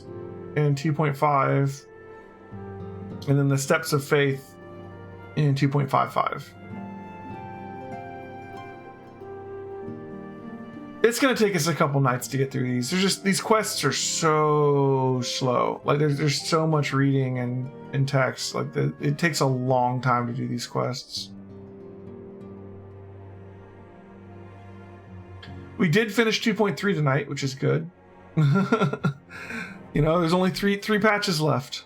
in 2.5. And then the Steps of Faith in 2.55. It's going to take us a couple nights to get through these. There's just, these quests are so slow. Like there's so much reading and text. Like it takes a long time to do these quests. We did finish 2.3 tonight, which is good. You know, there's only three patches left.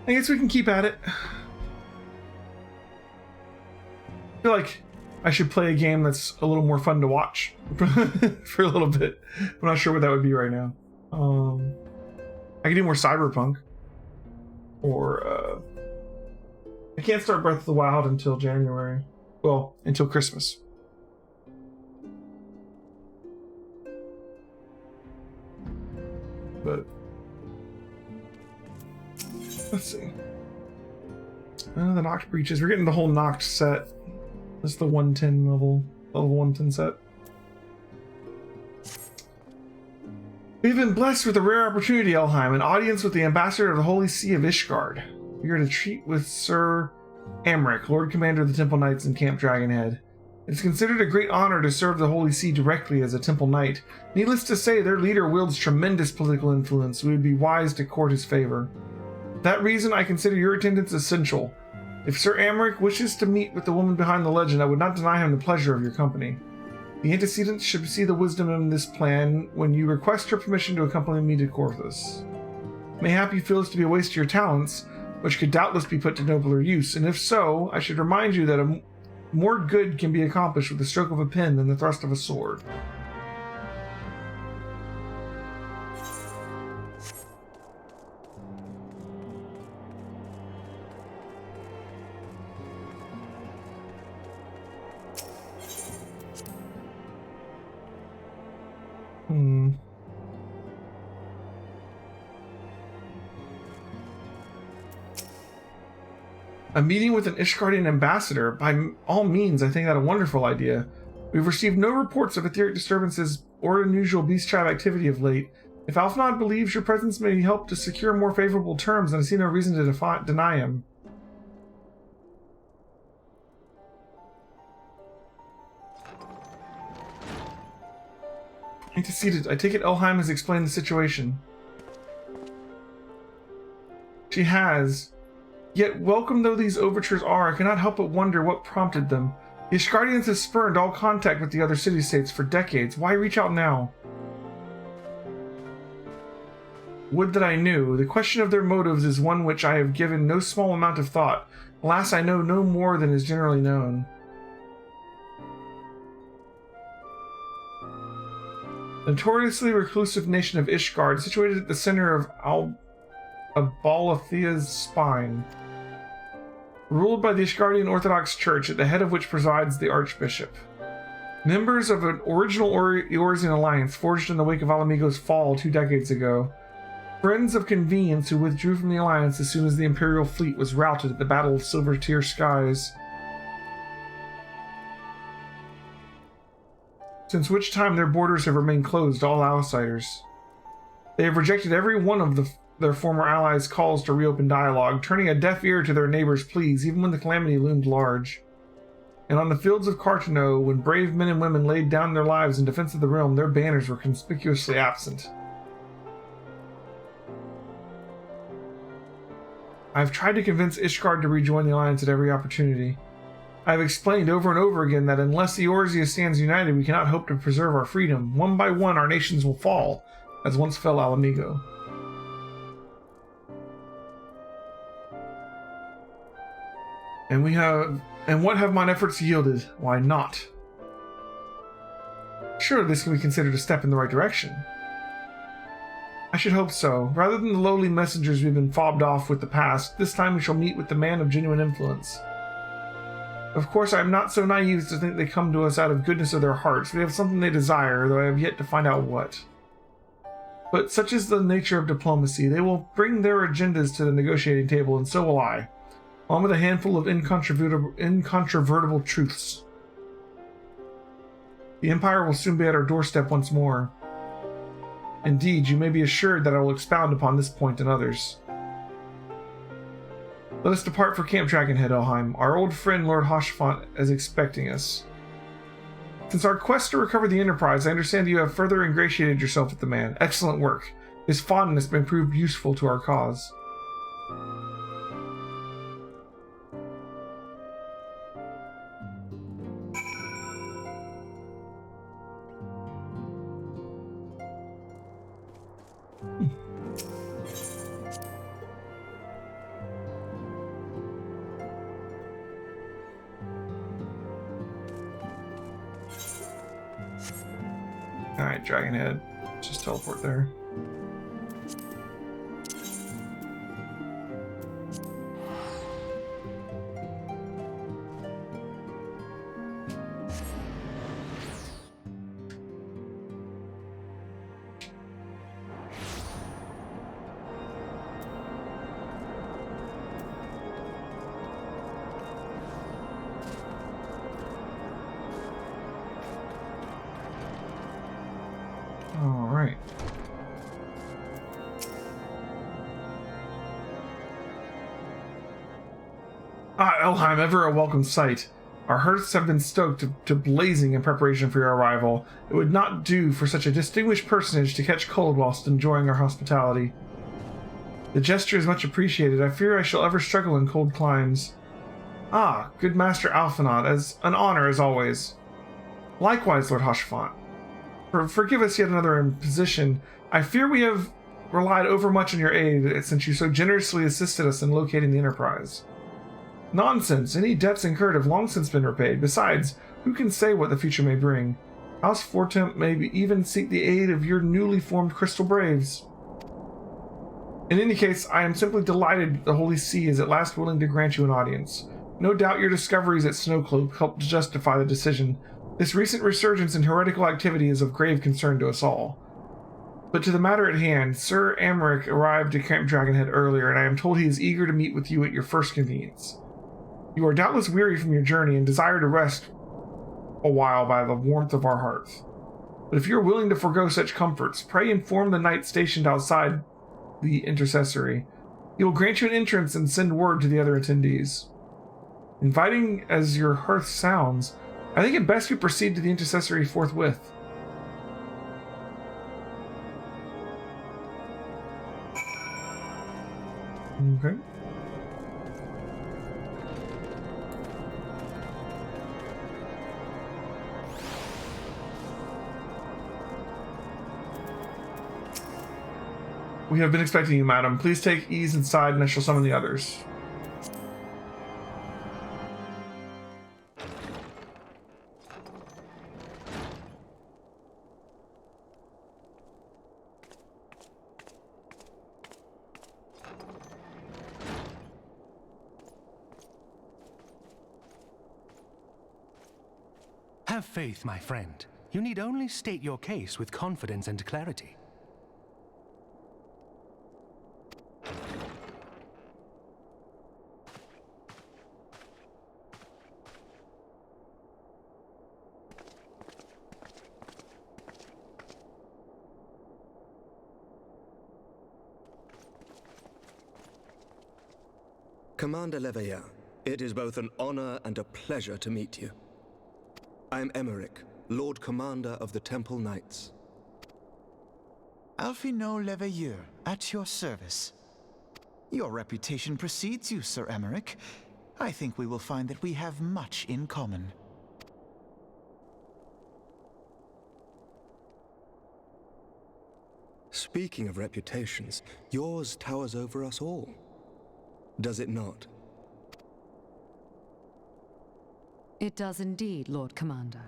I guess we can keep at it. I feel like I should play a game that's a little more fun to watch for a little bit. I'm not sure what that would be right now. I can do more Cyberpunk. Or, I can't start Breath of the Wild until January. Well, until Christmas. But let's see. The Noct Breaches. We're getting the whole Noct set. This is the 110 level 110 set. We've been blessed with a rare opportunity, Elheim, an audience with the ambassador of the Holy See of Ishgard. We are to treat with Sir Amric, Lord Commander of the Temple Knights in Camp Dragonhead. It's considered a great honor to serve the Holy See directly as a Temple Knight. Needless to say, their leader wields tremendous political influence. We would be wise to court his favor. For that reason, I consider your attendance essential. If Sir Amric wishes to meet with the woman behind the legend, I would not deny him the pleasure of your company. The antecedents should see the wisdom in this plan when you request her permission to accompany me to Corvus. Mayhap you feel this to be a waste of your talents, which could doubtless be put to nobler use, and if so, I should remind you that more good can be accomplished with the stroke of a pen than the thrust of a sword. A meeting with an Ishgardian ambassador? By all means, I think that a wonderful idea. We've received no reports of etheric disturbances or unusual beast tribe activity of late. If Alfnod believes your presence may help to secure more favorable terms, then I see no reason to deny him. Antecedent. I take it Elheim has explained the situation. She has. Yet, welcome though these overtures are, I cannot help but wonder what prompted them. The Ishgardians have spurned all contact with the other city-states for decades. Why reach out now? Would that I knew. The question of their motives is one which I have given no small amount of thought. Alas, I know no more than is generally known. The notoriously reclusive nation of Ishgard, situated at the center of Abalathea's spine. Ruled by the Ishgardian Orthodox Church, at the head of which presides the Archbishop. Members of an original Eorzean alliance forged in the wake of Alamigo's fall 2 decades ago. Friends of convenience who withdrew from the alliance as soon as the Imperial fleet was routed at the Battle of Silver Tear Skies. Since which time their borders have remained closed to all outsiders. They have rejected every one of their former allies' calls to reopen dialogue, turning a deaf ear to their neighbors' pleas even when the calamity loomed large. And on the fields of Cartano, when brave men and women laid down their lives in defense of the realm, their banners were conspicuously absent. I have tried to convince Ishgard to rejoin the alliance at every opportunity. I have explained over and over again that unless Eorzea stands united, we cannot hope to preserve our freedom. One by one, our nations will fall, as once fell Alamigo. And what have mine efforts yielded? Why not? Sure, this can be considered a step in the right direction. I should hope so. Rather than the lowly messengers we've been fobbed off with the past, this time we shall meet with the man of genuine influence. Of course, I am not so naive to think they come to us out of goodness of their hearts. They have something they desire, though I have yet to find out what. But such is the nature of diplomacy. They will bring their agendas to the negotiating table, and so will I. Along with a handful of incontrovertible truths. The Empire will soon be at our doorstep once more. Indeed, you may be assured that I will expound upon this point and others. Let us depart for Camp Dragonhead, Elheim. Our old friend Lord Hoshfont is expecting us. Since our quest to recover the Enterprise, I understand you have further ingratiated yourself with the man. Excellent work. His fondness has been proved useful to our cause. Alright, Dragonhead. Just teleport there. Alright. Ah, Elheim, ever a welcome sight. Our hearths have been stoked to blazing in preparation for your arrival. It would not do for such a distinguished personage to catch cold whilst enjoying our hospitality. The gesture is much appreciated. I fear I shall ever struggle in cold climes. Ah, good Master Alphinaud, as an honor as always. Likewise, Lord Hoshfont. Forgive us yet another imposition. I fear we have relied overmuch on your aid since you so generously assisted us in locating the Enterprise. Nonsense! Any debts incurred have long since been repaid. Besides, who can say what the future may bring? House Fortemp may even seek the aid of your newly formed Crystal Braves. In any case, I am simply delighted the Holy See is at last willing to grant you an audience. No doubt your discoveries at Snowcloak helped to justify the decision. This recent resurgence in heretical activity is of grave concern to us all. But to the matter at hand, Sir Amaric arrived at Camp Dragonhead earlier, and I am told he is eager to meet with you at your first convenience. You are doubtless weary from your journey and desire to rest a while by the warmth of our hearth. But if you are willing to forego such comforts, pray inform the knight stationed outside the intercessory. He will grant you an entrance and send word to the other attendees. Inviting as your hearth sounds, I think it best we proceed to the intercessory forthwith. Okay. We have been expecting you, madam. Please take ease inside, and I shall summon the others. Have faith, my friend. You need only state your case with confidence and clarity. Commander Leveilleur, it is both an honor and a pleasure to meet you. I am Emeric, Lord Commander of the Temple Knights. Alphinaud Leveilleur, at your service. Your reputation precedes you, Sir Emeric. I think we will find that we have much in common. Speaking of reputations, yours towers over us all. Does it not? It does indeed, Lord Commander.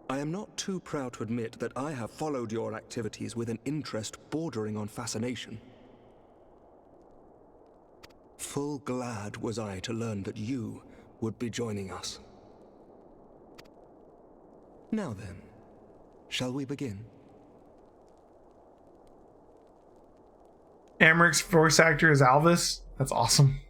I am not too proud to admit that I have followed your activities with an interest bordering on fascination. Full glad was I to learn that you would be joining us. Now then, shall we begin? Amaric's voice actor is Alvis. That's awesome.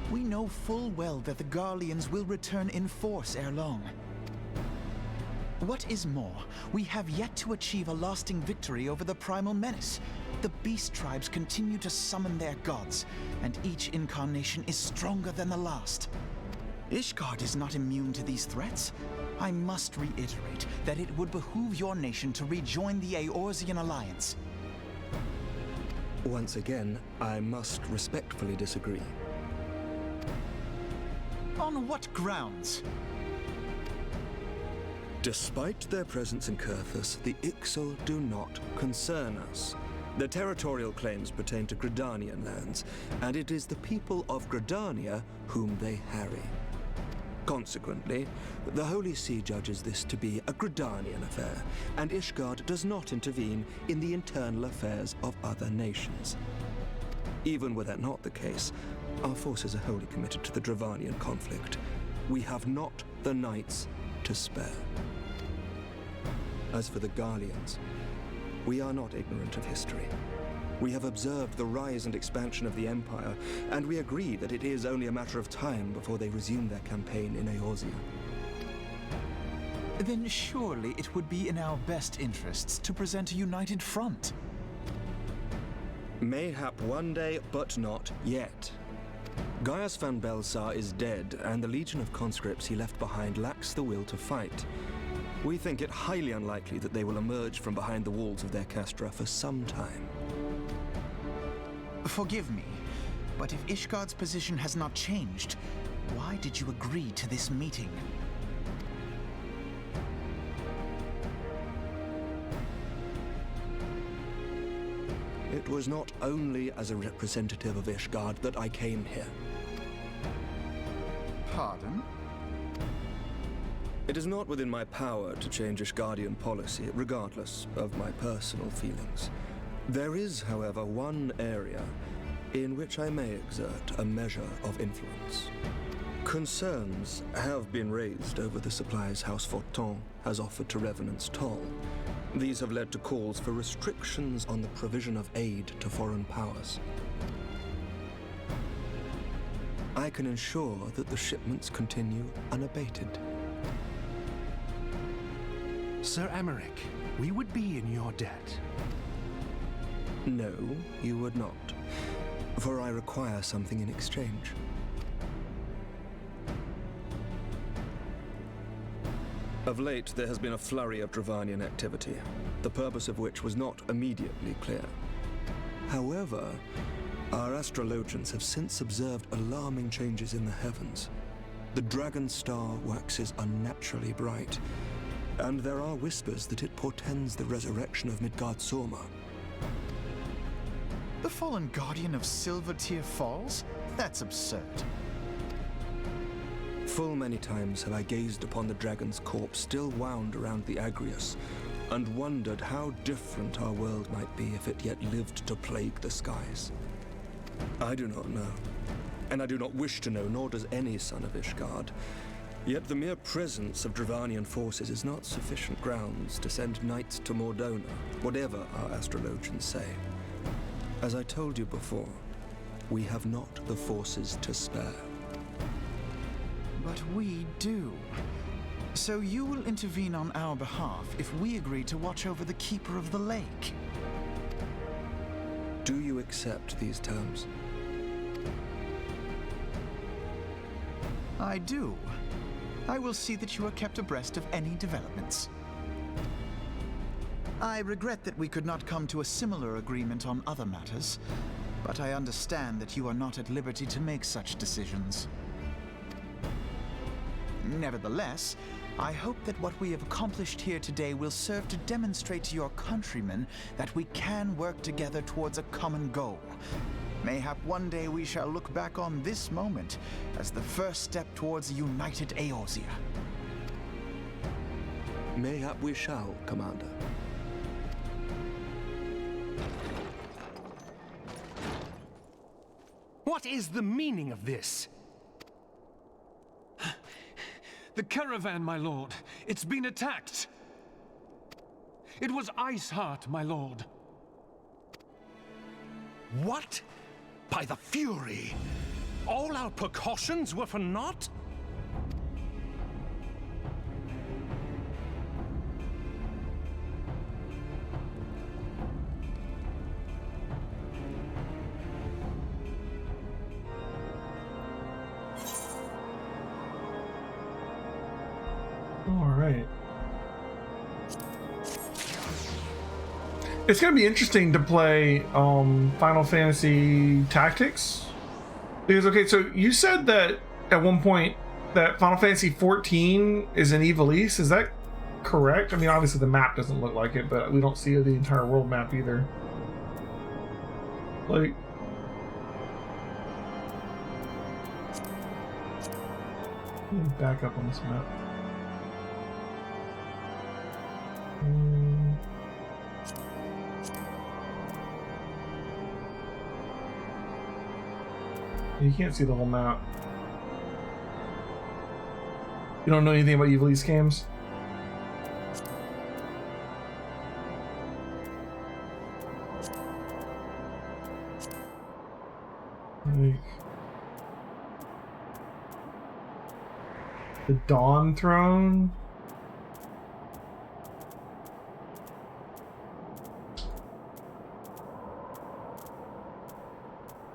We know full well that the Garleans will return in force ere long. What is more, we have yet to achieve a lasting victory over the primal menace. The beast tribes continue to summon their gods, and each incarnation is stronger than the last. Ishgard is not immune to these threats. I must reiterate that it would behoove your nation to rejoin the Eorzean Alliance. Once again, I must respectfully disagree. On what grounds? Despite their presence in Kurthus, the Ixal do not concern us. Their territorial claims pertain to Gridanian lands, and it is the people of Gridania whom they harry. Consequently, the Holy See judges this to be a Gridanian affair, and Ishgard does not intervene in the internal affairs of other nations. Even were that not the case, our forces are wholly committed to the Dravanian conflict. We have not the knights to spare. As for the Garleans, we are not ignorant of history. We have observed the rise and expansion of the Empire, and we agree that it is only a matter of time before they resume their campaign in Eorzea. Then surely it would be in our best interests to present a united front. Mayhap one day, but not yet. Gaius van Belsar is dead, and the legion of conscripts he left behind lacks the will to fight. We think it highly unlikely that they will emerge from behind the walls of their castra for some time. Forgive me, but if Ishgard's position has not changed, why did you agree to this meeting? It was not only as a representative of Ishgard that I came here. Pardon? It is not within my power to change Ishgardian policy, regardless of my personal feelings. There is, however, one area in which I may exert a measure of influence. Concerns have been raised over the supplies House Fortin has offered to Revenant's Toll. These have led to calls for restrictions on the provision of aid to foreign powers. I can ensure that the shipments continue unabated. Sir Emmerich, we would be in your debt. No, you would not, for I require something in exchange. Of late, there has been a flurry of Dravanian activity, the purpose of which was not immediately clear. However, our astrologians have since observed alarming changes in the heavens. The dragon star waxes unnaturally bright, and there are whispers that it portends the resurrection of Midgard Sorma. The fallen guardian of Silvertear Falls? That's absurd. Full many times have I gazed upon the dragon's corpse still wound around the Agrius, and wondered how different our world might be if it yet lived to plague the skies. I do not know, and I do not wish to know, nor does any son of Ishgard. Yet the mere presence of Dravanian forces is not sufficient grounds to send knights to Mordona, whatever our astrologians say. As I told you before, we have not the forces to spare. But we do. So you will intervene on our behalf if we agree to watch over the Keeper of the Lake. Do you accept these terms? I do. I will see that you are kept abreast of any developments. I regret that we could not come to a similar agreement on other matters, but I understand that you are not at liberty to make such decisions. Nevertheless, I hope that what we have accomplished here today will serve to demonstrate to your countrymen that we can work together towards a common goal. Mayhap one day we shall look back on this moment as the first step towards a united Eorzea. Mayhap we shall, Commander. What is the meaning of this? The caravan, my lord. It's been attacked. It was Iceheart, my lord. What? By the Fury? All our precautions were for naught? All right. It's gonna be interesting to play Final Fantasy Tactics, because okay, so you said that at one point that Final Fantasy 14 is an Evilise. Is that correct? I mean, obviously the map doesn't look like it, but we don't see the entire world map either. Like, let me back up on this map. You can't see the whole map. You don't know anything about Evilise games? Like the Dawn Throne?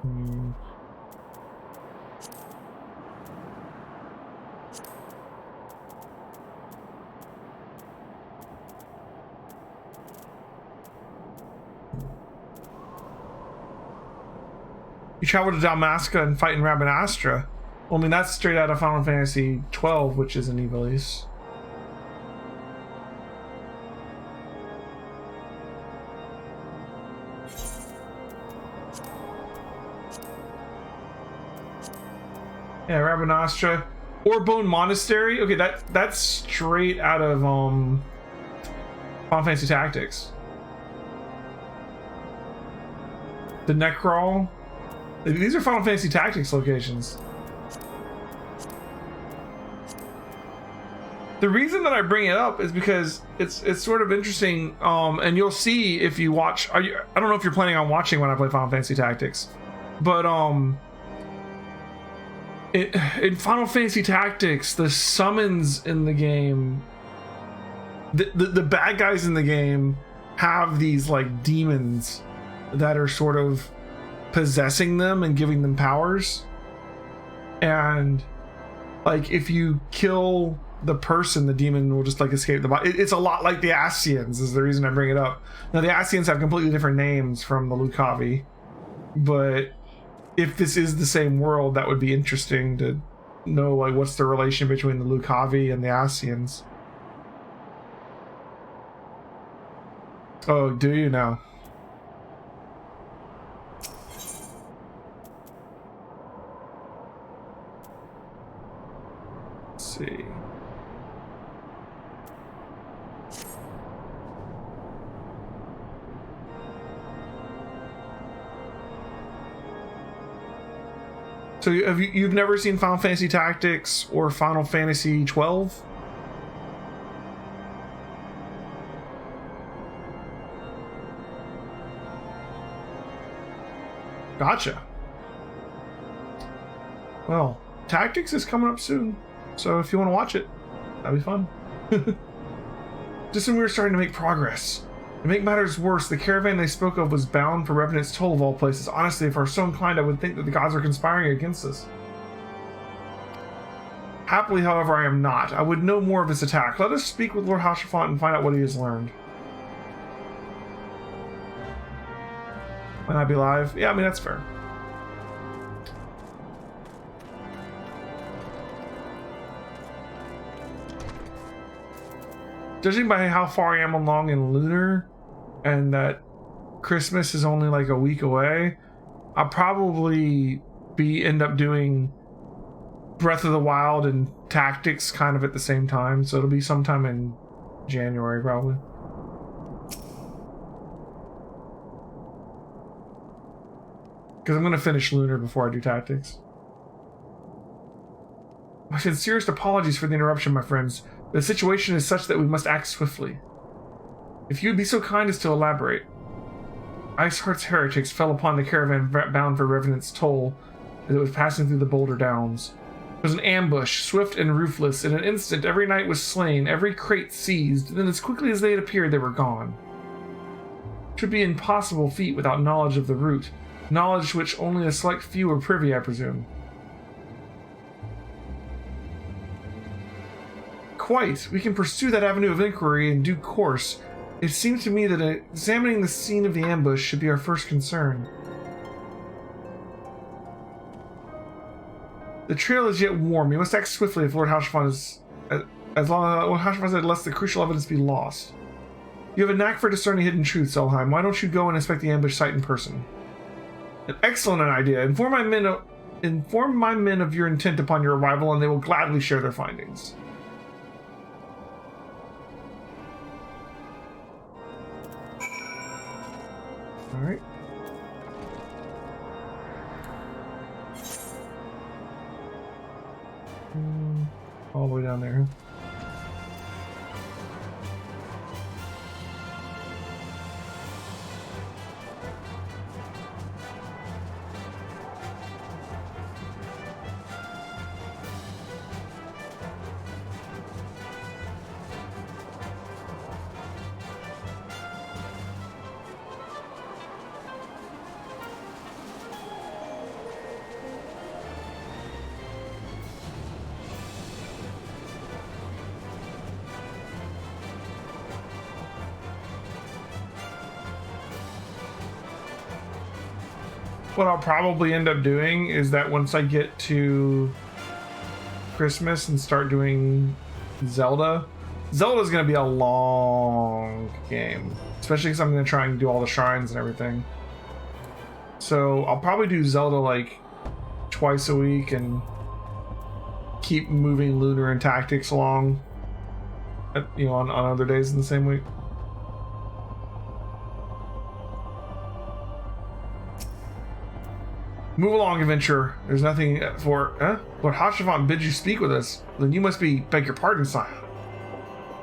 You travel to Dalmasca and fight in Rabanastra. Well, I mean, that's straight out of Final Fantasy XII, which is an Ivalice. Yeah, Rabanastra. Orbone Monastery. Okay, that's straight out of Final Fantasy Tactics. The Necrawl. These are Final Fantasy Tactics locations. The reason that I bring it up is because it's sort of interesting, and you'll see if you watch. I don't know if you're planning on watching when I play Final Fantasy Tactics, but in Final Fantasy Tactics, the summons in the game, the bad guys in the game have these like demons that are sort of possessing them and giving them powers, and like if you kill the person, the demon will just like escape the body. It's a lot like the Ascians is the reason I bring it up. Now the Ascians have completely different names from the Lucavi, but if this is the same world, that would be interesting to know like what's the relation between the Lucavi and the Ascians. Oh, do you now? Let's see. So you've never seen Final Fantasy Tactics or Final Fantasy XII? Gotcha. Well, Tactics is coming up soon, so if you want to watch it, that'd be fun. Just when we were starting to make progress. To make matters worse, the caravan they spoke of was bound for Revenant's Toll of all places. Honestly, if I were so inclined, I would think that the gods are conspiring against us. Happily, however, I am not. I would know more of this attack. Let us speak with Lord Hashafont and find out what he has learned. Might I be live? Yeah, I mean, that's fair. Judging by how far I am along in Lunar, and that Christmas is only like a week away, I'll probably end up doing Breath of the Wild and Tactics kind of at the same time, so it'll be sometime in January probably. Because I'm going to finish Lunar before I do Tactics. My sincerest apologies for the interruption, my friends. The situation is such that we must act swiftly. If you would be so kind as to elaborate. Iceheart's heretics fell upon the caravan bound for Revenant's Toll as it was passing through the Boulder Downs. It was an ambush, swift and ruthless. In an instant, every knight was slain, every crate seized, then as quickly as they had appeared, they were gone. It should be an impossible feat without knowledge of the route, knowledge which only a select few are privy, I presume. Quite. We can pursue that avenue of inquiry in due course. It seems to me that examining the scene of the ambush should be our first concern. The trail is yet warm. We must act swiftly if Lord Hashafont is... as long as Lord Hashafont said, lest the crucial evidence be lost. You have a knack for discerning hidden truths, Elheim. Why don't you go and inspect the ambush site in person? An excellent idea. Inform my men of your intent upon your arrival, and they will gladly share their findings. Alright. All the way down there. what I'll probably end up doing is that once I get to Christmas and start doing Zelda's gonna be a long game, especially because I'm gonna try and do all the shrines and everything. So I'll probably do Zelda like twice a week and keep moving Lunar and Tactics along, you know, on other days in the same week. Move along, adventurer. There's nothing for... Lord Hashafant bids you speak with us. Then you must beg your pardon, sire.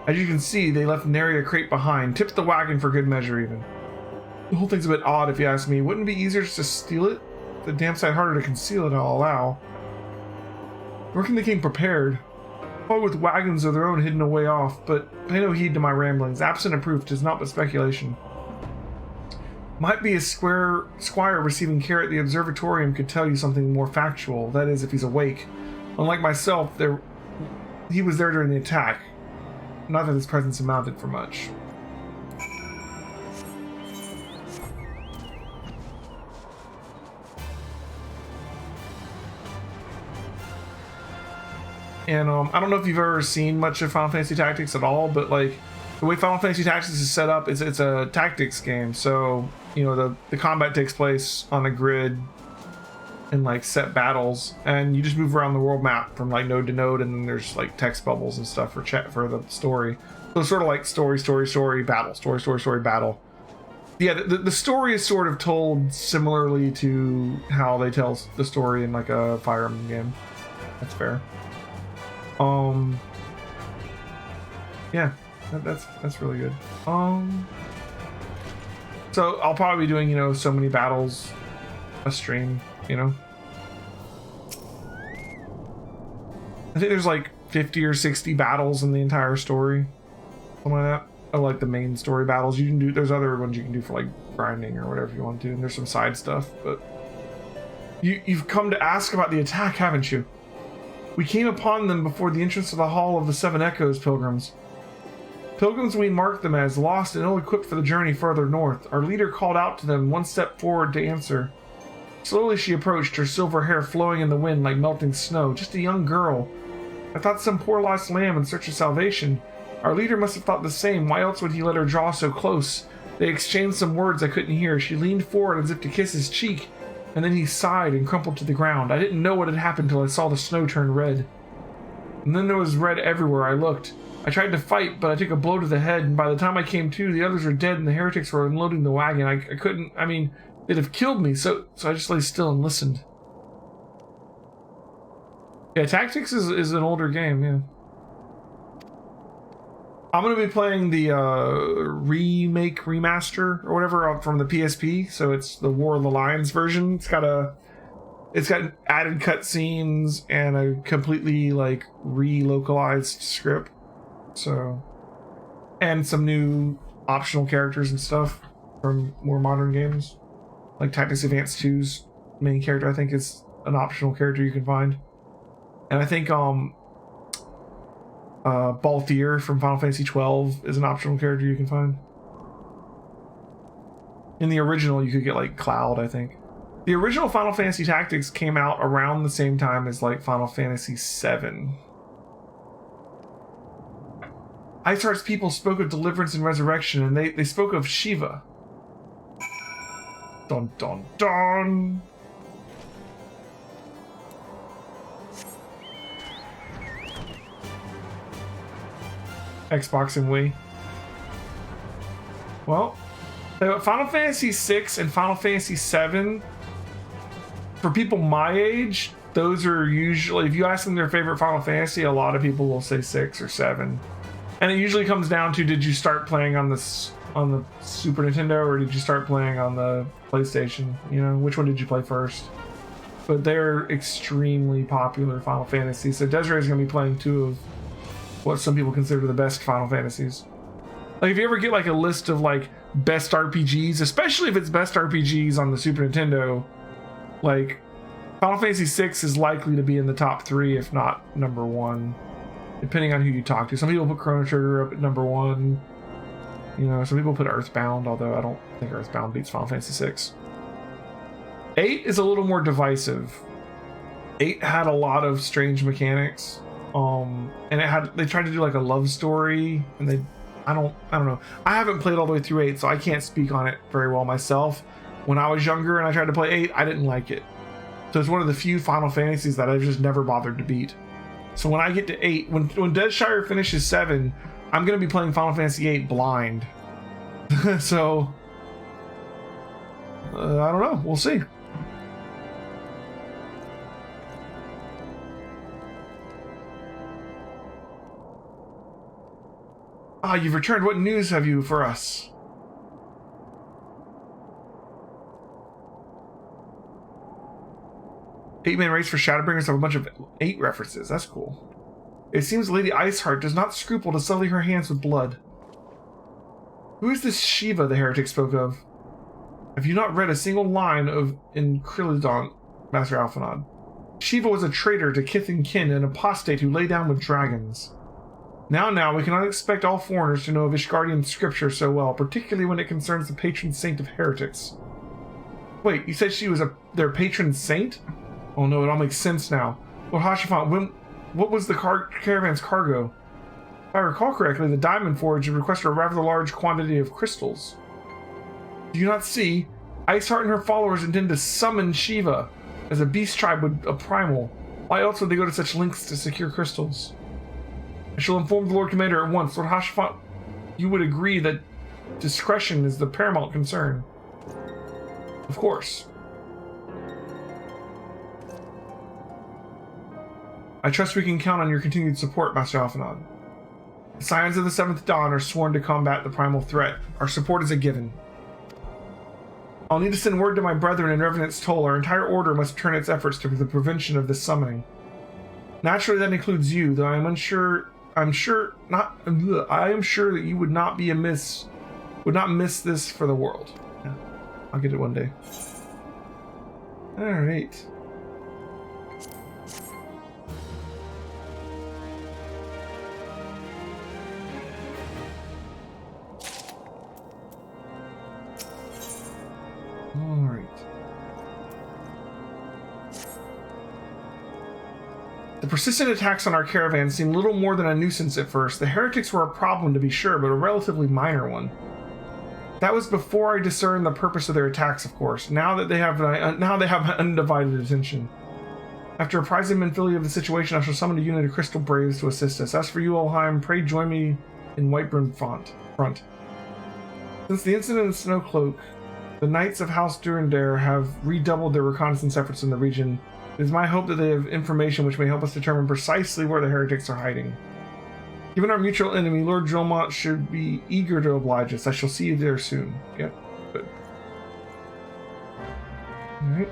As you can see, they left nary a crate behind. Tipped the wagon for good measure, even. The whole thing's a bit odd, if you ask me. Wouldn't it be easier just to steal it? The damn sight harder to conceal it, I'll allow. Reckon they came prepared. Probably with wagons of their own hidden away off, but pay no heed to my ramblings. Absent of proof, 'tis not but speculation. Might be a squire receiving care at the observatorium could tell you something more factual. That is, if he's awake. Unlike myself, he was there during the attack. Not that his presence amounted for much. And I don't know if you've ever seen much of Final Fantasy Tactics at all, but like the way Final Fantasy Tactics is set up is it's a tactics game. So, you know, the combat takes place on a grid in like set battles, and you just move around the world map from like node to node, and then there's like text bubbles and stuff for the story. So it's sort of like story, battle, battle. Yeah, the story is sort of told similarly to how they tell the story in like a Fire Emblem game. That's fair. Yeah, that's really good. So I'll probably be doing, you know, so many battles a stream, you know. I think there's like 50 or 60 battles in the entire story, something like that. Oh, like the main story battles. You can do, there's other ones you can do for like grinding or whatever you want to, and there's some side stuff. But you've come to ask about the attack, haven't you? We came upon them before the entrance of the Hall of the Seven Echoes, pilgrims. Pilgrims we marked them as, lost and ill-equipped for the journey further north. Our leader called out to them, one step forward to answer. Slowly she approached, her silver hair flowing in the wind like melting snow. Just a young girl. I thought some poor lost lamb in search of salvation. Our leader must have thought the same. Why else would he let her draw so close? They exchanged some words I couldn't hear. She leaned forward as if to kiss his cheek, and then he sighed and crumpled to the ground. I didn't know what had happened till I saw the snow turn red. And then there was red everywhere I looked. I tried to fight, but I took a blow to the head, and by the time I came to, the others were dead and the heretics were unloading the wagon. I couldn't, I mean, they'd have killed me, so I just lay still and listened. Yeah, Tactics is an older game, yeah. I'm going to be playing the remaster or whatever from the PSP, so it's the War of the Lions version. It's got added cutscenes and a completely like relocalized script, so, and some new optional characters and stuff from more modern games, like Tactics Advance 2's main character I think is an optional character you can find, and I think Balthier from Final Fantasy XII is an optional character you can find. In the original, you could get like Cloud, I think. The original Final Fantasy Tactics came out around the same time as like Final Fantasy VII. Ice Heart's people spoke of deliverance and resurrection, and they spoke of Shiva. Dun dun dun! Xbox and Wii. Well, Final Fantasy VI and Final Fantasy VII, for people my age, those are usually, if you ask them their favorite Final Fantasy, a lot of people will say 6 or 7. And it usually comes down to, did you start playing on the Super Nintendo or did you start playing on the PlayStation? You know, which one did you play first? But they're extremely popular Final Fantasy. So Desiree's going to be playing 2 of what some people consider the best Final Fantasies. Like, if you ever get like a list of like best RPGs, especially if it's best RPGs on the Super Nintendo, like Final Fantasy VI is likely to be in the top 3, if not number 1, depending on who you talk to. Some people put Chrono Trigger up at number 1. You know, some people put Earthbound, although I don't think Earthbound beats Final Fantasy VI. 8 is a little more divisive. 8 had a lot of strange mechanics. And they tried to do like a love story, and I don't know. I haven't played all the way through 8, so I can't speak on it very well myself. When I was younger and I tried to play 8, I didn't like it. So it's one of the few Final Fantasies that I've just never bothered to beat. So when I get to 8, when Deadshire finishes 7, I'm gonna be playing Final Fantasy 8 blind. So I don't know. We'll see. Ah, you've returned. What news have you for us? Eight-man race for Shadowbringers have a bunch of 8 references. That's cool. It seems Lady Iceheart does not scruple to sully her hands with blood. Who is this Shiva the heretic spoke of? Have you not read a single line in Gilded, Master Alphanod? Shiva was a traitor to kith and kin, an apostate who lay down with dragons. Now, we cannot expect all foreigners to know of Ishgardian scripture so well, particularly when it concerns the patron saint of heretics. Wait, you said she was their patron saint? Oh no, it all makes sense now. Lord Hashifant, what was the caravan's cargo? If I recall correctly, the Diamond Forge requested a rather large quantity of crystals. Do you not see? Iceheart and her followers intend to summon Shiva as a beast tribe with a primal. Why else would they go to such lengths to secure crystals? I shall inform the Lord Commander at once. Lord Hashifant, you would agree that discretion is the paramount concern. Of course. I trust we can count on your continued support, Master Alphanod. The Scions of the Seventh Dawn are sworn to combat the primal threat. Our support is a given. I'll need to send word to my brethren in Revenant's Toll. Our entire order must turn its efforts to the prevention of this summoning. Naturally, that includes you, though I am sure that you would not miss this for the world. Yeah, I'll get it one day. All right. All right. The persistent attacks on our caravan seemed little more than a nuisance at first. The heretics were a problem, to be sure, but a relatively minor one. That was before I discerned the purpose of their attacks, of course. Now they have my undivided attention. After apprising Menphili of the situation, I shall summon a unit of Crystal Braves to assist us. As for you, Olheim, pray join me in Whiteburn front. Since the incident in Snowcloak, the Knights of House Durandare have redoubled their reconnaissance efforts in the region. It is my hope that they have information which may help us determine precisely where the heretics are hiding. Given our mutual enemy, Lord Jolmont should be eager to oblige us. I shall see you there soon. Yep, good. Alright.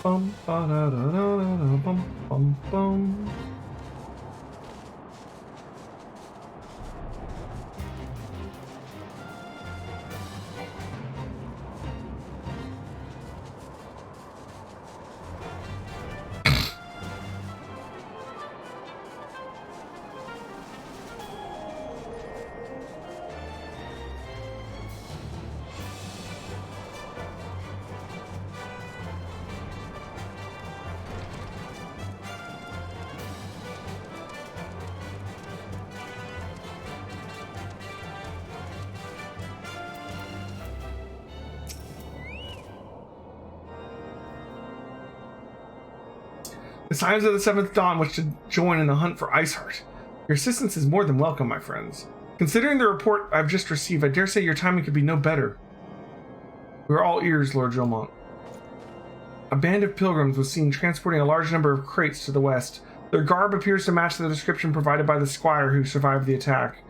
Bum ba da da da da bum bum bum. The Scions of the Seventh Dawn wish to join in the hunt for Iceheart. Your assistance is more than welcome, my friends. Considering the report I've just received, I dare say your timing could be no better. We are all ears, Lord Jolmont. A band of pilgrims was seen transporting a large number of crates to the west. Their garb appears to match the description provided by the squire who survived the attack.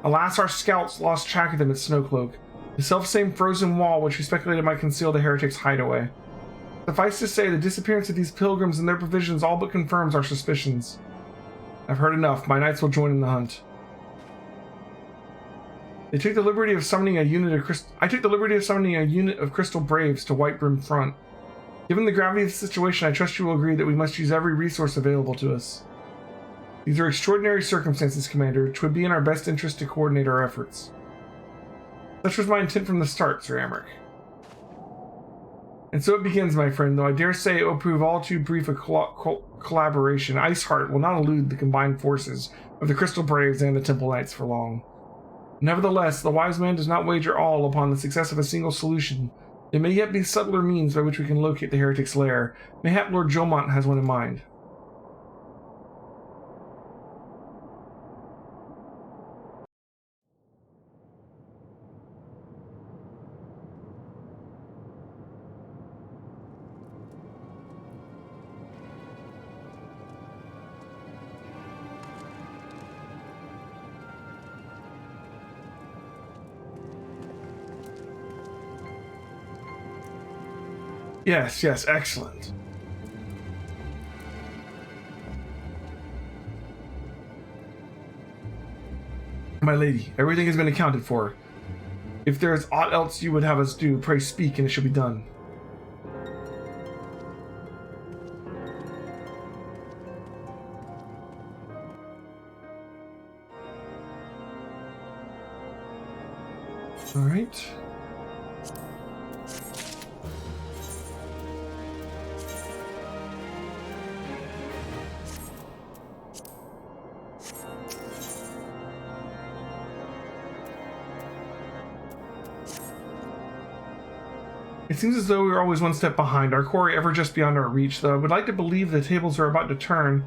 Alas, our scouts lost track of them at Snowcloak, the self-same frozen wall which we speculated might conceal the heretics' hideaway. Suffice to say, the disappearance of these pilgrims and their provisions all but confirms our suspicions. I've heard enough. My knights will join in the hunt. I took the liberty of summoning a unit of Crystal Braves to Whiteburn front. Given the gravity of the situation, I trust you will agree that we must use every resource available to us. These are extraordinary circumstances, Commander. It would be in our best interest to coordinate our efforts. Such was my intent from the start, Sir Amric. And so it begins, my friend, though I dare say it will prove all too brief a collaboration. Iceheart will not elude the combined forces of the Crystal Braves and the Temple Knights for long. Nevertheless, the wise man does not wager all upon the success of a single solution. There may yet be subtler means by which we can locate the heretic's lair. Mayhap Lord Jomont has one in mind. Yes, yes, excellent. My lady, everything has been accounted for. If there is aught else you would have us do, pray speak, and it shall be done. All right. It seems as though we are always one step behind, our quarry ever just beyond our reach, though I would like to believe the tables are about to turn.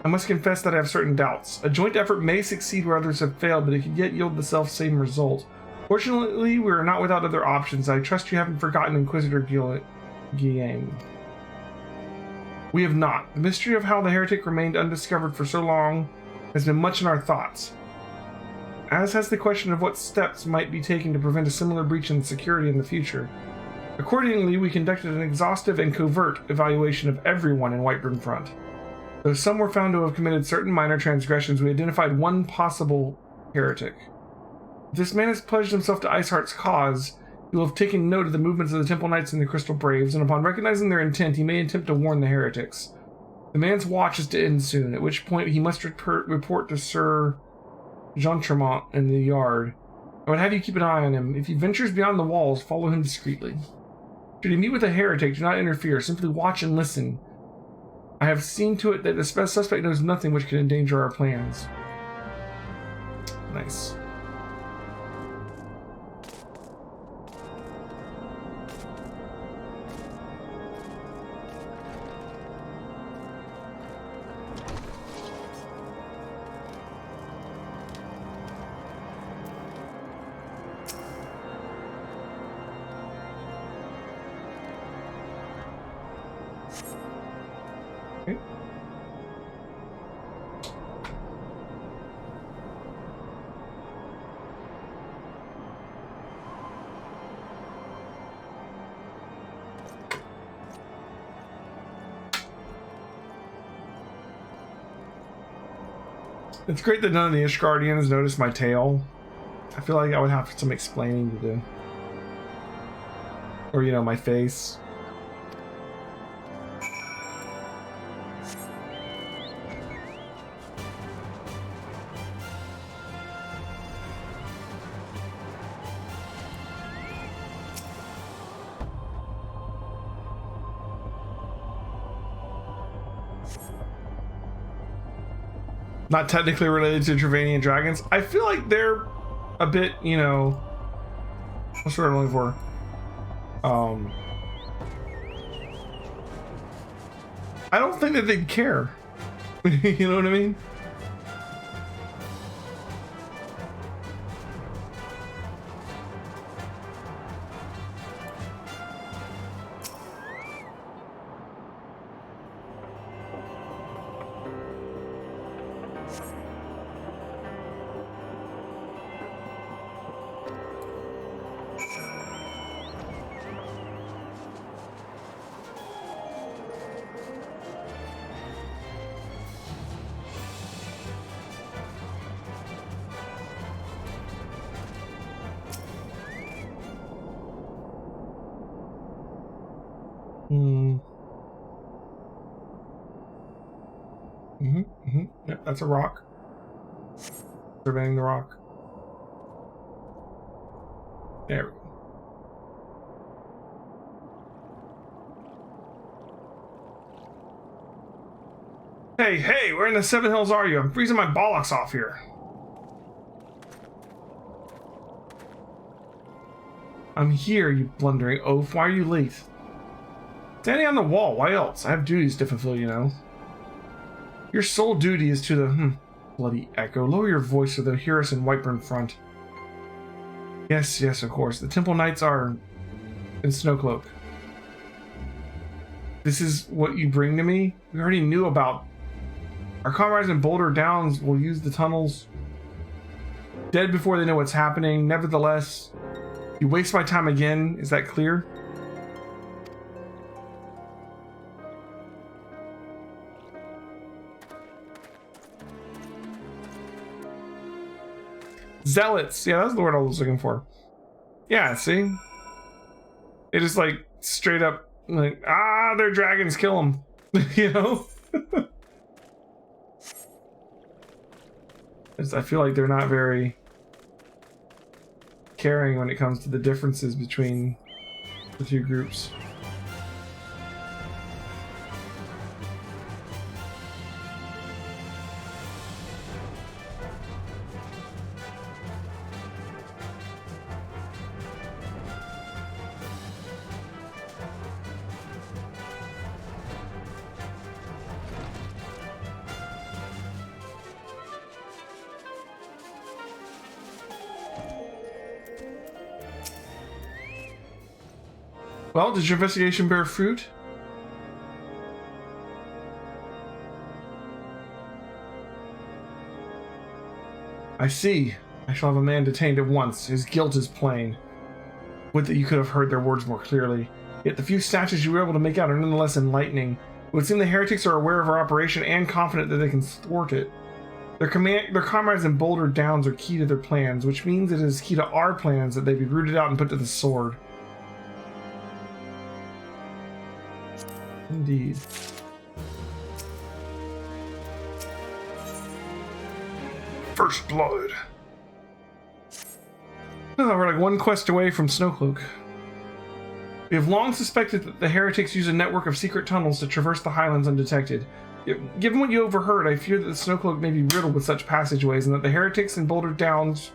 I must confess that I have certain doubts. A joint effort may succeed where others have failed, but it could yet yield the self-same result. Fortunately, we are not without other options. I trust you haven't forgotten Inquisitor Guillaume. We have not. The mystery of how the heretic remained undiscovered for so long has been much in our thoughts, as has the question of what steps might be taken to prevent a similar breach in security in the future. Accordingly, we conducted an exhaustive and covert evaluation of everyone in Whiterun Front. Though some were found to have committed certain minor transgressions, we identified one possible heretic. If this man has pledged himself to Iceheart's cause, he will have taken note of the movements of the Temple Knights and the Crystal Braves, and upon recognizing their intent, he may attempt to warn the heretics. The man's watch is to end soon, at which point he must report to Sir Jean Tremont in the yard. I would have you keep an eye on him. If he ventures beyond the walls, follow him discreetly. Should he meet with a heretic, do not interfere. Simply watch and listen. I have seen to it that the suspect knows nothing which could endanger our plans. Nice. It's great that none of the Ishgardians noticed my tail. I feel like I would have some explaining to do. Or, you know, my face. Not technically related to Travanian dragons. I feel like they're a bit, you know, what's what I'm looking for? I don't think that they'd care. You know what I mean? Yep, that's a rock. Surveying the rock. There we go. Hey, where in the Seven Hills are you? I'm freezing my bollocks off here. I'm here, you blundering oaf. Why are you late? Standing on the wall, why else? I have duties to fulfill, you know. Your sole duty is to the, bloody echo. Lower your voice so they'll hear us in Whiteburn front. Yes, of course. The Temple Knights are in Snowcloak. This is what you bring to me? We already knew about. Our comrades in Boulder Downs will use the tunnels. Dead before they know what's happening. Nevertheless, you waste my time again. Is that clear? Zealots. Yeah, that's the word I was looking for. Yeah, see? It is like straight up like, they're dragons, kill them. You know? I feel like they're not very caring when it comes to the differences between the two groups. Well, did your investigation bear fruit? I see. I shall have a man detained at once. His guilt is plain. Would that you could have heard their words more clearly. Yet the few snatches you were able to make out are nonetheless enlightening. It would seem the heretics are aware of our operation and confident that they can thwart it. Their comrades in Boulder Downs are key to their plans, which means it is key to our plans that they be rooted out and put to the sword. Indeed. First blood. Oh, we're like one quest away from Snowcloak. We have long suspected that the heretics use a network of secret tunnels to traverse the highlands undetected. Given what you overheard, I fear that the Snowcloak may be riddled with such passageways, and that the heretics in Boulder Downs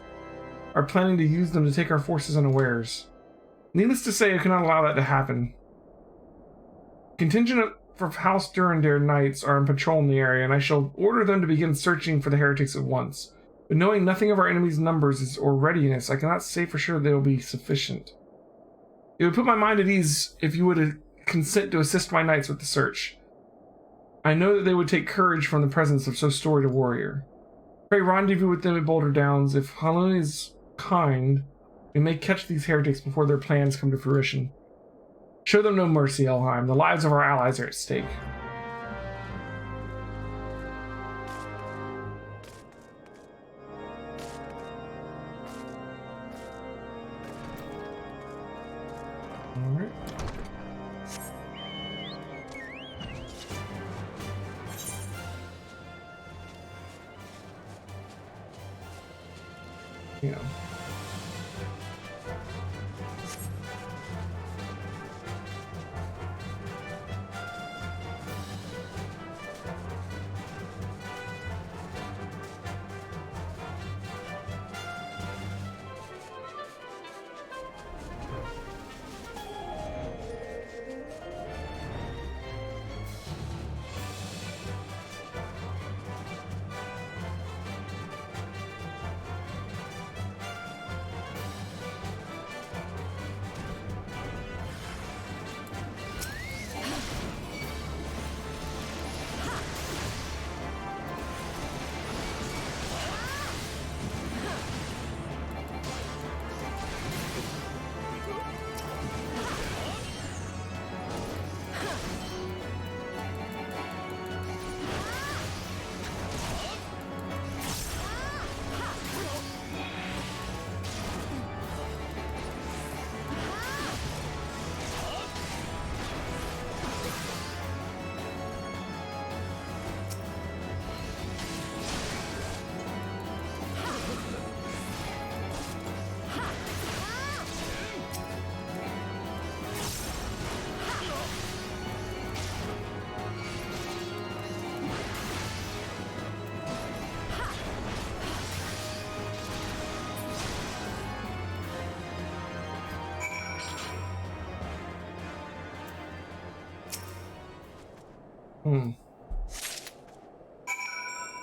are planning to use them to take our forces unawares. Needless to say, I cannot allow that to happen. Contingent of House Durandare Knights are on patrol in the area, and I shall order them to begin searching for the heretics at once. But knowing nothing of our enemy's numbers or readiness, I cannot say for sure they will be sufficient. It would put my mind at ease if you would consent to assist my knights with the search. I know that they would take courage from the presence of so storied a warrior. Pray rendezvous with them at Boulder Downs. If Halun is kind, we may catch these heretics before their plans come to fruition. Show them no mercy, Elheim. The lives of our allies are at stake. Alright. Yeah.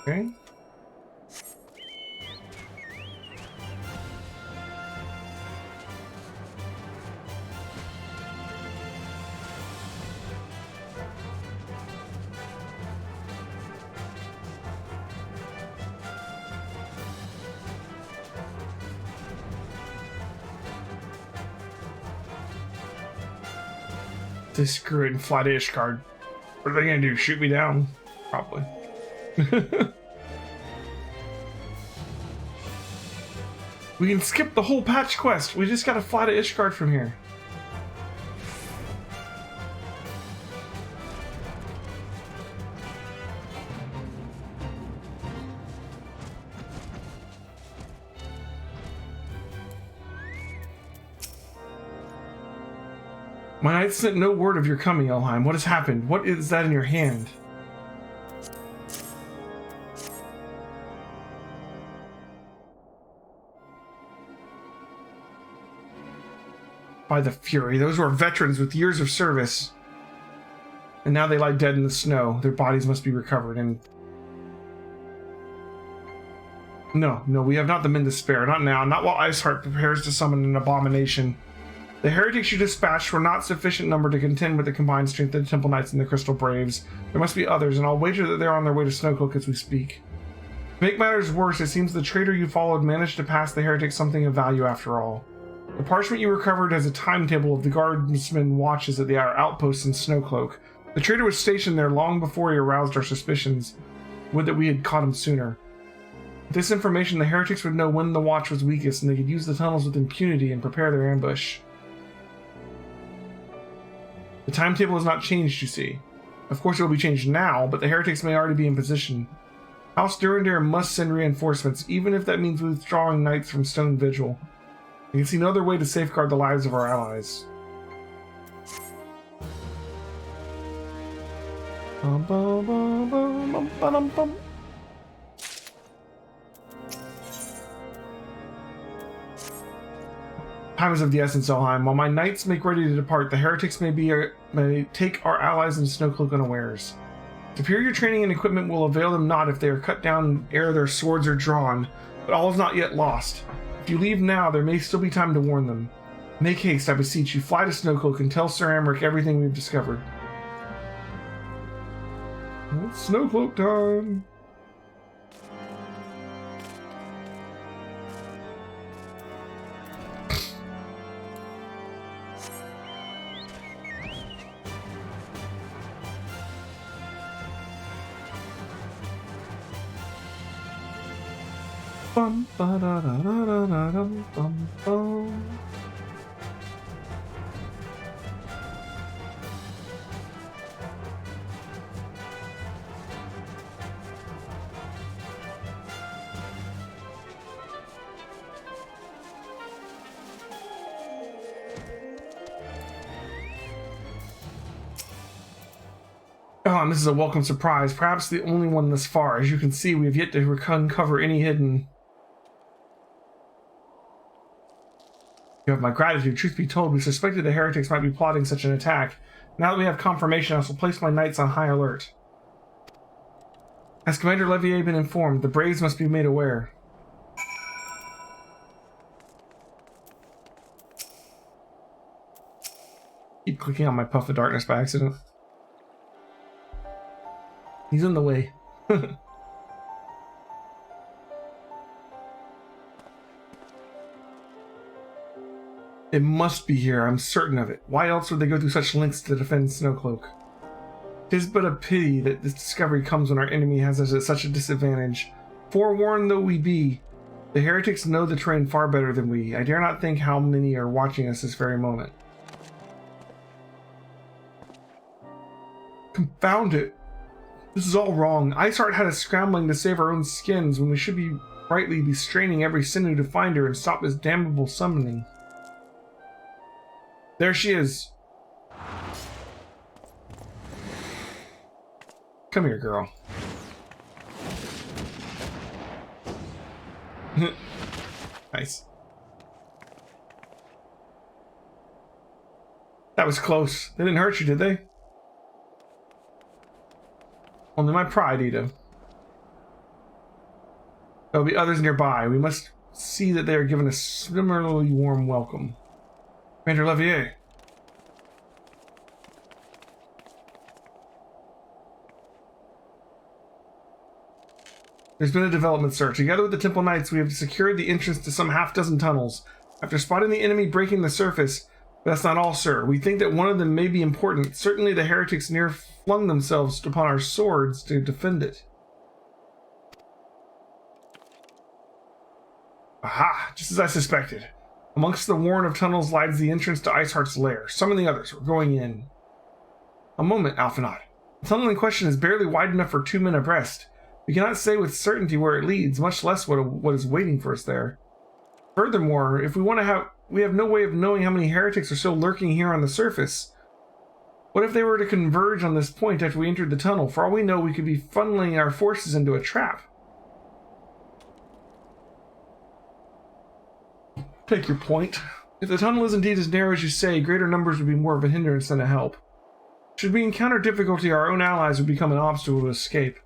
Okay. They screw it and fly to Ishgard. What are they gonna do? Shoot me down? Probably. We can skip the whole patch quest. We just gotta fly to Ishgard from here. My knight sent no word of your coming, Elheim. What has happened? What is that in your hand? By the Fury, those were veterans with years of service. And now they lie dead in the snow. Their bodies must be recovered and... No, we have not the men to spare. Not now. Not while Iceheart prepares to summon an abomination. The heretics you dispatched were not sufficient number to contend with the combined strength of the Temple Knights and the Crystal Braves. There must be others, and I'll wager that they're on their way to Snowcloak as we speak. To make matters worse, it seems the traitor you followed managed to pass the heretics something of value after all. The parchment you recovered has a timetable of the guardsmen watches at our outposts in Snowcloak. The traitor was stationed there long before he aroused our suspicions. Would that we had caught him sooner. With this information, the heretics would know when the watch was weakest, and they could use the tunnels with impunity and prepare their ambush. The timetable has not changed, you see. Of course it will be changed now, but the heretics may already be in position. House Durandare must send reinforcements, even if that means withdrawing knights from Stone Vigil. I can see no other way to safeguard the lives of our allies. Time is of the essence, Elheim. While my knights make ready to depart, the heretics may take our allies in Snowcloak unawares. Superior training and equipment will avail them not if they are cut down ere their swords are drawn, but all is not yet lost. If you leave now, there may still be time to warn them. Make haste, I beseech you. Fly to Snowcloak and tell Sir Amric everything we've discovered. It's Snowcloak time! Bum, ba, da, da, da, da, da, dum, bum, bum. Oh, and this is a welcome surprise, perhaps the only one thus far. As you can see, we have yet to uncover any hidden... You have my gratitude. Truth be told, we suspected the heretics might be plotting such an attack. Now that we have confirmation, I shall place my knights on high alert. Has Commander Levier been informed? The Braves must be made aware. Keep clicking on my Puff of Darkness by accident. He's in the way. It must be here, I'm certain of it. Why else would they go through such lengths to defend Snowcloak? It is but a pity that this discovery comes when our enemy has us at such a disadvantage. Forewarned though we be, the heretics know the terrain far better than we. I dare not think how many are watching us this very moment. Confound it! This is all wrong. Iceheart had us scrambling to save our own skins when we should be rightly be straining every sinew to find her and stop this damnable summoning. There she is. Come here, girl. Nice. That was close. They didn't hurt you, did they? Only my pride, Ida. There will be others nearby. We must see that they are given a similarly warm welcome. Commander Levier. There's been a development, sir. Together with the Temple Knights, we have secured the entrance to some half-dozen tunnels. After spotting the enemy breaking the surface, that's not all, sir. We think that one of them may be important. Certainly the heretics near flung themselves upon our swords to defend it. Aha! Just as I suspected. Amongst the warren of tunnels lies the entrance to Iceheart's lair. Summon the others. We're going in. A moment, Alphinaud. The tunnel in question is barely wide enough for 2 men abreast. We cannot say with certainty where it leads, much less what is waiting for us there. Furthermore, if we have no way of knowing how many heretics are still lurking here on the surface. What if they were to converge on this point after we entered the tunnel? For all we know, we could be funneling our forces into a trap. Take your point. If the tunnel is indeed as narrow as you say, greater numbers would be more of a hindrance than a help. Should we encounter difficulty, our own allies would become an obstacle to escape.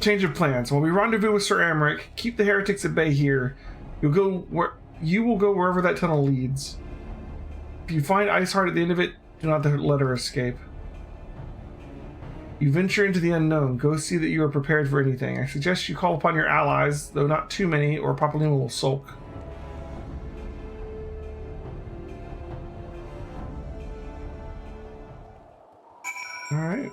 Change of plans. While we rendezvous with Sir Amric, keep the heretics at bay here. You will go wherever that tunnel leads. If you find Iceheart at the end of it, do not let her escape. You venture into the unknown. Go see that you are prepared for anything. I suggest you call upon your allies, though not too many, or Papalymo will sulk. Alright.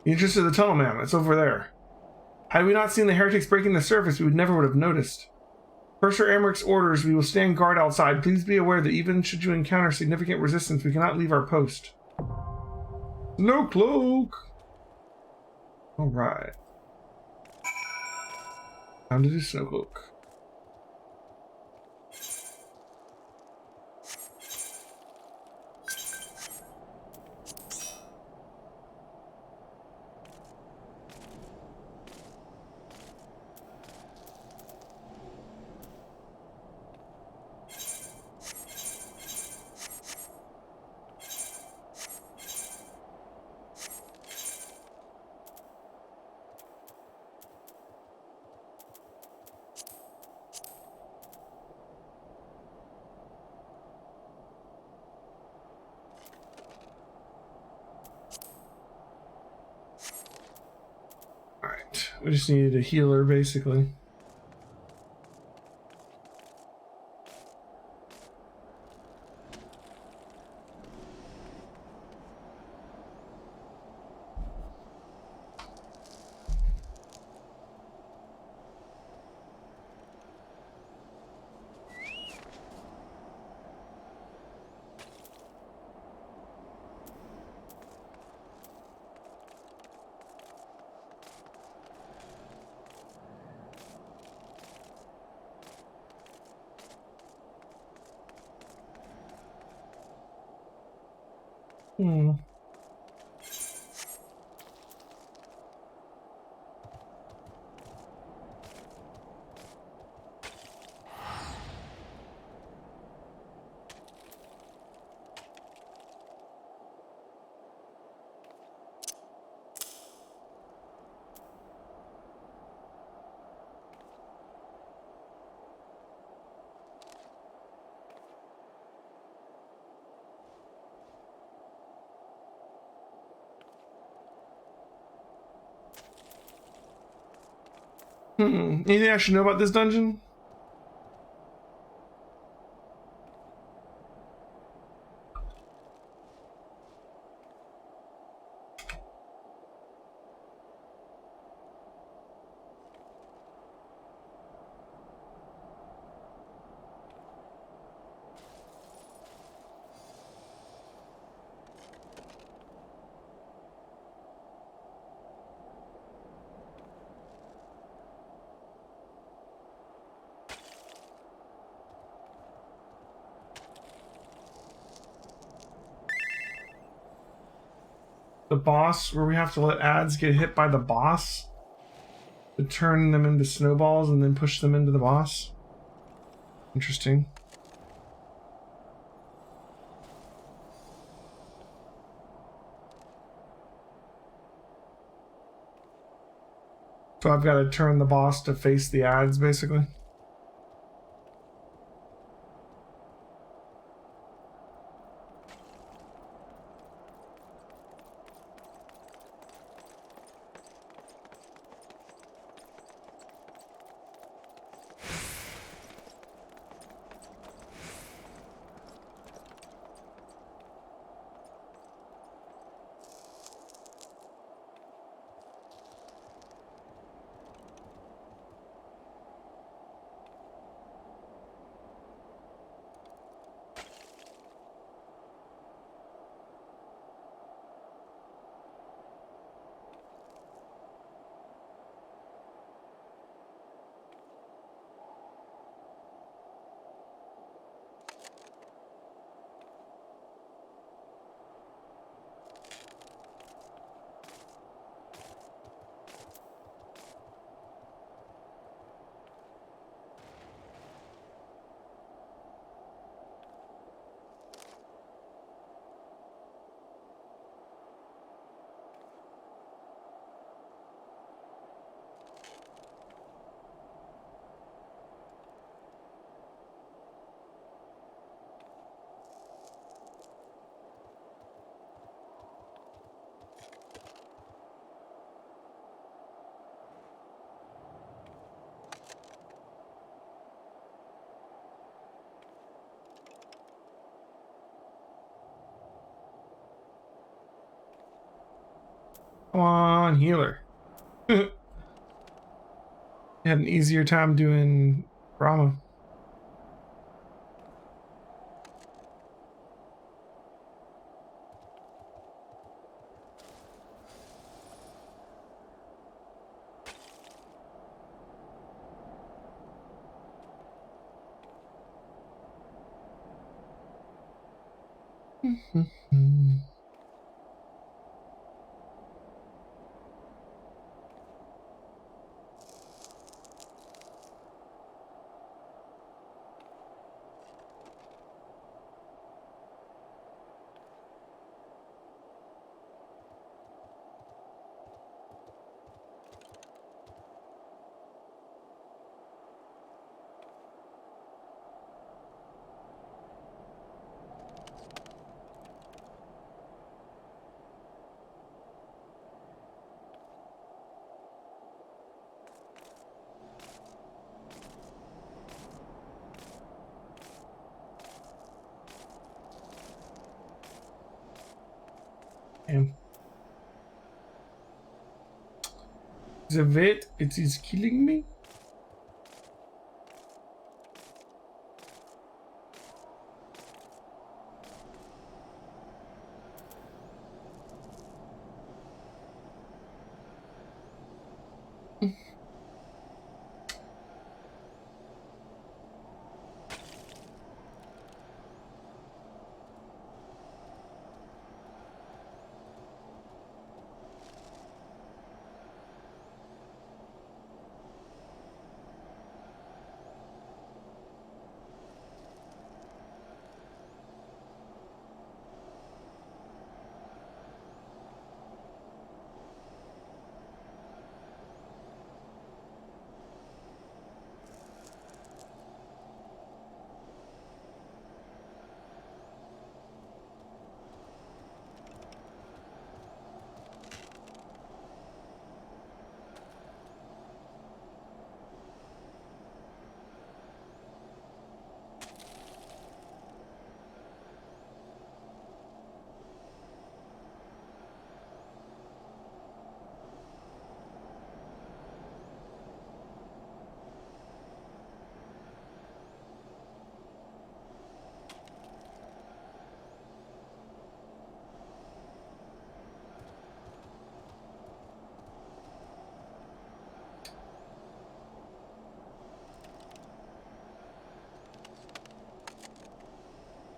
The entrance to the tunnel, ma'am. It's over there. Had we not seen the heretics breaking the surface, we never would have noticed. Per Sir Amric's orders, we will stand guard outside. Please be aware that even should you encounter significant resistance, we cannot leave our post. No cloak! Alright. Time to do snow cloak. We just needed a healer, basically. Anything I should know about this dungeon? The boss, where we have to let ads get hit by the boss to turn them into snowballs and then push them into the boss. Interesting. So I've got to turn the boss to face the ads, basically. Come on, healer. You had an easier time doing Brahma. Damn. The weight, it is killing me.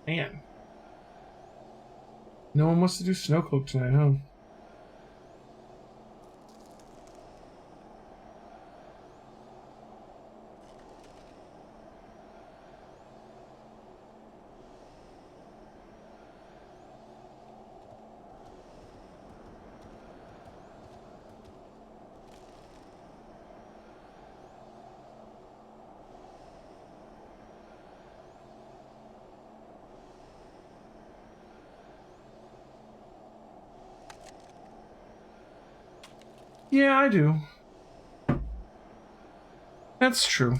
Man. No one wants to do Snowcloak tonight, huh? Yeah, I do. That's true.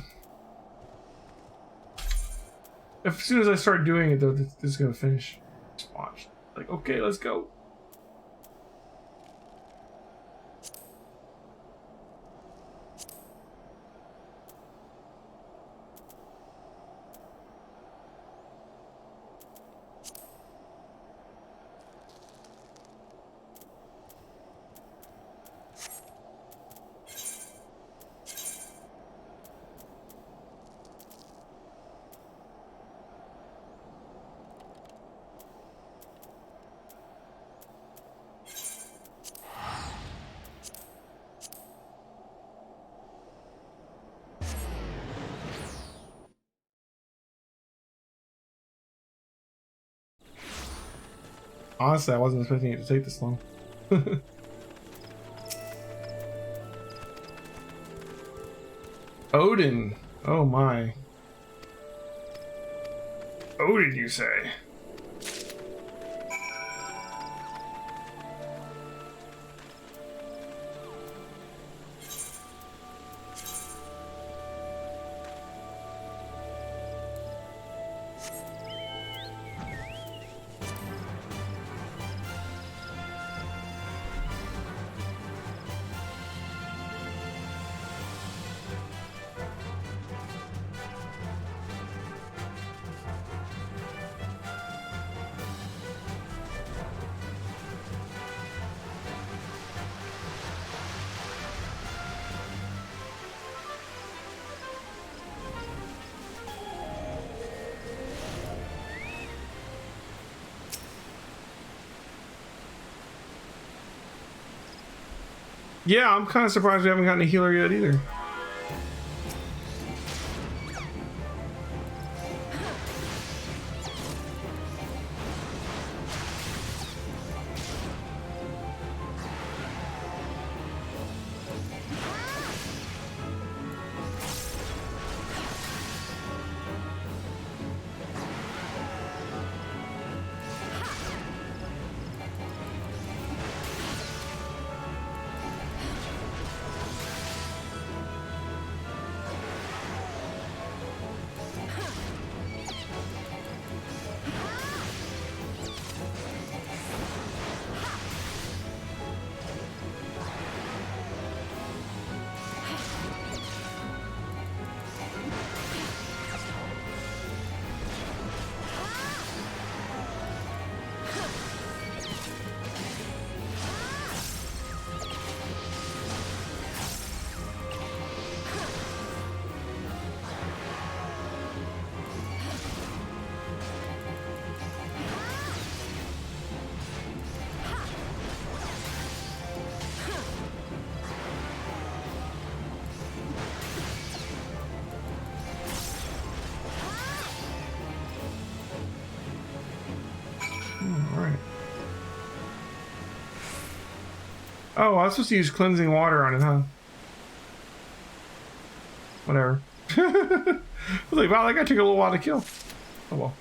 As soon as I start doing it, though, this is gonna finish. Just watch. Like, okay, let's go. Honestly, I wasn't expecting it to take this long. Odin. Oh my. Odin, you say? Yeah, I'm kind of surprised we haven't gotten a healer yet either. Alright. Oh, I was supposed to use cleansing water on it, huh? Whatever. I was like, wow, that guy took a little while to kill. Oh well.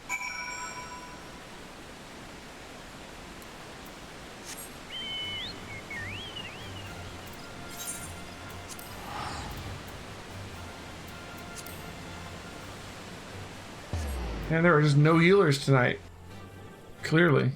And there are just no healers tonight. Clearly.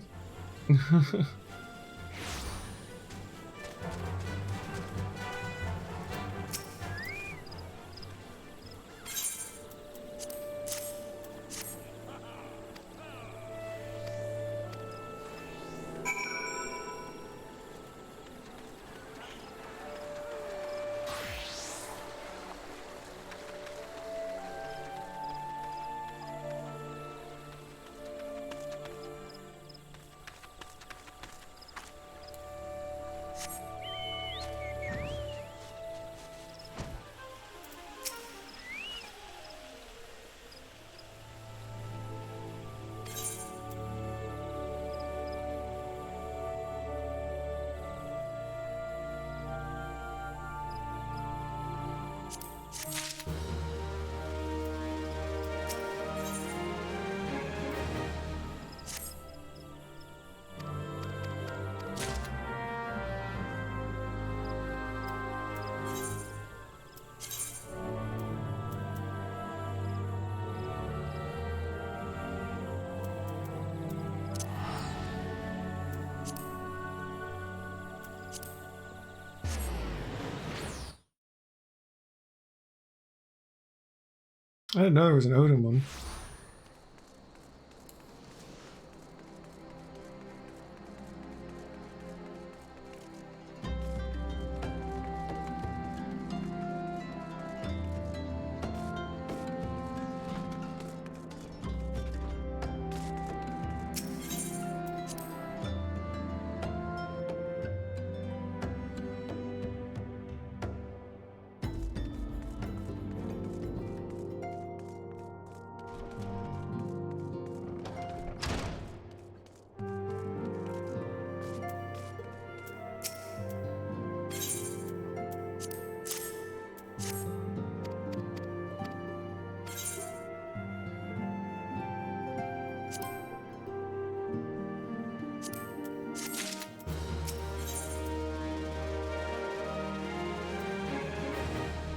I didn't know there was an Odin one.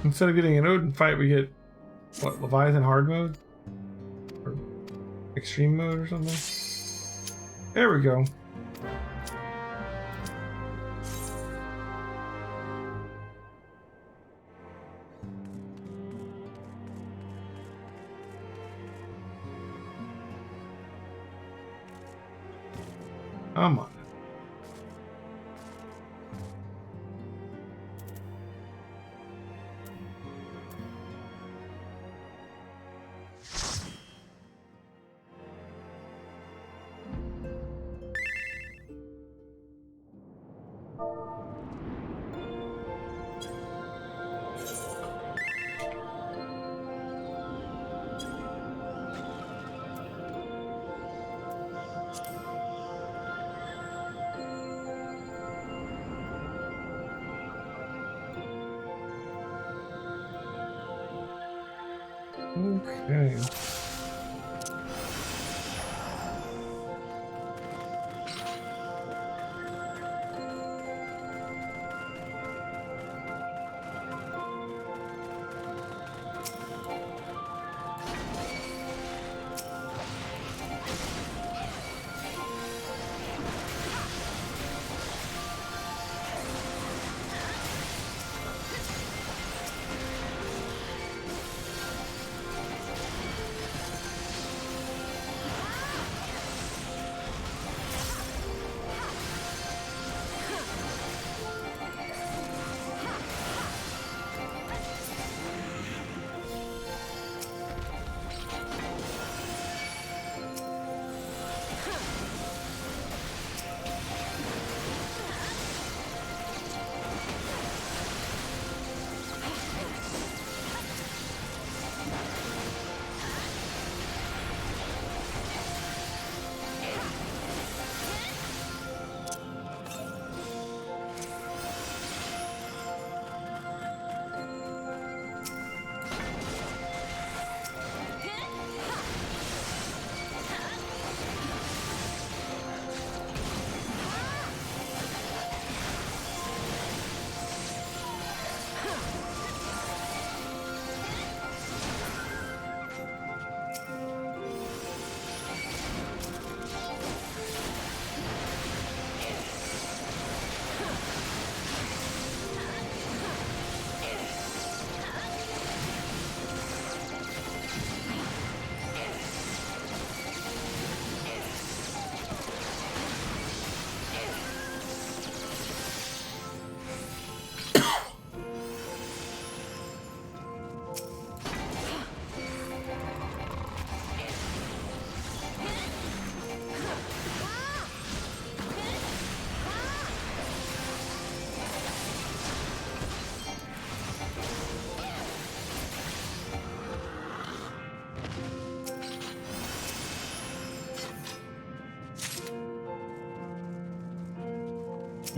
Instead of getting an Odin fight, we get, what, Leviathan hard mode? Or extreme mode or something? There we go. Come on. Okay.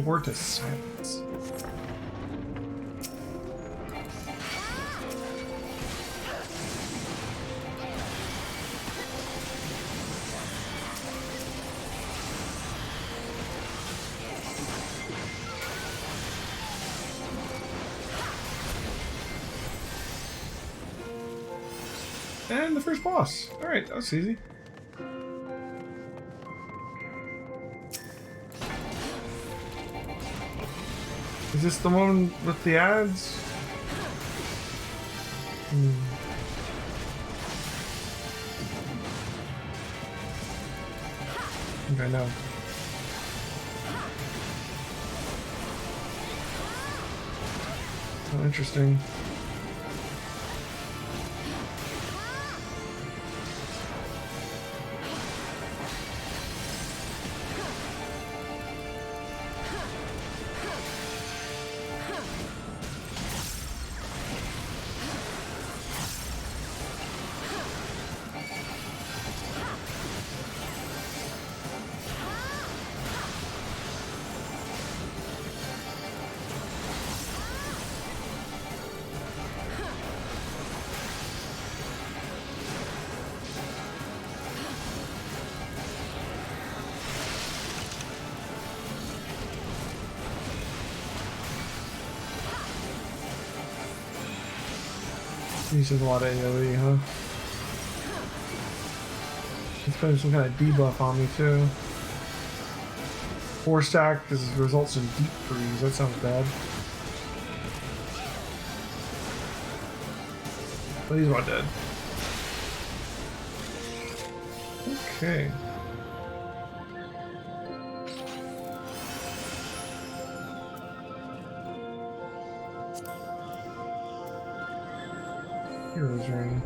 Word to silence. And the first boss. Alright, that was easy. Is this the one with the ads? think I know. Oh, interesting. Uses a lot of AoE, huh? It's putting some kind of debuff on me too. 4 stack because it results in deep freeze. That sounds bad. But he's about dead. Okay. Hero's Ring.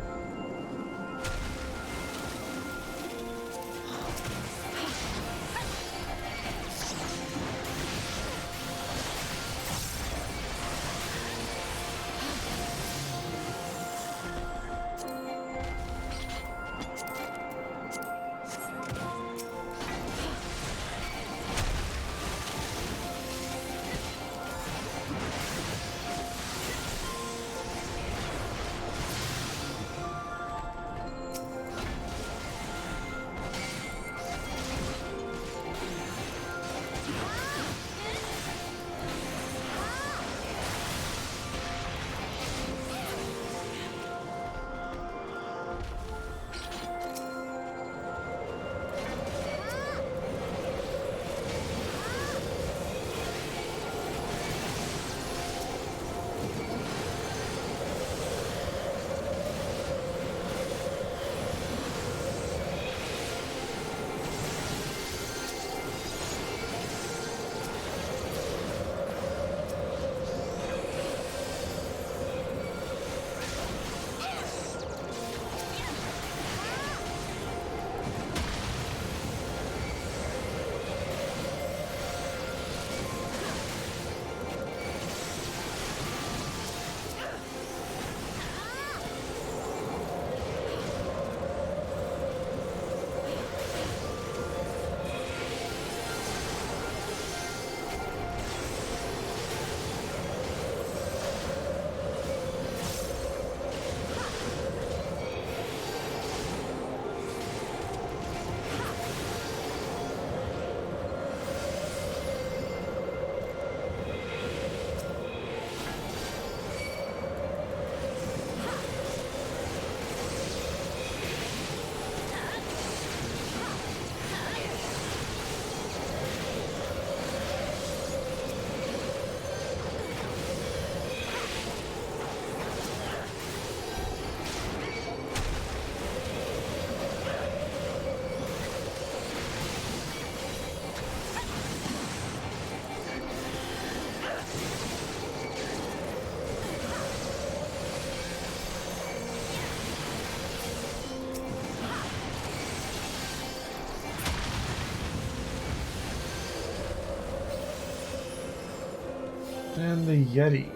And the Yeti.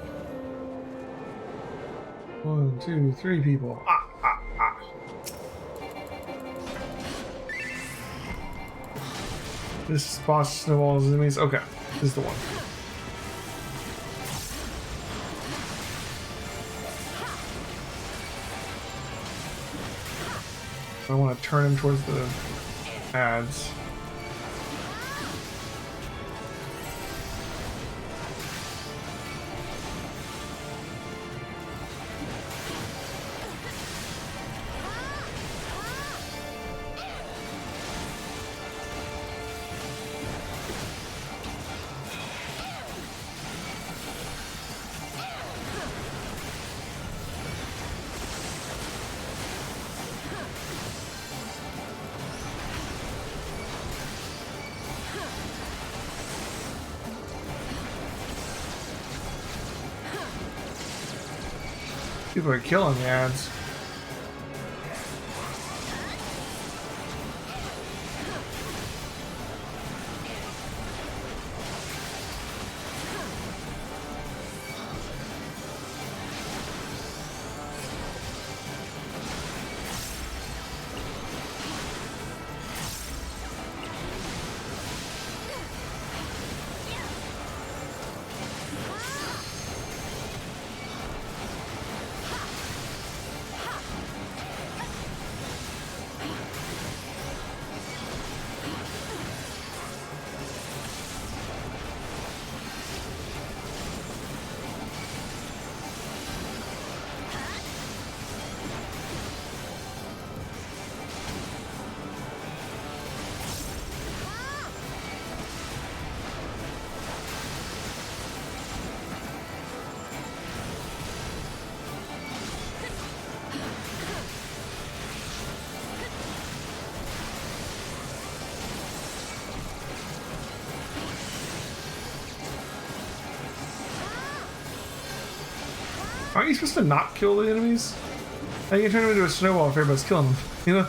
1, 2, 3 people. Ah, ah, ah. This boss snowballs enemies. Okay, this is the one. I want to turn him towards the ads. People are killing the ads. Aren't you supposed to not kill the enemies? How you turn them into a snowball if everybody's killing them, you know?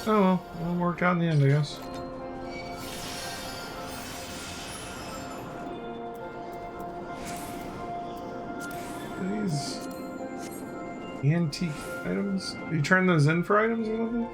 Oh well, it'll work out in the end, I guess. Are these antique items? Do you turn those in for items or something?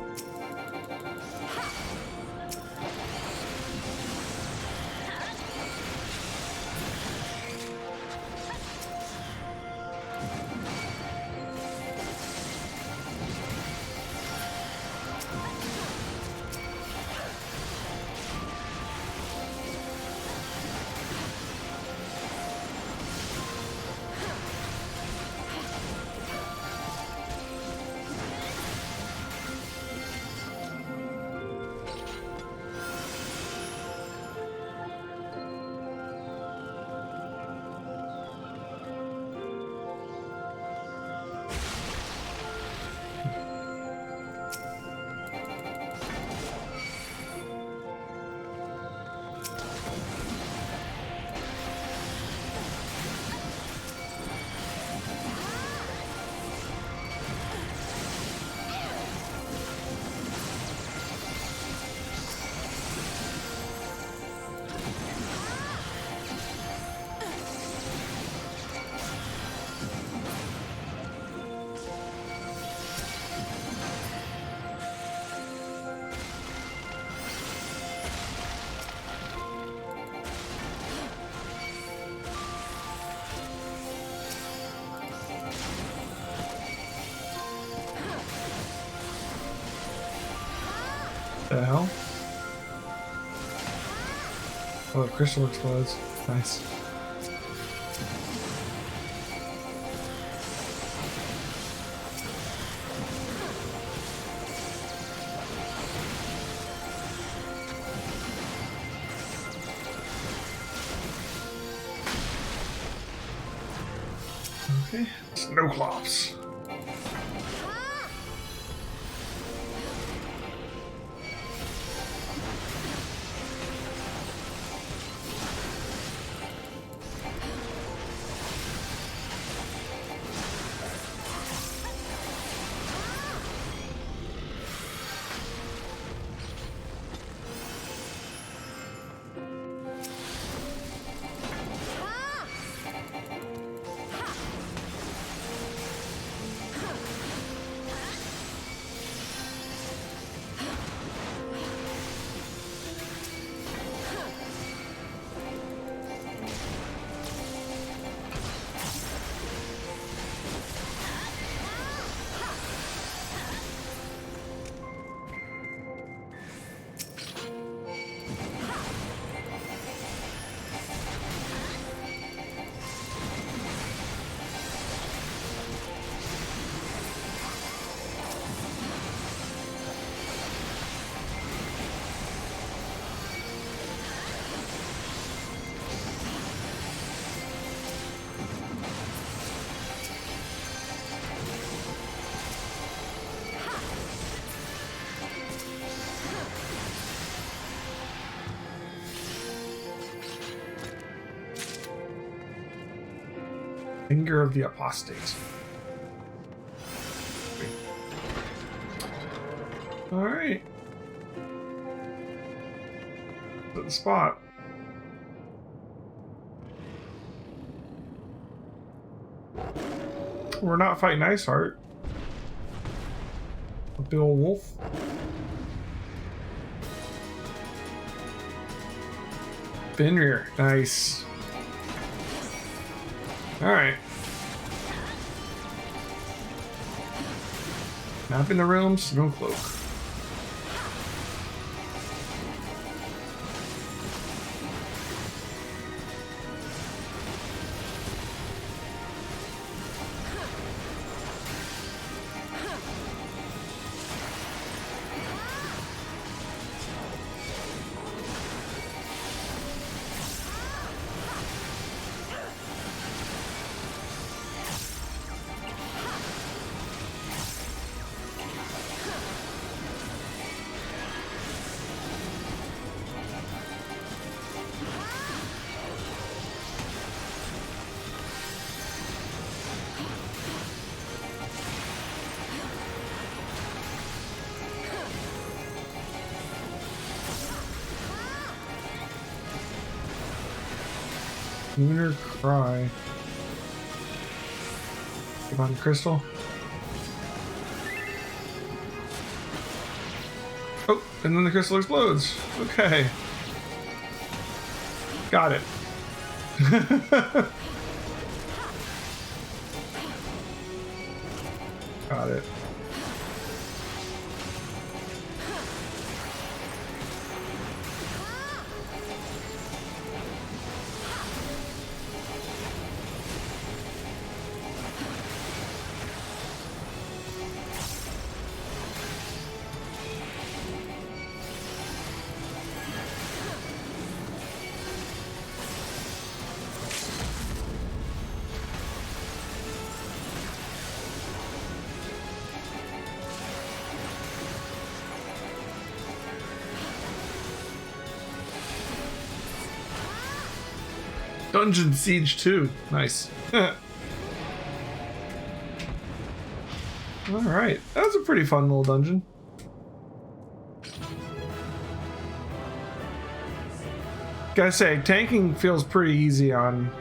The hell? Oh, the crystal explodes. Nice. Okay. Snowclops. Finger of the Apostate. Alright. The spot. We're not fighting Iceheart. A big old wolf. Fenrir. Nice. Alright. Map in the realms, no cloak. Lunar Cry. Give on crystal. Oh, and then the crystal explodes. Okay. Got it. Got it. Dungeon Siege 2. Nice. Alright. That was a pretty fun little dungeon. Gotta say, tanking feels pretty easy on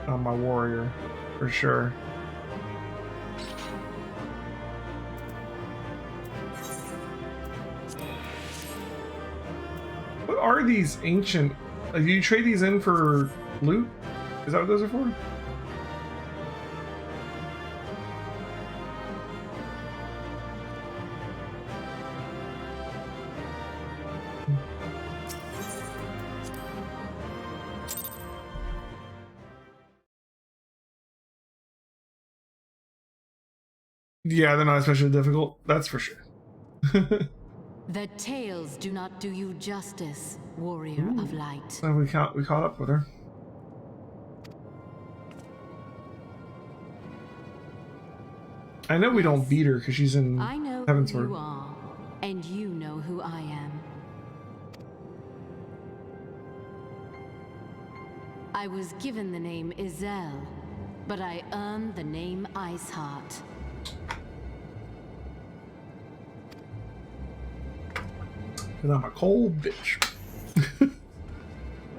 my warrior, for sure. What are these ancient... do you trade these in for loot? Is that what those are for? Yeah, they're not especially difficult. That's for sure. The tales do not do you justice, warrior of light. So we caught up with her. I know we don't beat her because she's in I know Heaven's who Word. you are, and you know who I am. I was given the name Izel, but I earned the name Iceheart. Because I'm a cold bitch.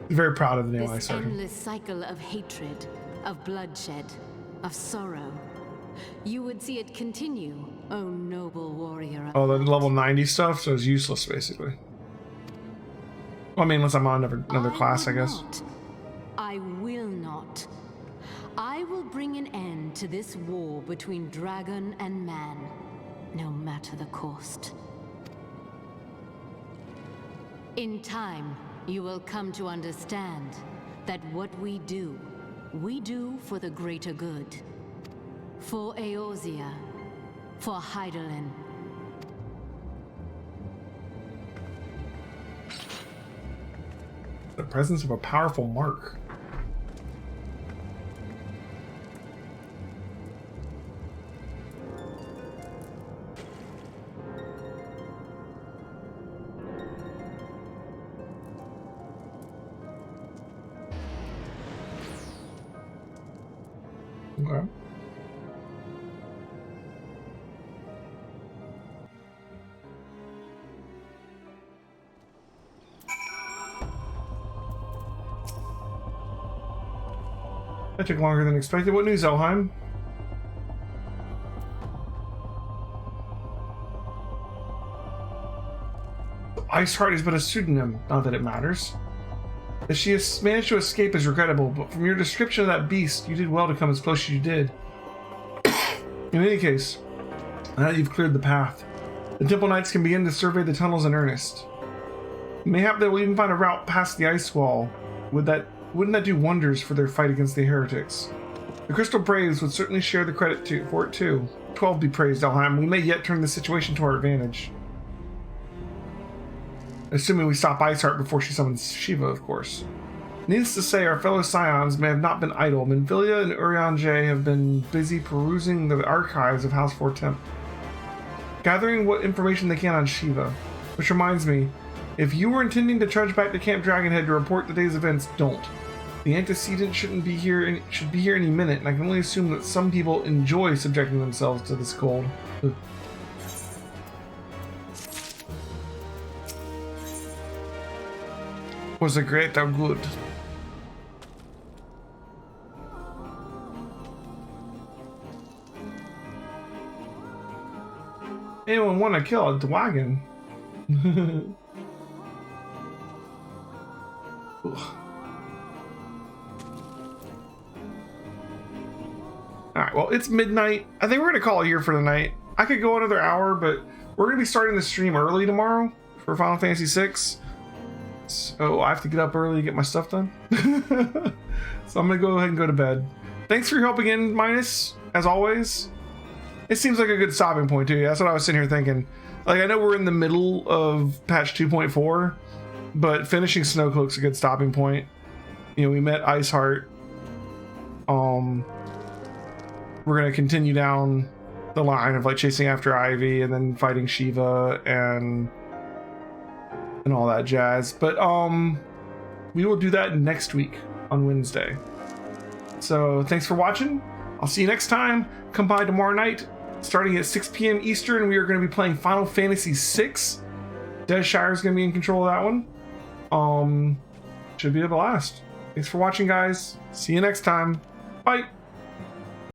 Very proud of the name This Iceheart. endless cycle of hatred, of bloodshed, of sorrow. You would see it continue, O noble warrior. Oh, the level 90 stuff, so it's useless, basically. Well, I mean, unless I'm on another class, I guess. I will not. I will bring an end to this war between dragon and man, no matter the cost. In time, you will come to understand that what we do for the greater good. For Eorzea, for Hydaelyn. The presence of a powerful mark. Okay. That took longer than expected. What news, Elheim? Iceheart is but a pseudonym, not that it matters. That she has managed to escape is regrettable, but from your description of that beast, you did well to come as close as you did. In any case, now that you've cleared the path, the Temple Knights can begin to survey the tunnels in earnest. Mayhap they will even find a route past the ice wall. Wouldn't that do wonders for their fight against the heretics? The Crystal Braves would certainly share the credit for it too. 12 be praised, Elheim. We may yet turn the situation to our advantage. Assuming we stop Iceheart before she summons Shiva, of course. Needless to say, our fellow Scions may have not been idle. Minfilia and Urianger have been busy perusing the archives of House 4 Temp, gathering what information they can on Shiva. Which reminds me, if you were intending to trudge back to Camp Dragonhead to report the day's events, don't. The antecedent should be here any minute, and I can only assume that some people enjoy subjecting themselves to this cold. Was it great or good? Anyone want to kill a dragon? Alright, well, it's midnight. I think we're going to call it here for the night. I could go another hour, but we're going to be starting the stream early tomorrow for Final Fantasy VI. So I have to get up early to get my stuff done. So I'm going to go ahead and go to bed. Thanks for your help again, Minus, as always. It seems like a good stopping point, too. That's what I was sitting here thinking. Like, I know we're in the middle of patch 2.4, but finishing Snowcloak's a good stopping point. You know, we met Iceheart. We're going to continue down the line of, like, chasing after Ivy and then fighting Shiva and all that jazz. But we will do that next week on Wednesday. So thanks for watching. I'll see you next time. Come by tomorrow night starting at 6 p.m. Eastern. We are going to be playing Final Fantasy VI. Des Shire is going to be in control of that one. Should be a blast. Thanks for watching, guys. See you next time. Bye.